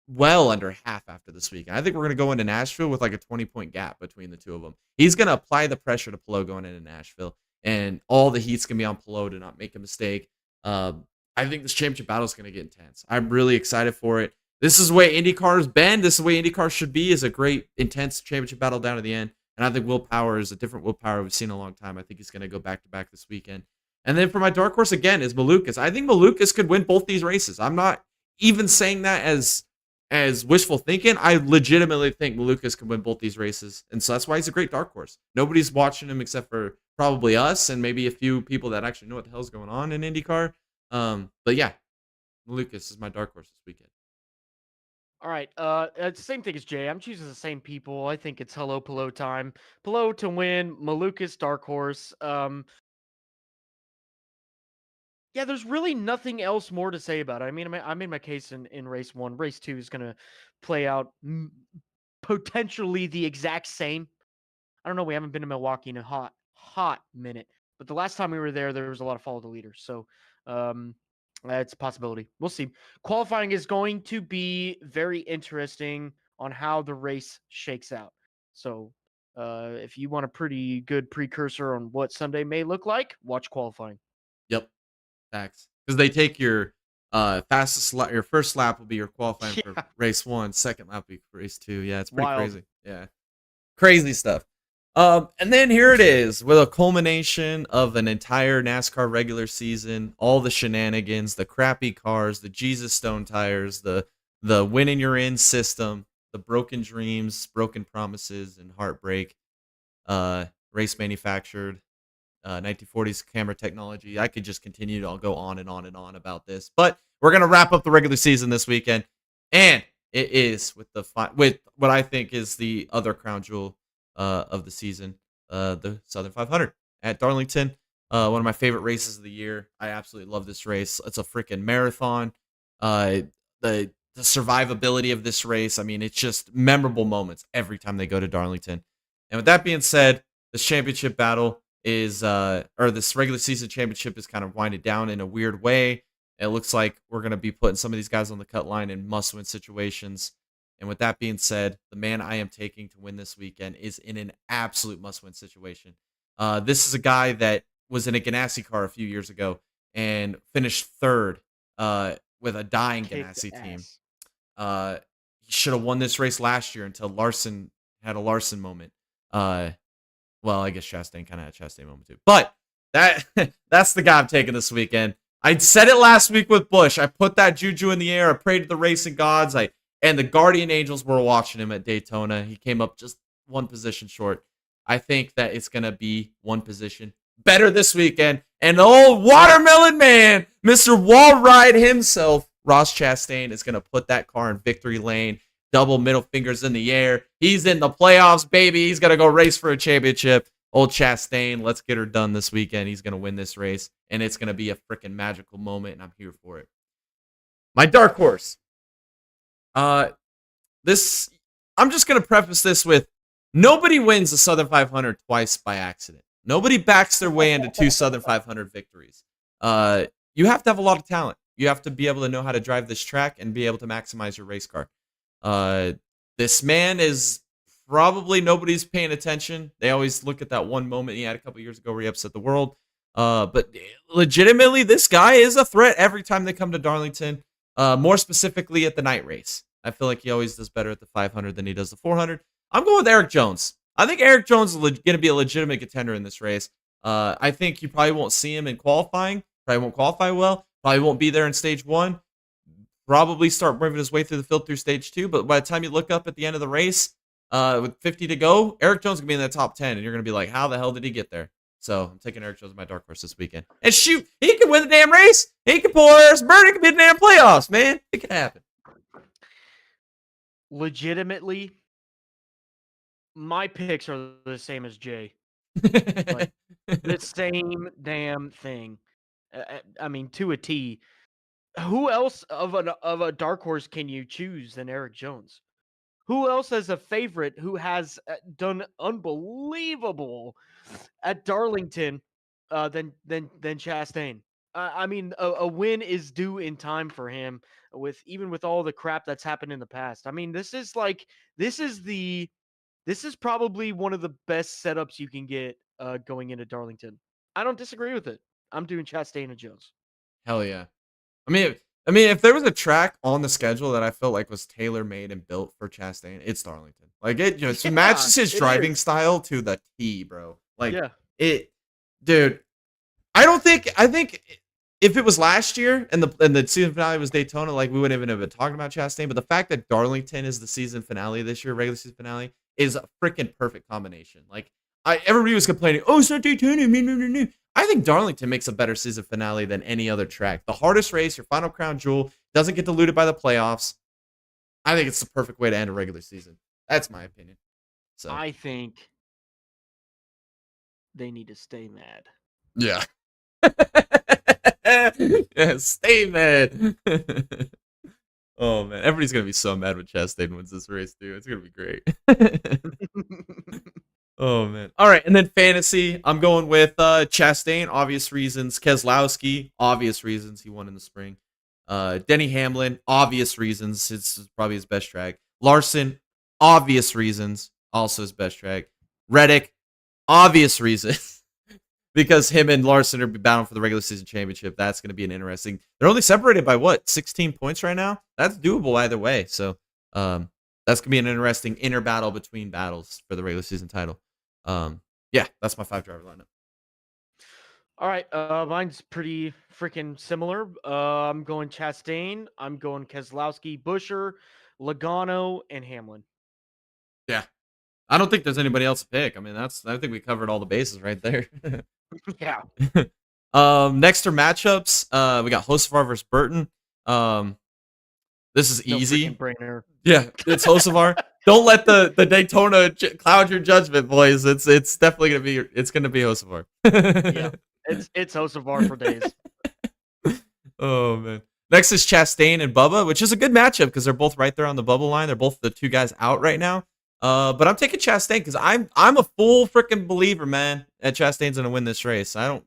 S1: well under half after this week. I think we're gonna go into Nashville with like a 20-point gap between the two of them. He's gonna apply the pressure to Pelot going into Nashville, and all the heat's gonna be on Pelot to not make a mistake. I think this championship battle is gonna get intense. I'm really excited for it. This is the way IndyCar's been. This is the way IndyCar should be, is a great, intense championship battle down to the end. And I think Will Power is a different Will Power we've seen in a long time. I think he's going to go back-to-back this weekend. And then for my dark horse, again, is Malukas. I think Malukas could win both these races. I'm not even saying that as wishful thinking. I legitimately think Malukas can win both these races. And so that's why he's a great dark horse. Nobody's watching him except for probably us and maybe a few people that actually know what the hell's going on in IndyCar. But yeah, Malukas is my dark horse this weekend.
S2: All right. It's the same thing as Jay. I'm choosing the same people. I think it's Hello Pelot time. Pelot to win. Malukas dark horse. Yeah, there's really nothing else more to say about it. I mean, I made my case in race 1. Race 2 is gonna play out potentially the exact same. I don't know. We haven't been to Milwaukee in a hot minute, but the last time we were there was a lot of follow the leader. So, it's a possibility. We'll see. Qualifying is going to be very interesting on how the race shakes out. So, if you want a pretty good precursor on what Sunday may look like, watch qualifying.
S1: Yep, facts. Because they take your fastest lap, your first lap will be your qualifying for race 1. Second lap will be for race 2. Yeah, it's pretty crazy. Yeah, crazy stuff. And then here it is with a culmination of an entire NASCAR regular season, all the shenanigans, the crappy cars, the Jesus Stone tires, the winning you're in system, the broken dreams, broken promises, and heartbreak. Race manufactured. 1940s camera technology. I could just continue to go on and on and on about this, but we're gonna wrap up the regular season this weekend, and it is with with what I think is the other crown jewel of the season, the Southern 500 at Darlington. One of my favorite races of the year. I absolutely love this race. It's a freaking marathon. Uh, the survivability of this race. I mean, it's just memorable moments every time they go to Darlington. And with that being said, this championship battle is or this regular season championship is kind of winded down in a weird way. It looks like we're going to be putting some of these guys on the cut line in must-win situations. And with that being said, the man I am taking to win this weekend is in an absolute must-win situation. This is a guy that was in a Ganassi car a few years ago and finished third with a dying Ganassi team. He should have won this race last year until Larson had a Larson moment. Well, I guess Chastain kind of had a Chastain moment too. But that's the guy I'm taking this weekend. I said it last week with Busch. I put that juju in the air. I prayed to the racing gods. And the Guardian Angels were watching him at Daytona. He came up just one position short. I think that it's going to be one position better this weekend. And the old watermelon man, Mr. Wall Ride himself, Ross Chastain, is going to put that car in victory lane. Double middle fingers in the air. He's in the playoffs, baby. He's going to go race for a championship. Old Chastain, let's get her done this weekend. He's going to win this race, and it's going to be a freaking magical moment, and I'm here for it. My dark horse. I'm just going to preface this with nobody wins the Southern 500 twice by accident. Nobody backs their way into 2 Southern 500 victories. You have to have a lot of talent. You have to be able to know how to drive this track and be able to maximize your race car. This man is probably nobody's paying attention. They always look at that one moment he had a couple years ago where he upset the world. But legitimately, this guy is a threat every time they come to Darlington. More specifically at the night race. I feel like he always does better at the 500 than he does the 400. I'm going with Eric Jones. I think Eric Jones is going to be a legitimate contender in this race. I think you probably won't see him in qualifying. Probably won't qualify well. Probably won't be there in stage 1. Probably start moving his way through the field through stage 2. But by the time you look up at the end of the race, with 50 to go, Eric Jones is going to be in the top 10. And you're going to be like, how the hell did he get there? So I'm taking Eric Jones as my dark horse this weekend. And shoot, he can win the damn race. He can pull Harris Burton. It can be the damn playoffs, man. It can happen.
S2: Legitimately, my picks are the same as Jay. Like, the same damn thing. I mean, to a T. Who else of a dark horse can you choose than Eric Jones? Who else has a favorite who has done unbelievable at Darlington than Chastain? I mean, a win is due in time for him. Even with all the crap that's happened in the past. I mean, this is probably one of the best setups you can get going into Darlington. I don't disagree with it. I'm doing Chastain and Jones.
S1: Hell yeah. I mean, if there was a track on the schedule that I felt like was tailor made and built for Chastain, it's Darlington. Like it just matches his driving style to the T, bro. Like dude. I think if it was last year and the season finale was Daytona, like we wouldn't even have been talking about Chastain. But the fact that Darlington is the season finale this year, regular season finale, is a freaking perfect combination. Like everybody was complaining, oh, it's not Daytona. No. I think Darlington makes a better season finale than any other track. The hardest race, your final crown jewel, doesn't get diluted by the playoffs. I think it's the perfect way to end a regular season. That's my opinion. So
S2: I think they need to stay mad.
S1: Yeah. Yeah, stay mad. Oh man, everybody's gonna be so mad when Chastain wins this race, dude. It's gonna be great. Oh man. All right, and then fantasy, I'm going with Chastain, obvious reasons. Keselowski, obvious reasons. He won in the spring. Denny Hamlin, obvious reasons. It's probably his best track. Larson, obvious reasons. Also his best track. Reddick, obvious reasons. Because him and Larson are battling for the regular season championship. That's going to be an interesting. They're only separated by what, 16 points right now? That's doable either way. So that's going to be an interesting inner battle between battles for the regular season title. Yeah, that's my 5 driver lineup.
S2: All right, mine's pretty freaking similar. I'm going Chastain. I'm going Keselowski, Buescher, Logano, and Hamlin.
S1: Yeah. I don't think there's anybody else to pick. I mean, I think we covered all the bases right there.
S2: Yeah.
S1: Next are matchups. We got Hocevar versus Burton. Um, this is
S2: No freaking
S1: easy.
S2: brainer.
S1: Yeah, it's Hocevar. Don't let the Daytona cloud your judgment, boys. It's definitely gonna be Hocevar.
S2: Yeah. It's Hocevar for days.
S1: Oh man. Next is Chastain and Bubba, which is a good matchup because they're both right there on the bubble line. They're both the two guys out right now. But I'm taking Chastain because I'm a full freaking believer, man, that Chastain's gonna win this race. I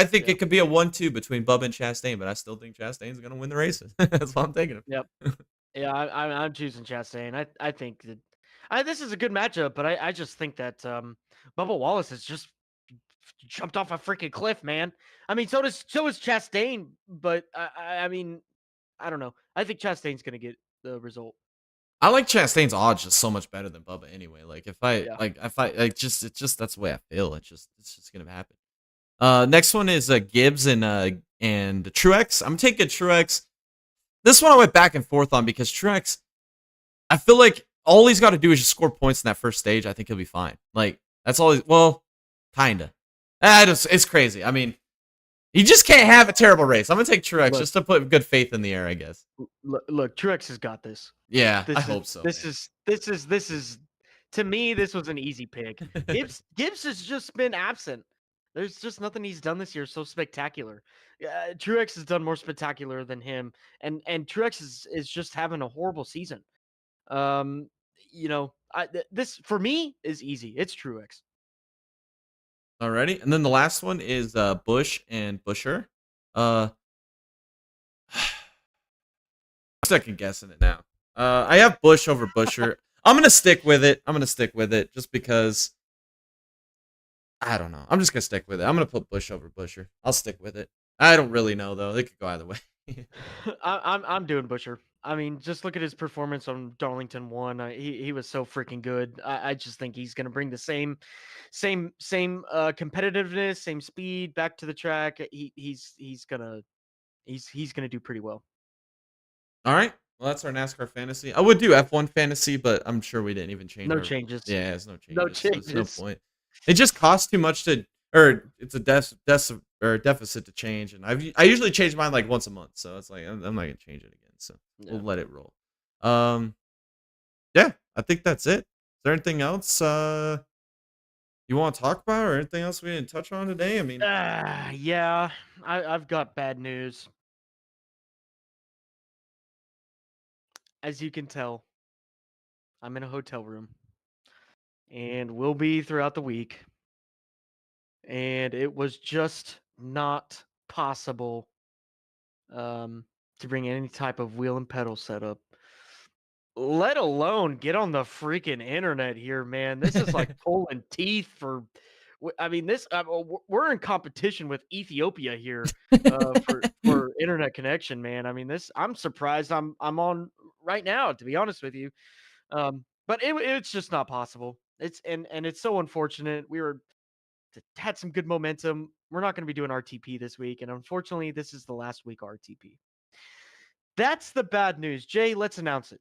S1: think
S2: Yeah.
S1: it could be a 1-2 between Bubba and Chastain, but I still think Chastain's gonna win the races. That's why I'm taking him.
S2: Yep. Yeah, I'm choosing Chastain. I think that this is a good matchup, but I just think that Bubba Wallace has just jumped off a freaking cliff, man. I mean, so is Chastain, but I mean, I don't know. I think Chastain's gonna get the result.
S1: I like Chastain's odds just so much better than Bubba anyway. Like
S2: Yeah.
S1: if I like just it's just that's the way I feel. It's just gonna happen. Next one is Gibbs and Truex. I'm taking Truex. This one I went back and forth on because Truex, I feel like all he's got to do is just score points in that first stage. I think he'll be fine. Like that's all. Well, kinda. It's crazy. I mean, you just can't have a terrible race. I'm gonna take Truex
S2: Look,
S1: just to put good faith in the air, I guess.
S2: look, Truex has got this.
S1: Yeah, I
S2: This is
S1: hope so,
S2: this is this is this is to me, this was an easy pick.
S1: man.
S2: Gibbs has just been absent. There's just nothing he's done this year so spectacular. Truex has done more spectacular than him, and Truex is just having a horrible season. Um, this for me is easy. It's Truex.
S1: Alrighty, and then the last one is Bush and Busher. Uh, I'm second guessing it now. I have Bush over Busher. I'm gonna stick with it. Just because I don't know. I'm just gonna stick with it. I'm gonna put Bush over Busher. I'll stick with it. I don't really know though. It could go either way.
S2: I'm doing Busher. I mean, just look at his performance on Darlington One. He was so freaking good. I just think he's gonna bring the same competitiveness, same speed back to the track. He's gonna do pretty well.
S1: All right. Well, that's our NASCAR fantasy. I would do F1 fantasy, but I'm sure we didn't even change
S2: No
S1: our.
S2: changes.
S1: Yeah, there's no
S2: No
S1: changes, so there's no
S2: changes.
S1: point. It just costs too much to, or it's a or deficit to change, and I usually change mine like once a month, so it's like I'm not gonna change it again. So we'll
S2: Yeah.
S1: let it roll. Um, yeah, I think that's it. Is there anything else you want to talk about, or anything else we didn't touch on today? I mean,
S2: Yeah. I've got bad news. As you can tell, I'm in a hotel room and will be throughout the week. And it was just not possible um, to bring any type of wheel and pedal setup, let alone get on the freaking internet here, man. This is like pulling teeth for. I mean, we're in competition with Ethiopia here for internet connection, man. I mean, this I'm surprised I'm on right now, to be honest with you. But it's just not possible. And it's so unfortunate. We had some good momentum. We're not going to be doing RTP this week, and unfortunately, this is the last week RTP. That's the bad news. Jay, let's announce it.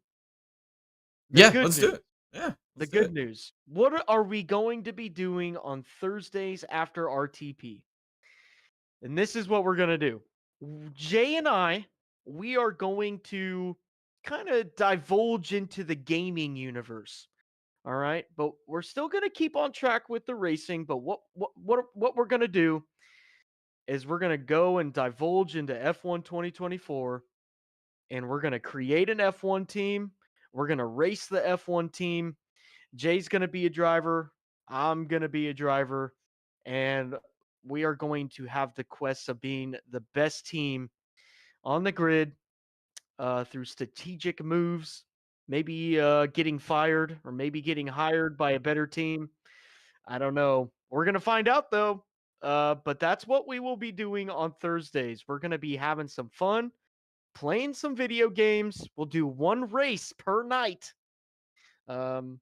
S2: The
S1: yeah,
S2: good
S1: let's do
S2: news.
S1: it. Yeah,
S2: The
S1: let's do
S2: good
S1: it.
S2: news. What are we going to be doing on Thursdays after RTP? And this is what we're going to do. Jay and I, we are going to kind of divulge into the gaming universe. All right, but we're still going to keep on track with the racing, but what we're going to do is we're going to go and divulge into F1 2024, and we're going to create an F1 team. We're going to race the F1 team. Jay's going to be a driver. I'm going to be a driver. And we are going to have the quest of being the best team on the grid through strategic moves, maybe getting fired or maybe getting hired by a better team. I don't know. We're going to find out though. But that's what we will be doing on Thursdays. We're going to be having some fun, playing some video games. We'll do one race per night. Um,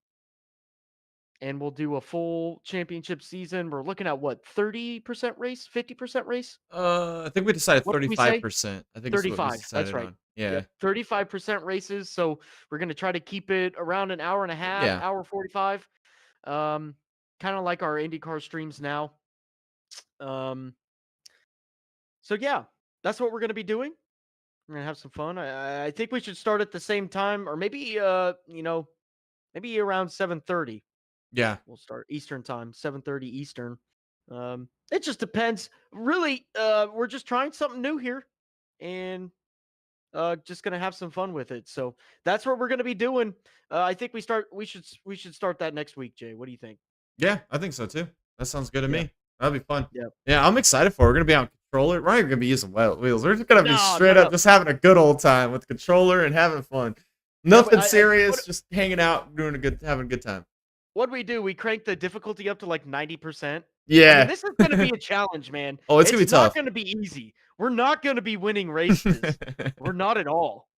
S2: and we'll do a full championship season. We're looking at what, 30% race, 50% race?
S1: I think we decided
S2: What did we say?
S1: 35%. I think is what we
S2: 35. That's
S1: decided
S2: right.
S1: on. Yeah,
S2: Yep. 35% races. So we're going to try to keep it around an hour and a half,
S1: yeah.
S2: hour 45. Um, kind of like our IndyCar streams now. Um, so yeah, that's what we're gonna be doing. We're gonna have some fun. I think we should start at the same time, or maybe maybe around 7:30.
S1: Yeah.
S2: We'll start Eastern time, 7:30 Eastern. It just depends. Really, we're just trying something new here, and just gonna have some fun with it. So that's what we're gonna be doing. I think we should start that next week, Jay. What do you think?
S1: Yeah, I think so too. That sounds good to
S2: Yeah.
S1: me. That'll be fun.
S2: Yeah.
S1: Yeah, I'm excited for it. We're gonna be on controller. We're not even gonna be using wheels. We're just gonna be
S2: No,
S1: straight
S2: no,
S1: up
S2: no.
S1: just having a good old time with the controller and having fun.
S2: Yeah,
S1: Nothing
S2: what
S1: serious, just hanging out, having a good time.
S2: what we do? We crank the difficulty up to like 90%. I mean,
S1: Yeah.
S2: this is gonna be a challenge, man.
S1: Oh, it's gonna
S2: It's
S1: be
S2: not
S1: tough.
S2: gonna be easy. We're not gonna be winning races. We're
S1: It's
S2: not at all.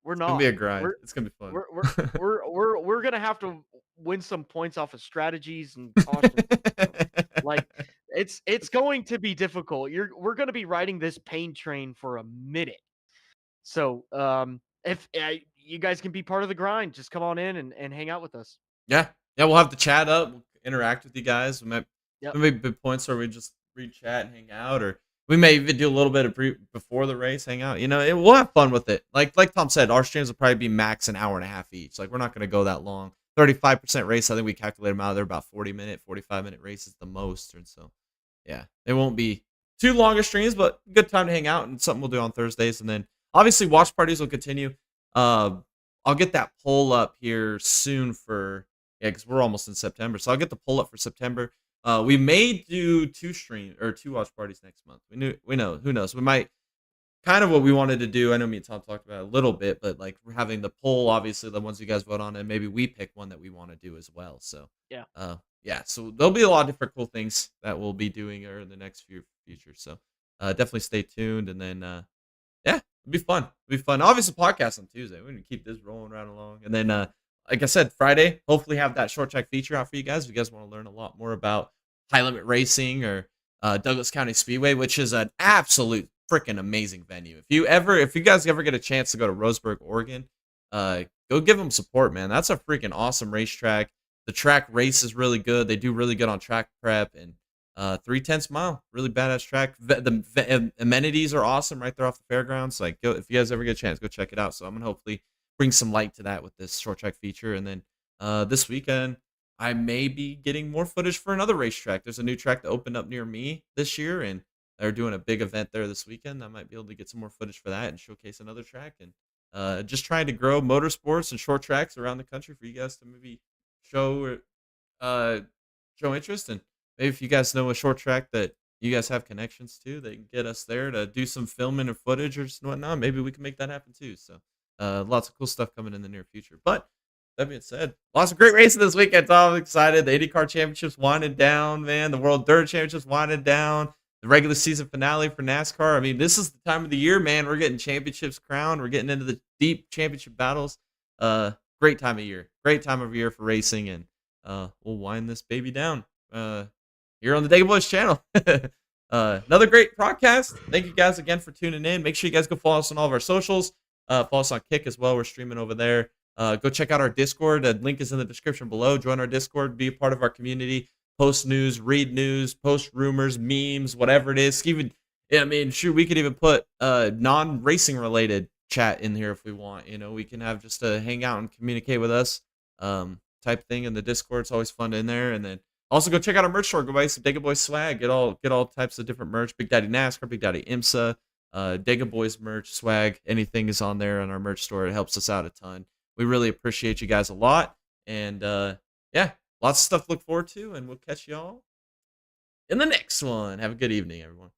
S2: We're
S1: gonna be
S2: not.
S1: a grind.
S2: We're
S1: It's gonna be fun.
S2: we're we're we're gonna have to win some points off of strategies and cautions. So, like, it's going to be difficult. We're gonna be riding this pain train for a minute. So, if you guys can be part of the grind, just come on in and hang out with us.
S1: Yeah. Yeah, we'll have the chat up, we'll interact with you guys.
S2: Yep.
S1: There may be points where we just read chat and hang out, or we may even do a little bit of before the race, hang out. We'll have fun with it. Like Tom said, our streams will probably be max an hour and a half each. Like we're not gonna go that long. 35% race, I think we calculate them out. They're about 40-minute, 45-minute races the most. And so yeah, they won't be too long of streams, but good time to hang out and something we'll do on Thursdays. And then obviously watch parties will continue. Uh, I'll get that poll up here soon for because we're almost in September, so I'll get the poll up for September. We may do two watch parties next month. We know, who knows? We might kind of what we wanted to do. I know me and Tom talked about it a little bit, but like we're having the poll, obviously the ones you guys vote on, and maybe we pick one that we want to do as well. So
S2: Yeah.
S1: yeah, so there'll be a lot of different cool things that we'll be doing in the next few future. So definitely stay tuned, and then yeah, it'll be fun. It'll be fun. Obviously, podcast on Tuesday. We're gonna keep this rolling right along, and then like I said, Friday, hopefully have that short track feature out for you guys. If you guys want to learn a lot more about high limit racing or Douglas County Speedway, which is an absolute freaking amazing venue. If you guys ever get a chance to go to Roseburg, Oregon, go give them support, man. That's a freaking awesome racetrack. The track race is really good. They do really good on track prep, and 3/10 mile, really badass track. The amenities are awesome right there off the fairgrounds. Like, go if you guys ever get a chance, go check it out. So I'm gonna hopefully bring some light to that with this short track feature, and then this weekend I may be getting more footage for another racetrack. There's a new track that opened up near me this year, and they're doing a big event there this weekend. I might be able to get some more footage for that and showcase another track, and just trying to grow motorsports and short tracks around the country for you guys to maybe show uh, show interest. And maybe if you guys know a short track that you guys have connections to, they can get us there to do some filming or footage or whatnot. Maybe we can make that happen too. So lots of cool stuff coming in the near future. But that being said, lots of great racing this weekend. So I'm excited. The IndyCar Championships winding down, man. The World Dirt Championships winding down. The regular season finale for NASCAR. I mean, this is the time of the year, man. We're getting championships crowned. We're getting into the deep championship battles. Great time of year. Great time of year for racing, and we'll wind this baby down here on the Dega Boys channel. Another great podcast. Thank you guys again for tuning in. Make sure you guys go follow us on all of our socials. Follow us on Kick as well. We're streaming over there. Go check out our Discord. The link is in the description below. Join our Discord. Be a part of our community. Post news, read news, post rumors, memes, whatever it is. Even, I mean, shoot, we could even put non-racing related chat in here if we want. We can have just to hang out and communicate with us type thing in the Discord. It's always fun in there. And then also go check out our merch store. Go buy some Dega Boys swag. Get all types of different merch. Big Daddy NASCAR, Big Daddy IMSA, Dega Boys merch, swag. Anything is on there in our merch store. It helps us out a ton. We really appreciate you guys a lot. And yeah, lots of stuff to look forward to. And we'll catch y'all in the next one. Have a good evening, everyone.